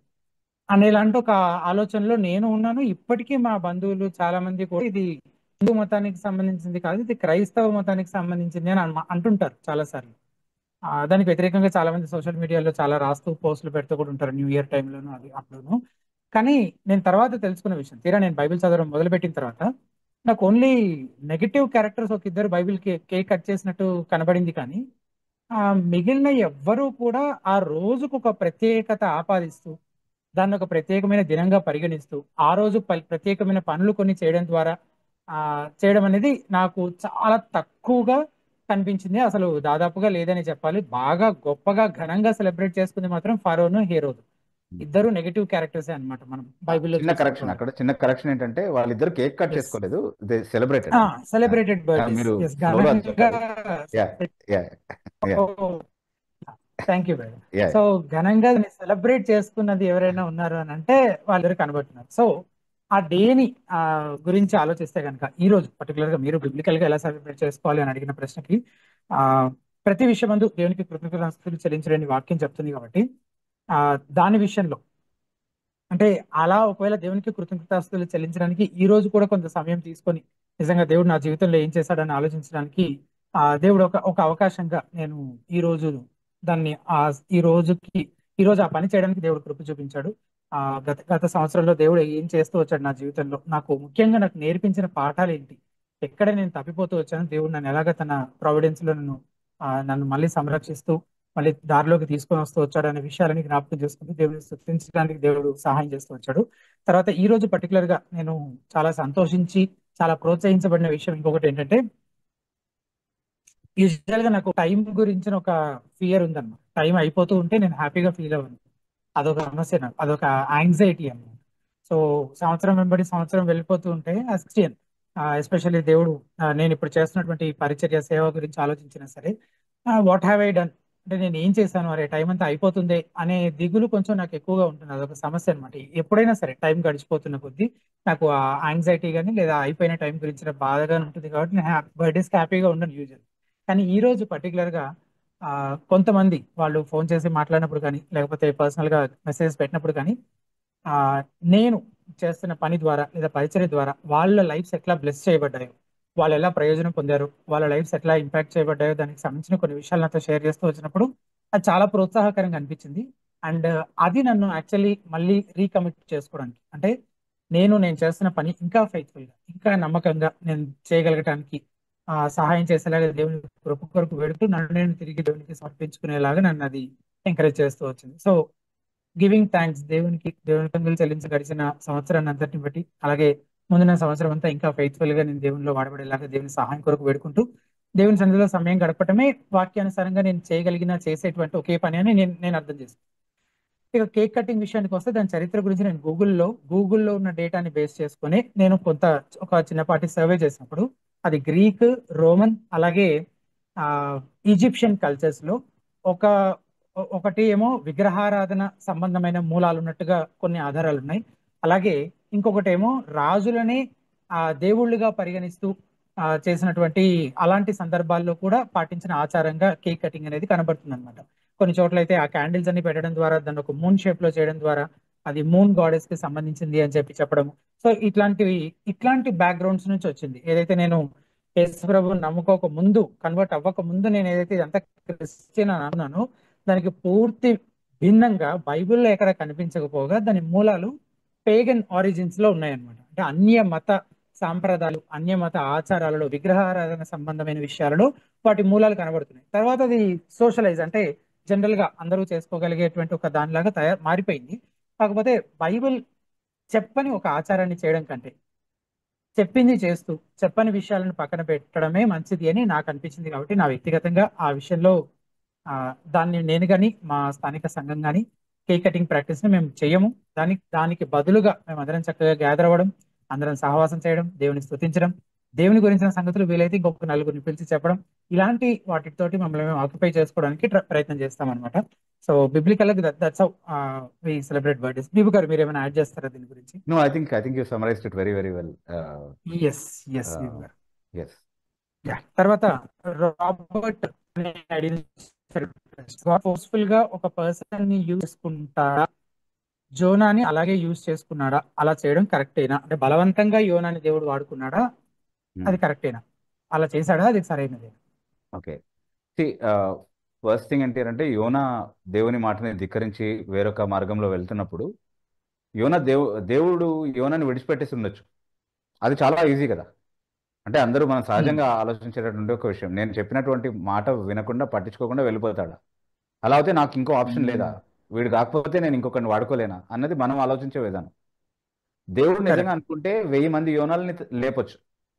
[SPEAKER 1] అనేలాంటి ఒక ఆలోచనలో నేను ఉన్నాను. ఇప్పటికీ మా బంధువులు చాలా మంది కూడా ఇది హిందూ మతానికి సంబంధించింది కాదు, ఇది క్రైస్తవ మతానికి సంబంధించింది అని అంటుంటారు చాలాసార్లు. దానికి వ్యతిరేకంగా చాలా మంది సోషల్ మీడియాలో చాలా రాస్తూ పోస్టులు పెడుతూ కూడా ఉంటారు, న్యూ ఇయర్ టైంలోను అది అప్పుడును. కానీ నేను తర్వాత తెలుసుకున్న విషయం, తీరా నేను బైబిల్ చదవడం మొదలుపెట్టిన తర్వాత నాకు ఓన్లీ నెగటివ్ క్యారెక్టర్స్ ఒక ఇద్దరు బైబిల్ కేక్ కట్ చేసినట్టు కనబడింది. కానీ మిగిలిన ఎవ్వరూ కూడా ఆ రోజుకు ఒక ప్రత్యేకత ఆపాదిస్తూ, దాన్ని ఒక ప్రత్యేకమైన దినంగా పరిగణిస్తూ, ఆ రోజు ప్రత్యేకమైన పనులు కొన్ని చేయడం ద్వారా చేయడం అనేది నాకు చాలా తక్కువగా కనిపించింది. అసలు దాదాపుగా లేదని చెప్పాలి. బాగా గొప్పగా ఘనంగా సెలబ్రేట్ చేసుకుంది మాత్రం ఫరోను, హేరోదు, ఇద్దరు నెగటివ్ క్యారెక్టర్స్ అన్నమాట. మనం బైబిల్లో
[SPEAKER 2] అక్కడ చిన్న కరెక్షన్ ఏంటంటే వాళ్ళిద్దరు కేక్ కట్ చేసుకోలేదు,
[SPEAKER 1] celebrated birthdays. Thank you brother. So ఘనంగా సెలబ్రేట్ చేసుకున్నది ఎవరైనా ఉన్నారు అని అంటే వాళ్ళిద్దరు కనబడుతున్నారు. సో ఆ డేని గురించి ఆలోచిస్తే కనుక, ఈ రోజు పర్టికులర్ గా మీరు బిబ్లికల్ గా ఎలా సెలబ్రేట్ చేసుకోవాలి అని అడిగిన ప్రశ్నకి, ప్రతి విషయమందు దేవునికి కృతజ్ఞతలు చెల్లించలేని వాక్యం చెప్తుంది. కాబట్టి దాని విషయంలో అంటే అలా ఒకవేళ దేవునికి కృతజ్ఞతాస్తుతులు చెల్లించడానికి ఈ రోజు కూడా కొంత సమయం తీసుకొని, నిజంగా దేవుడు నా జీవితంలో ఏం చేశాడని ఆలోచించడానికి దేవుడు ఒక అవకాశంగా నేను ఈ రోజు దాన్ని ఈ రోజు ఆ పని చేయడానికి దేవుడు కృప చూపించాడు. గత సంవత్సరంలో దేవుడు ఏం చేస్తూ వచ్చాడు నా జీవితంలో, నాకు ముఖ్యంగా నాకు నేర్పించిన పాఠాలు ఏంటి, ఎక్కడ నేను తప్పిపోతూ వచ్చాను, దేవుడు నన్ను ఎలాగ తన ప్రావిడెన్స్ లో నన్ను మళ్ళీ సంరక్షిస్తూ మళ్ళీ దారిలోకి తీసుకొని వస్తూ వచ్చాడు అనే విషయాలని జ్ఞాపకం చేసుకుంటూ దేవుడిని స్తుతించడానికి దేవుడు సహాయం చేస్తూ వచ్చాడు. తర్వాత ఈ రోజు పర్టికులర్ గా నేను చాలా సంతోషించి చాలా ప్రోత్సహించబడిన విషయం ఇంకొకటి ఏంటంటే, యూజువల్ గా నాకు టైం గురించిన ఒక ఫియర్ ఉందన్నమాట. టైం అయిపోతూ ఉంటే నేను హ్యాపీగా ఫీల్ అవ్వను, అదొక సమస్య నాకు, అదొక యాంగ్జైటీ అన్నమాట. సో సంవత్సరం వెంబడి సంవత్సరం వెళ్ళిపోతూ ఉంటే క్రిస్టియన్, ఎస్పెషల్లీ దేవుడు నేను ఇప్పుడు చేస్తున్నటువంటి పరిచర్య సేవ గురించి ఆలోచించినా సరే, వాట్ హ్యావ్ ఐ డన్, అంటే నేను ఏం చేశాను, అరే టైం అంతా అయిపోతుంది అనే దిగులు కొంచెం నాకు ఎక్కువగా ఉంటుంది. అదొక సమస్య అనమాట. ఎప్పుడైనా సరే టైం గడిచిపోతున్న కొద్దీ నాకు ఆ యాంగ్జైటీ కానీ లేదా అయిపోయిన టైం గురించిన బాధగా ఉంటుంది. కాబట్టి నేను బర్త్డేస్కి హ్యాపీగా ఉండను యూజువల్. కానీ ఈ రోజు పర్టికులర్ గా కొంతమంది వాళ్ళు ఫోన్ చేసి మాట్లాడినప్పుడు కానీ, లేకపోతే పర్సనల్ గా మెసేజ్ పెట్టినప్పుడు కానీ, నేను చేస్తున్న పని ద్వారా లేదా పరిచర్య ద్వారా వాళ్ళ లైఫ్స్ ఎట్లా బ్లెస్ చేయబడ్డాయో, వాళ్ళు ఎలా ప్రయోజనం పొందారు, వాళ్ళ లైఫ్స్ ఎట్లా ఇంపాక్ట్ చేయబడ్డాయో దానికి సంబంధించిన కొన్ని విషయాలు నాతో షేర్ చేస్తూ వచ్చినప్పుడు అది చాలా ప్రోత్సాహకరంగా అనిపించింది. అండ్ అది నన్ను యాక్చువల్లీ మళ్ళీ రీకమిట్ చేసుకోవడానికి, అంటే నేను చేస్తున్న పని ఇంకా ఫెయిత్ఫుల్ గా, ఇంకా నమ్మకంగా నేను చేయగలగటానికి సహాయం చేసేలాగా దేవుని కృప కొరకు వెళుతూ నన్ను నేను తిరిగి దేవునికి సమర్పించుకునేలాగా నన్ను అది ఎంకరేజ్ చేస్తూ వచ్చింది. సో గివింగ్ థ్యాంక్స్, దేవునికి చెల్లించి గడిచిన సంవత్సరాన్ని అంతటిని బట్టి, అలాగే ముందున్న సంవత్సరం అంతా ఇంకా ఫెయిత్ఫుల్ గా నేను దేవునిలో వాడబడేలాగా దేవుని సహాయం కొరకు వేడుకుంటూ దేవుని సన్నిధిలో సమయం గడపటమే వాక్యానుసారంగా నేను చేసేటువంటి ఒకే పని అని నేను అర్థం చేస్తాను. ఇక కేక్ కటింగ్ విషయానికి వస్తే దాని చరిత్ర గురించి నేను గూగుల్లో ఉన్న డేటాని బేస్ చేసుకొని నేను ఒక చిన్నపాటి సర్వే చేసినప్పుడు అది గ్రీక్, రోమన్ అలాగే ఈజిప్షియన్ కల్చర్స్ లో ఒకటి ఏమో విగ్రహారాధన సంబంధమైన మూలాలు ఉన్నట్టుగా కొన్ని ఆధారాలు ఉన్నాయి. అలాగే ఇంకొకటి ఏమో రాజులనే దేవుళ్ళుగా పరిగణిస్తూ చేసినటువంటి అలాంటి సందర్భాల్లో కూడా పాటించిన ఆచారంగా కేక్ కటింగ్ అనేది కనబడుతుంది అనమాట. కొన్ని చోట్ల అయితే ఆ క్యాండిల్స్ అన్ని పెట్టడం ద్వారా దాన్ని ఒక మూన్ షేప్ లో చేయడం ద్వారా అది మూన్ గాడెస్ కి సంబంధించింది అని చెప్పడం. సో ఇట్లాంటి బ్యాక్గ్రౌండ్స్ నుంచి వచ్చింది. ఏదైతే నేను యేసుప్రభుని నమ్ముకోక ముందు, కన్వర్ట్ అవ్వక ముందు నేను ఏదైతే ఇదంతా క్రిస్టియన్ అని అన్నానో దానికి పూర్తి భిన్నంగా బైబిల్లో ఎక్కడ కనిపించకపోగా దాని మూలాలు పేగన్ ఆరిజిన్స్ లో ఉన్నాయన్నమాట. అంటే అన్య మత సాంప్రదాయాలు, అన్య మత ఆచారాలలో, విగ్రహారాధన సంబంధమైన విషయాలలో వాటి మూలాలు కనబడుతున్నాయి. తర్వాత అది సోషలైజ్ అంటే జనరల్ గా అందరూ చేసుకోగలిగేటువంటి ఒక దానిలాగా మారిపోయింది. కాకపోతే బైబిల్ చెప్పని ఒక ఆచారాన్ని చేయడం కంటే చెప్పింది చేస్తూ చెప్పని విషయాలను పక్కన పెట్టడమే మంచిది అని నాకు అనిపించింది. కాబట్టి నా వ్యక్తిగతంగా ఆ విషయంలో దాన్ని నేను కానీ మా స్థానిక సంఘం కానీ కేక్ కటింగ్ ప్రాక్టీస్ ని మేము చేయము. దానికి బదులుగా మేము అందరం చక్కగా గ్యాదర్ అవ్వడం, అందరం సహవాసం చేయడం, దేవుని స్తుతించడం, దేవుని గురించిన సంగతులు వీలైతే ఇంకొక నలుగురిని పిలిచి చెప్పడం, ఇలాంటి వాటితోటి మమ్మల్ని మేము ఆక్యుపై చేసుకోవడానికి ప్రయత్నం చేస్తాం అనమాట. So biblical that's how we celebrate birthdays. Bibu గారు మీరు ఏమైనా యాడ్ చేస్తారా దీని గురించి?
[SPEAKER 2] No, I think you summarized it very, very well.
[SPEAKER 1] Yes Bibu గారు.
[SPEAKER 2] Yes.
[SPEAKER 1] తర్వాత రాబర్ట్ ఫోర్స్ఫుల్ గా ఒక పర్సన్ ని యూజ్ చేసుకుంటాడా, జోనాని అలాగే యూజ్ చేసుకున్నాడా, అలా చేయడం కరెక్టేనా? అంటే బలవంతంగా యోనాని దేవుడు వాడుకున్నాడా, అది కరెక్టేనా? అలా చేశాడా, అది సరైనదే?
[SPEAKER 2] ఓకే, ఫస్ట్ థింగ్ ఏంటంటే యోనా దేవుని మాటని ధిక్కరించి వేరొక మార్గంలో వెళ్తున్నప్పుడు దేవుడు యోనాని విడిచిపెట్టేసి ఉండొచ్చు. అది చాలా ఈజీ కదా. అంటే అందరూ మనం సహజంగా ఆలోచించేటటువంటి ఒక విషయం, నేను చెప్పినటువంటి మాట వినకుండా పట్టించుకోకుండా వెళ్ళిపోతాడా, అలా అయితే నాకు ఇంకో ఆప్షన్ లేదా, వీడు కాకపోతే నేను ఇంకొకరిని వాడుకోలేనా అన్నది మనం ఆలోచించే విధానం. దేవుడు నిజంగా అనుకుంటే 1000 మంది యోనాలని లేపొచ్చు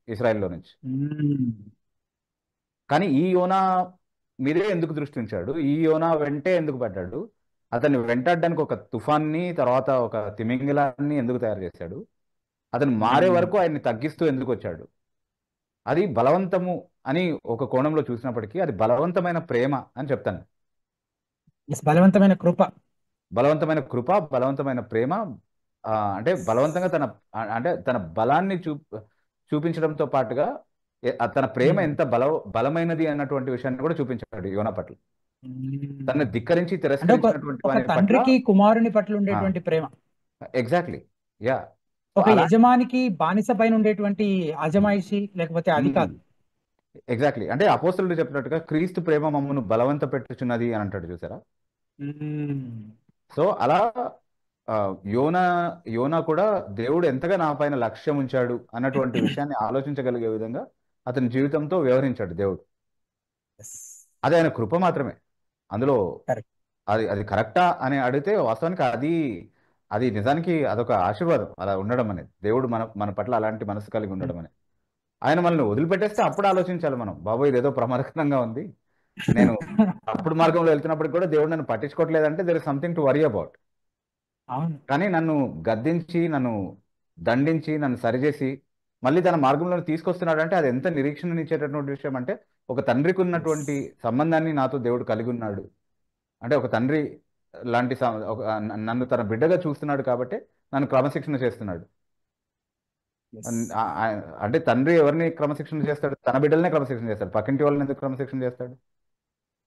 [SPEAKER 2] ఇస్రాయెల్లో నుంచి. కానీ ఈ యోనా మీదే ఎందుకు దృష్టి ఉంచాడు, ఈ యోనా వెంటే ఎందుకు పడ్డాడు, అతన్ని వెంటాడడానికి ఒక తుఫాన్ని తర్వాత ఒక తిమింగిలాన్ని ఎందుకు తయారు చేశాడు, అతను మారే వరకు ఆయన్ని తగ్గిస్తూ ఎందుకు వచ్చాడు? అది బలవంతము అని ఒక కోణంలో చూసినప్పటికీ అది బలవంతమైన ప్రేమ అని చెప్తాను.
[SPEAKER 1] బలవంతమైన కృప,
[SPEAKER 2] బలవంతమైన ప్రేమ. అంటే బలవంతంగా తన బలాన్ని చూపించడంతో పాటుగా తన ప్రేమ ఎంత బలమైనది అన్నటువంటి విషయాన్ని కూడా చూపించాడు యోనా పట్ల. తనని ధిక్కరించి తిరస్కరించినటువంటి
[SPEAKER 1] తండ్రికి కుమారుని పట్ల ఉండేటువంటి ప్రేమ.
[SPEAKER 2] Exactly, yeah.
[SPEAKER 1] ఒక యజమానికి బానిస పైన ఉండేటువంటి అజమాయిషి లేకపోతే అది కాదు.
[SPEAKER 2] ఎగ్జాక్ట్లీ, అంటే అపోస్తలుడు చెప్పినట్టుగా క్రీస్తు ప్రేమ మమ్మను బలవంత పెట్టుచున్నది అని అంటాడు, చూసారా? సో అలా యోనా కూడా దేవుడు ఎంతగా నా పైన లక్ష్యం ఉంచాడు అన్నటువంటి విషయాన్ని ఆలోచించగలిగే విధంగా అతని జీవితంతో వ్యవహరించాడు దేవుడు. అది ఆయన కృప మాత్రమే. అందులో అది కరెక్టా అని అడిగితే వాస్తవానికి అది నిజానికి అదొక ఆశీర్వాదం అలా ఉండడం అనేది. దేవుడు మన పట్ల అలాంటి మనసు కలిగి ఉండడం అనేది. ఆయన మనల్ని వదిలిపెట్టేస్తే అప్పుడు ఆలోచించాలి మనం, బాబోయ్ ఇదేదో ప్రమాదకరంగా ఉంది, నేను అప్పుడు మార్గంలో వెళ్తున్నప్పటికి కూడా దేవుడు నన్ను పట్టించుకోవట్లేదంటే there is something to worry about. కానీ నన్ను గద్దించి, నన్ను దండించి, నన్ను సరిచేసి మళ్ళీ తన మార్గంలో తీసుకొస్తున్నాడు అంటే అది ఎంత నిరీక్షణనిచ్చేటటువంటి విషయం. అంటే ఒక తండ్రికి ఉన్నటువంటి సంబంధాన్ని నాతో దేవుడు కలిగి ఉన్నాడు. అంటే ఒక తండ్రి లాంటి నన్ను తన బిడ్డగా చూస్తున్నాడు కాబట్టి నన్ను క్రమశిక్షణ చేస్తున్నాడు. అంటే తండ్రి ఎవరిని క్రమశిక్షణ చేస్తాడు? తన బిడ్డలనే క్రమశిక్షణ చేస్తాడు, పక్కింటి వాళ్ళని ఎందుకు క్రమశిక్షణ చేస్తాడు?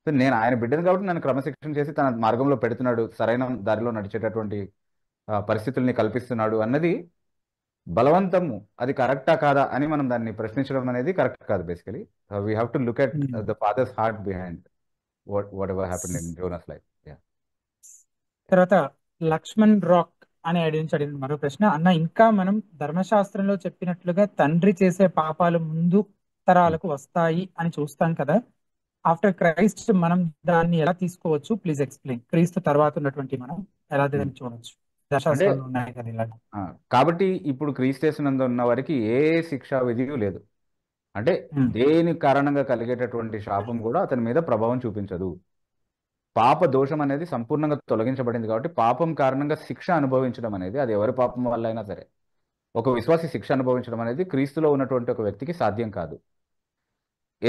[SPEAKER 2] సో నేను ఆయన బిడ్డను కాబట్టి నన్ను క్రమశిక్షణ చేసి తన మార్గంలో పెడుతున్నాడు, సరైన దారిలో నడిచేటటువంటి పరిస్థితుల్ని కల్పిస్తున్నాడు అన్నది బలవంతము. అది కరెక్టా కాదా అని మనం దాన్ని ప్రశ్నించడం అనేది కరెక్ట్ కాదు. Basically we have to look at the father's heart behind whatever happened in Jonah's life.
[SPEAKER 1] తర్వాత లక్ష్మణ్ రాక్ అని అడిగిన మరో ప్రశ్న, అన్న ఇంకా మనం ధర్మశాస్త్రంలో చెప్పినట్లుగా తండ్రి చేసే పాపాలు ముందు తరాలకు వస్తాయి అని చూస్తాం కదా, ఆఫ్టర్ క్రైస్ట్ మనం దాన్ని ఎలా తీసుకోవచ్చు? Please explain. క్రీస్తు తర్వాత ఉన్నటువంటి మనం ఎలా దాన్ని చూడవచ్చు? ధర్మశాస్త్రంలో ఉన్నాయి కదా ఇలా.
[SPEAKER 2] కాబట్టి ఇప్పుడు క్రీస్తేసినందు ఉన్న వారికి ఏ శిక్షా విధియు లేదు. అంటే దేని కారణంగా కలిగేటటువంటి శాపం కూడా అతని మీద ప్రభావం చూపించదు. పాప దోషం అనేది సంపూర్ణంగా తొలగించబడింది కాబట్టి పాపం కారణంగా శిక్ష అనుభవించడం అనేది, అది ఎవరి పాపం వల్ల అయినా సరే, ఒక విశ్వాసి శిక్ష అనుభవించడం అనేది క్రీస్తులో ఉన్నటువంటి ఒక వ్యక్తికి సాధ్యం కాదు.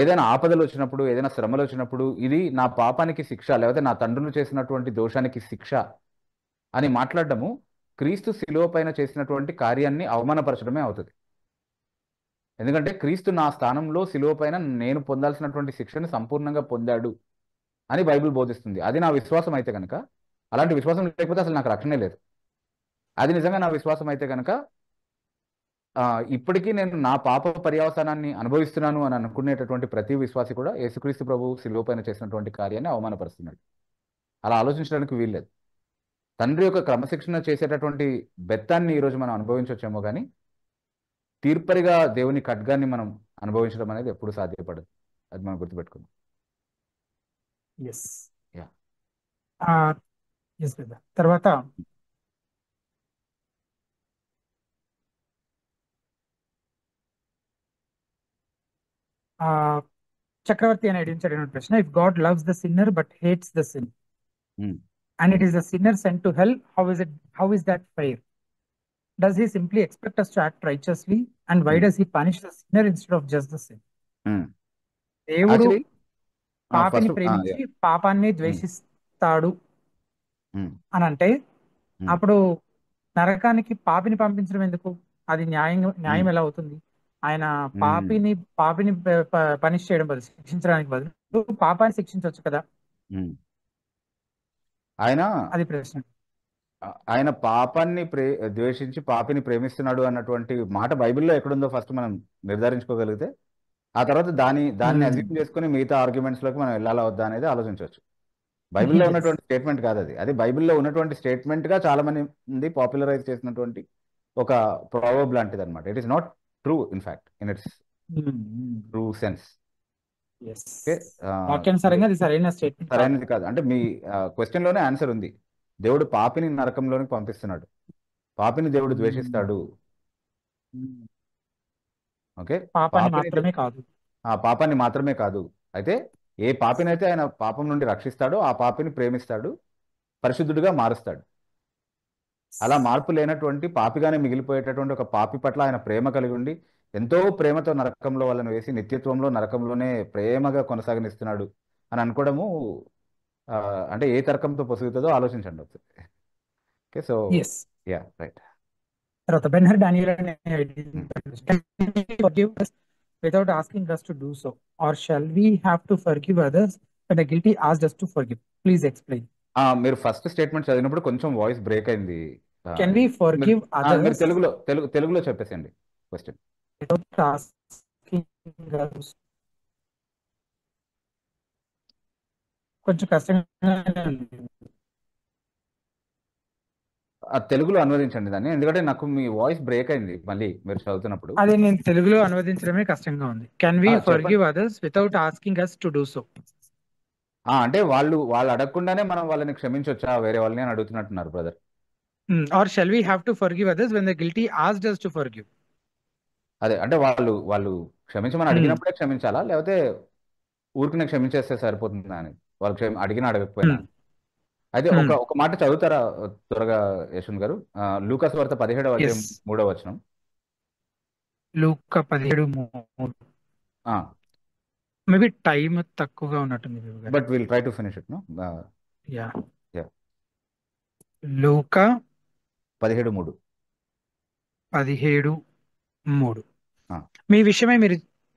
[SPEAKER 2] ఏదైనా ఆపదలు వచ్చినప్పుడు, ఏదైనా శ్రమలు వచ్చినప్పుడు, ఇది నా పాపానికి శిక్ష, లేకపోతే నా తండ్రులు చేసినటువంటి దోషానికి శిక్ష అని మాట్లాడడము క్రీస్తు శిలువ పైన చేసినటువంటి కార్యాన్ని అవమానపరచడమే అవుతుంది. ఎందుకంటే క్రీస్తు నా స్థానంలో శిలువ పైన నేను పొందాల్సినటువంటి శిక్షను సంపూర్ణంగా పొందాడు అని బైబిల్ బోధిస్తుంది. అది నా విశ్వాసం అయితే కనుక, అలాంటి విశ్వాసం లేకపోతే అసలు నాకు రక్షణే లేదు. అది నిజంగా నా విశ్వాసం అయితే కనుక ఇప్పటికీ నేను నా పాప పర్యవసానాన్ని అనుభవిస్తున్నాను అని అనుకునేటటువంటి ప్రతి విశ్వాసి కూడా యేసుక్రీస్తు ప్రభు శిలువ పైన చేసినటువంటి కార్యాన్ని అవమానపరుస్తున్నాడు. అలా ఆలోచించడానికి వీల్లేదు. తండ్రి యొక్క క్రమశిక్షణ చేసేటటువంటి బెత్తాన్ని ఈరోజు మనం అనుభవించవచ్చేమో కానీ తీర్పరిగా దేవుని ఖడ్గాన్ని మనం అనుభవించడం అనేది ఎప్పుడు సాధ్యపడదు. అది మనం గుర్తుపెట్టుకుందాం.
[SPEAKER 1] తర్వాత చక్రవర్తి అని అడిగిన ప్రశ్న, if God loves the sinner but hates the sin and it is the sinner sent to hell, how is that fair? Does he simply expect us to act righteously, and why does he punish the sinner instead of just the sin? దేవుడు పాపిని ప్రేమించి పాపాన్ని ద్వేషిస్తాడు అని అంటే అప్పుడు నరకానికి పాపిని పంపించడం ఎందుకు? అది న్యాయం ఎలా అవుతుంది? ఆయన పాపిని పనిష్ చేయడం బదులు, శిక్షించడానికి బదులు పాపాన్ని శిక్షించవచ్చు కదా. అది ప్రశ్న.
[SPEAKER 2] ఆయన పాపాన్ని ద్వేషించి పాపిని ప్రేమిస్తున్నాడు అన్నటువంటి మాట బైబిల్లో ఎక్కడుందో ఫస్ట్ మనం నిర్ధారించుకోగలిగితే ఆ తర్వాత దాన్ని అజ్యూమ్ చేసుకుని మిగతా ఆర్గ్యుమెంట్స్ లోకి మనం వెళ్ళాలా వద్దా అనేది ఆలోచించవచ్చు. బైబిల్లో ఉన్నటువంటి స్టేట్మెంట్ కాదు అది. అది బైబిల్లో ఉన్నటువంటి స్టేట్మెంట్ గా చాలా మంది పాపులరైజ్ చేసినటువంటి ఒక ప్రావర్బ్ లాంటిది అనమాట. It is not true in fact in it's true sense. సరైనది కాదు. అంటే మీ క్వశ్చన్ లోనే ఆన్సర్ ఉంది. దేవుడు పాపిని నరకంలోనికి పంపిస్తున్నాడు, పాపిని దేవుడు ద్వేషిస్తాడు. ఓకే, పాపాన్ని మాత్రమే కాదు. అయితే ఏ పాపినైతే ఆయన పాపం నుండి రక్షిస్తాడో ఆ పాపిని ప్రేమిస్తాడు, పరిశుద్ధుడిగా మారుస్తాడు. అలా మార్పు లేనటువంటి పాపిగానే మిగిలిపోయేటటువంటి ఒక పాపి పట్ల ఆయన ప్రేమ కలిగి ఉండి ఎంతో ప్రేమతో నరకంలో వాళ్ళని వేసి నిత్యత్వంలో నరకంలోనే ప్రేమగా కొనసాగనిస్తున్నాడు అని అనుకోవడము అంటే ఏ తర్కంతో పొసుగుతుందో ఆలోచించండి. Okay, so yeah right.
[SPEAKER 1] తర్వాత Benhur Daniel without asking us to do so, or shall we have to forgive others when the guilty asked us to forgive? Please explain.
[SPEAKER 2] మీరు ఫస్ట్ స్టేట్మెంట్ చదివినప్పుడు కొంచెం వాయిస్ బ్రేక్ అయింది.
[SPEAKER 1] Can we forgive others?
[SPEAKER 2] మీరు తెలుగులో చెప్పేసండి question.
[SPEAKER 1] Without asking us. కొంచెం కష్టంగా
[SPEAKER 2] తెలుగులో అనువదించండి దాన్ని, ఎందుకంటే నాకు మీ వాయిస్ బ్రేక్ అయింది మళ్ళీ మీరు చదువుతున్నప్పుడు.
[SPEAKER 1] అదే నేను తెలుగులో అనువదించడమే కష్టంగా ఉంది. Can we forgive others without asking us to do so?
[SPEAKER 2] అంటే వాళ్ళు అడగకుండానే మనం వాళ్ళని క్షమించొచ్చా వేరే వాళ్ళని అని అడుగుతున్నట్టున్నారు brother.
[SPEAKER 1] Or shall we have to forgive others when the guilty asked us to forgive?
[SPEAKER 2] అదే అంటే వాళ్ళు క్షమించమని అడిగినప్పుడే క్షమించాలా, లేకపోతే ఊరికనే క్షమించేస్తే సరిపోతుందా అని, వాళ్ళు అడిగినా అడగకపోయినా. అయితే ఒక మాట చదువుతారా త్వరగా యశ్వంత్ గారు? లూకాసు వార్త 17వ అధ్యాయం 3వ వచనం.
[SPEAKER 1] లూకా 17:3. మేబీ టైం తక్కువగా ఉన్నట్టుంది,
[SPEAKER 2] but will try to finish it. No
[SPEAKER 1] yeah లూకా
[SPEAKER 2] 17:3.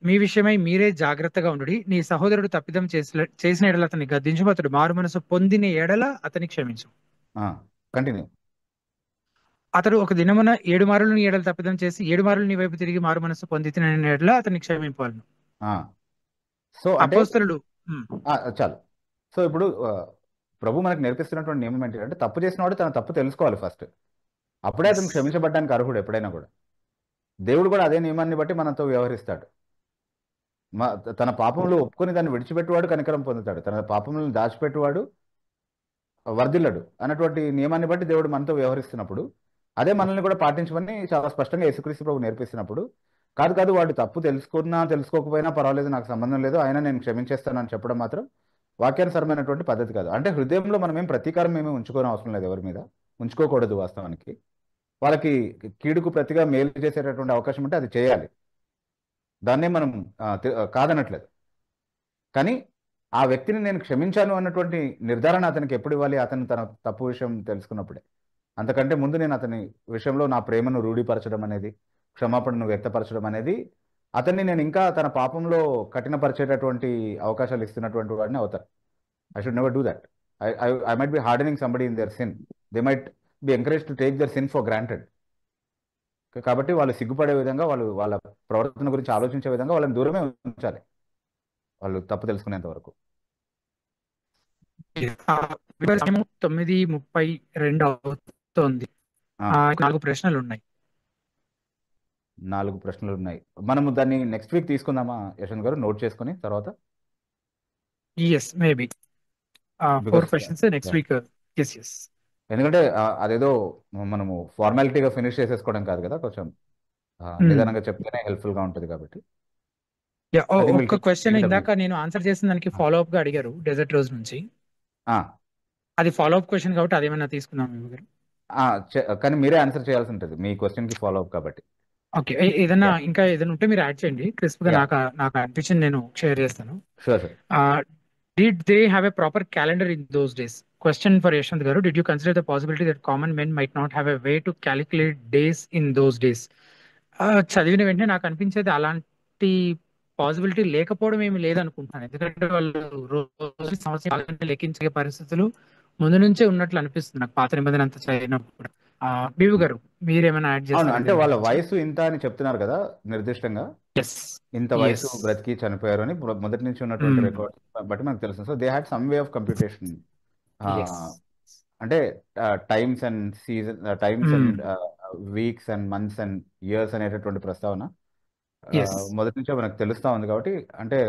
[SPEAKER 1] మీ విషయమై మీరే జాగ్రత్తగా ఉండుడి. నీ సహోదరుడు తప్పిదం చేసిన ఎడల అతన్ని గద్దించు, అతడు మారు మనసు పొందిన ఎడల అతన్ని క్షమించు.
[SPEAKER 2] కంటిన్యూ.
[SPEAKER 1] అతడు ఒక దినమున 7 మారులు నీ ఎడల తప్పిదం చేసి 7 మారులు నీ వైపు తిరిగి మారు మనసు పొందిన ఎడల అతన్ని క్షమింపాలను.
[SPEAKER 2] సో
[SPEAKER 1] అపోస్తలుడు
[SPEAKER 2] చాలు. సో ఇప్పుడు ప్రభు మనకు నేర్పిస్తున్నటువంటి నియమం ఏంటంటే తప్పు చేసిన వాడు తన తప్పు తెలుసుకోవాలి ఫస్ట్, అప్పుడే అతను క్షమించబడ్డానికి అర్హుడు ఎప్పుడైనా కూడా. దేవుడు కూడా అదే నియమాన్ని బట్టి మనతో వ్యవహరిస్తాడు. తన పాపములు ఒప్పుకొని దాన్ని విడిచిపెట్టువాడు కనికరం పొందుతాడు, తన పాపములను దాచిపెట్టువాడు వర్ధిల్లడు అన్నటువంటి నియమాన్ని బట్టి దేవుడు మనతో వ్యవహరిస్తున్నప్పుడు అదే మనల్ని కూడా పాటించమని చాలా స్పష్టంగా యేసుక్రీస్తు ప్రభు నేర్పిస్తున్నప్పుడు, కాదు వాడు తప్పు తెలుసుకున్నా తెలుసుకోకపోయినా పర్వాలేదు, నాకు సంబంధం లేదు, అయినా నేను క్షమించేస్తాను అని చెప్పడం మాత్రం వాక్యానుసరమైనటువంటి పద్ధతి కాదు. అంటే హృదయంలో మనం ఏం ప్రతీకారం ఏమీ ఉంచుకోని అవసరం లేదు, ఎవరి మీద ఉంచుకోకూడదు. వాస్తవానికి వాళ్ళకి కీడుకు ప్రతిగా మేలు చేసేటటువంటి అవకాశం ఉంటే అది చేయాలి, దాన్నే మనం కాదనట్లేదు. కానీ ఆ వ్యక్తిని నేను క్షమించాను అన్నటువంటి నిర్ధారణ అతనికి ఎప్పుడు ఇవ్వాలి? అతను తన తప్పు విషయం తెలుసుకున్నప్పుడే. అంతకంటే ముందు నేను అతని విషయంలో నా ప్రేమను రూఢీపరచడం అనేది, క్షమాపణను వ్యక్తపరచడం అనేది అతన్ని నేను ఇంకా తన పాపంలో కఠినపరిచేటటువంటి అవకాశాలు ఇస్తున్నటువంటి వాడిని అవుతారు. I should never do that. I might be hardening somebody in their sin. They might be encouraged to take their sin for granted. కాబట్టి వాళ్ళు సిగ్గుపడే విధంగా, వాళ్ళు వాళ్ళ ప్రవర్తన గురించి ఆలోచించే విధంగా వాళ్ళని దూరమే ఉంచాలి, వాళ్ళు తప్పు తెలుసుకునేంత వరకు.
[SPEAKER 1] 9:32 అవుతోంది. 4 ప్రశ్నలు ఉన్నాయి.
[SPEAKER 2] 4 ప్రశ్నలు ఉన్నాయి. మనము దాన్ని నెక్స్ట్ వీక్ తీసుకుందామా యశ్వంత్ గారు, నోట్ చేసుకుని తర్వాత?
[SPEAKER 1] yes maybe 4 questions next week. yes
[SPEAKER 2] ఎందుకంటే అదేదో మనము ఫార్మాలిటీగా ఫినిష్ చేసేసుకోవడం కాదు కదా, కొంచెం నిదానంగా చెప్తేనే హెల్ప్ఫుల్ గా ఉంటుంది కాబట్టి.
[SPEAKER 1] ఒక్క క్వశ్చన్ ఇందాక నేను ఆన్సర్ చేసిన దానికి ఫాలో అప్ గా అడిగారు డెజర్ట్ రోజ్ నుంచి, అది ఫాలో అప్ క్వశ్చన్ కాబట్టి అదేమన్నా తీసుకుందాం గారు?
[SPEAKER 2] కానీ మీరే ఆన్సర్ చేయాల్సి ఉంటుంది, మీ క్వశ్చన్ కి ఫాలో అప్ కాబట్టి.
[SPEAKER 1] ఓకే, ఏదైనా ఇంకా ఏదైనా ఉంటే మీరు యాడ్ చేయండి క్రిస్ప్ గా. నాకు అనిపించింది నేను షేర్ చేస్తాను. Did they have a proper calendar in those days? Question for Yashwant garu. Did you consider the possibility that common men might not have a way to calculate days in those days? చదివిన వెంటనే నాకు అనిపించేది అలాంటి possibility లేకపోవడం ఏమి లేదనుకుంటున్నాను. ఎందుకంటే వాళ్ళు రోజు సంవత్సరం లెక్కించే పరిస్థితులు ముందు నుంచే ఉన్నట్లు అనిపిస్తుంది నాకు, పాత నిబంధన అంతా చదివినప్పుడు. బీవు గారు మీరేమైనా యాడ్ చేస్తారు?
[SPEAKER 2] అంటే వాళ్ళ వయసు ఇంత అని చెప్తున్నారు కదా నిర్దిష్టంగా, ఇంత వయసు బ్రతికి చనిపోయారు అని మొదటి నుంచి ఉన్నటువంటి రికార్డ్ బట్టి మనకు తెలుసు. So they had some way of computation. అంటే times and season, times and weeks and months and years అనేటటువంటి ప్రస్తావన మొదటి నుంచే మనకు తెలుస్తా ఉంది కాబట్టి. అంటే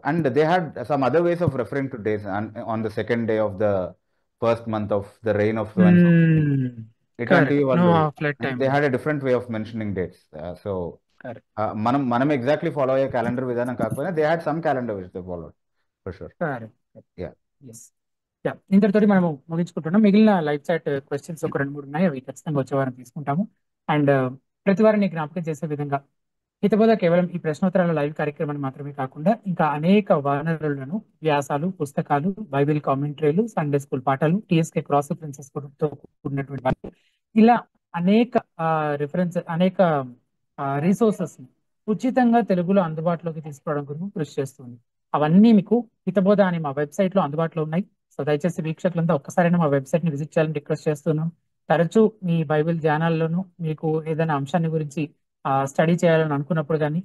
[SPEAKER 2] and they had some other ways of referring to days on the second day of the first month of the rain of ఇట్లాంటివి వాళ్ళు, they had a different way of mentioning dates. So మనం exactly follow అయ్యే calendar విధానం కాకపోయినా they had some calendar which they followed for sure.
[SPEAKER 1] ఇంతటితోటి మనము ముగించుకుంటున్నాం. మిగిలిన లైవ్ చాట్ క్వశ్చన్స్ ఒక 2-3 ఉన్నాయి, అవి ఖచ్చితంగా వచ్చే వారం తీసుకుంటాము. అండ్ ప్రతి వారిని జ్ఞాపకం చేసే విధంగా హితబోధ కేవలం ఈ ప్రశ్నోత్తరాల లైవ్ కార్యక్రమాన్ని మాత్రమే కాకుండా ఇంకా అనేక వనరులను, వ్యాసాలు, పుస్తకాలు, బైబిల్ కామెంటరీలు, సండే స్కూల్ పాఠాలు, టీఎస్కే క్రాస్ రిఫరెన్సెస్ తో కూడినటువంటి ఇలా అనేక అనేక రిసోర్సెస్ ఉచితంగా తెలుగులో అందుబాటులోకి తీసుకురావడం గురించి కృషి చేస్తుంది. అవన్నీ మీకు హితబోధ అని మా వెబ్సైట్ లో అందుబాటులో ఉన్నాయి. సో దయచేసి వీక్షకులంతా ఒక్కసారైనా మా వెబ్సైట్ ని విజిట్ చేయాలని రిక్వెస్ట్ చేస్తున్నాం. తరచూ మీ బైబిల్ ధ్యానాల్లోనూ మీకు ఏదైనా అంశాన్ని గురించి స్టడీ చేయాలని అనుకున్నప్పుడు కానీ,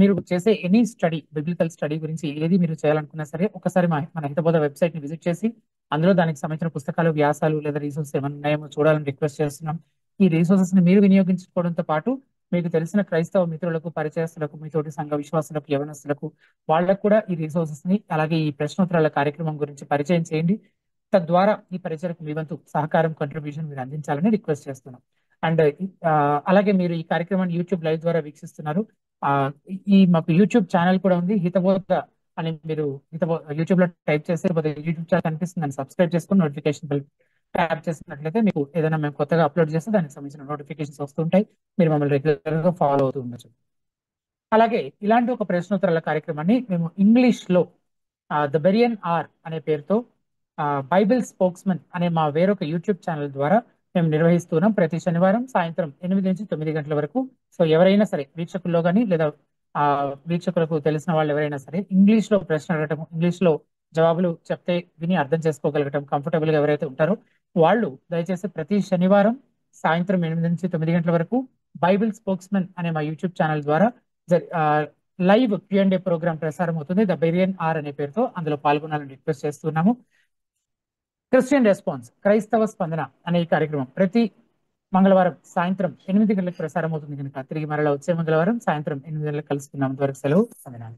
[SPEAKER 1] మీరు చేసే ఎనీ స్టడీ, బిబ్లికల్ స్టడీ గురించి ఏది మీరు చేయాలనుకున్నా సరే ఒకసారి మన హితబోధ వెబ్సైట్ ని విజిట్ చేసి అందులో దానికి సంబంధించిన పుస్తకాలు, వ్యాసాలు లేదా రీసోర్సెస్ ఏమైనా ఉన్నాయేమో చూడాలని రిక్వెస్ట్ చేస్తున్నాం. ఈ రీసోర్సెస్ ని మీరు వినియోగించుకోవడంతో పాటు మీకు తెలిసిన క్రైస్తవ మిత్రులకు, పరిచయస్తులకు, మీతోటి సంఘ విశ్వాసులకు, యవనస్తులకు వాళ్ళకు కూడా ఈ రిసోర్సెస్ ని అలాగే ఈ ప్రశ్నోత్తరాల కార్యక్రమం గురించి పరిచయం చేయండి. తద్వారా ఈ పరిచయకు మీ వంతు సహకారం, కంట్రిబ్యూషన్ మీరు అందించాలని రిక్వెస్ట్ చేస్తున్నాం. అండ్ అలాగే మీరు ఈ కార్యక్రమాన్ని యూట్యూబ్ లైవ్ ద్వారా వీక్షిస్తున్నారు. మాకు యూట్యూబ్ ఛానల్ కూడా ఉంది, హితబోధ అని మీరు యూట్యూబ్ లో టైప్ చేస్తే యూట్యూబ్ ఛానల్ కనిపిస్తుంది, దాన్ని సబ్స్క్రైబ్ చేసుకుని నోటిఫికేషన్ బెల్ ట్యాప్ చేసినట్లయితే మీకు ఏదైనా మేము కొత్తగా అప్లోడ్ చేస్తే దానికి సంబంధించిన నోటిఫికేషన్స్ వస్తుంటాయి, మీరు మమ్మల్ని రెగ్యులర్ గా ఫాలో అవుతూ ఉండొచ్చు. అలాగే ఇలాంటి ఒక ప్రశ్నోత్తరాల కార్యక్రమాన్ని మేము ఇంగ్లీష్ లో ద బెరియన్ ఆర్ అనే పేరుతో బైబిల్ స్పోక్స్మన్ అనే మా వేరొక యూట్యూబ్ ఛానల్ ద్వారా మేము నిర్వహిస్తున్నాం. ప్రతి శనివారం సాయంత్రం 8 నుంచి 9 గంటల వరకు. సో ఎవరైనా సరే వీక్షకుల్లో కానీ లేదా వీక్షకులకు తెలిసిన వాళ్ళు ఎవరైనా సరే ఇంగ్లీష్ లో ప్రశ్న అడగటం, ఇంగ్లీష్ లో జవాబులు చెప్తే విని అర్థం చేసుకోగలగటం కంఫర్టబుల్ గా ఎవరైతే ఉంటారో వాళ్ళు దయచేసి ప్రతి శనివారం సాయంత్రం 8 నుంచి 9 గంటల వరకు బైబిల్ స్పోక్స్మన్ అనే మా యూట్యూబ్ ఛానల్ ద్వారా లైవ్ Q&A ప్రోగ్రామ్ ప్రసారం అవుతుంది, ద బెరియన్ ఆర్ అనే పేరుతో. అందులో పాల్గొనాలని రిక్వెస్ట్ చేస్తున్నాము. క్రిస్టియన్ రెస్పాన్స్, క్రైస్తవ స్పందన అనే ఈ కార్యక్రమం ప్రతి మంగళవారం సాయంత్రం 8 గంటలకు ప్రసారం అవుతుంది కనుక తిరిగి మరలా వచ్చే మంగళవారం సాయంత్రం 8 గంటలకు కలుసుకున్నాం. అంతవరకు సెలవు.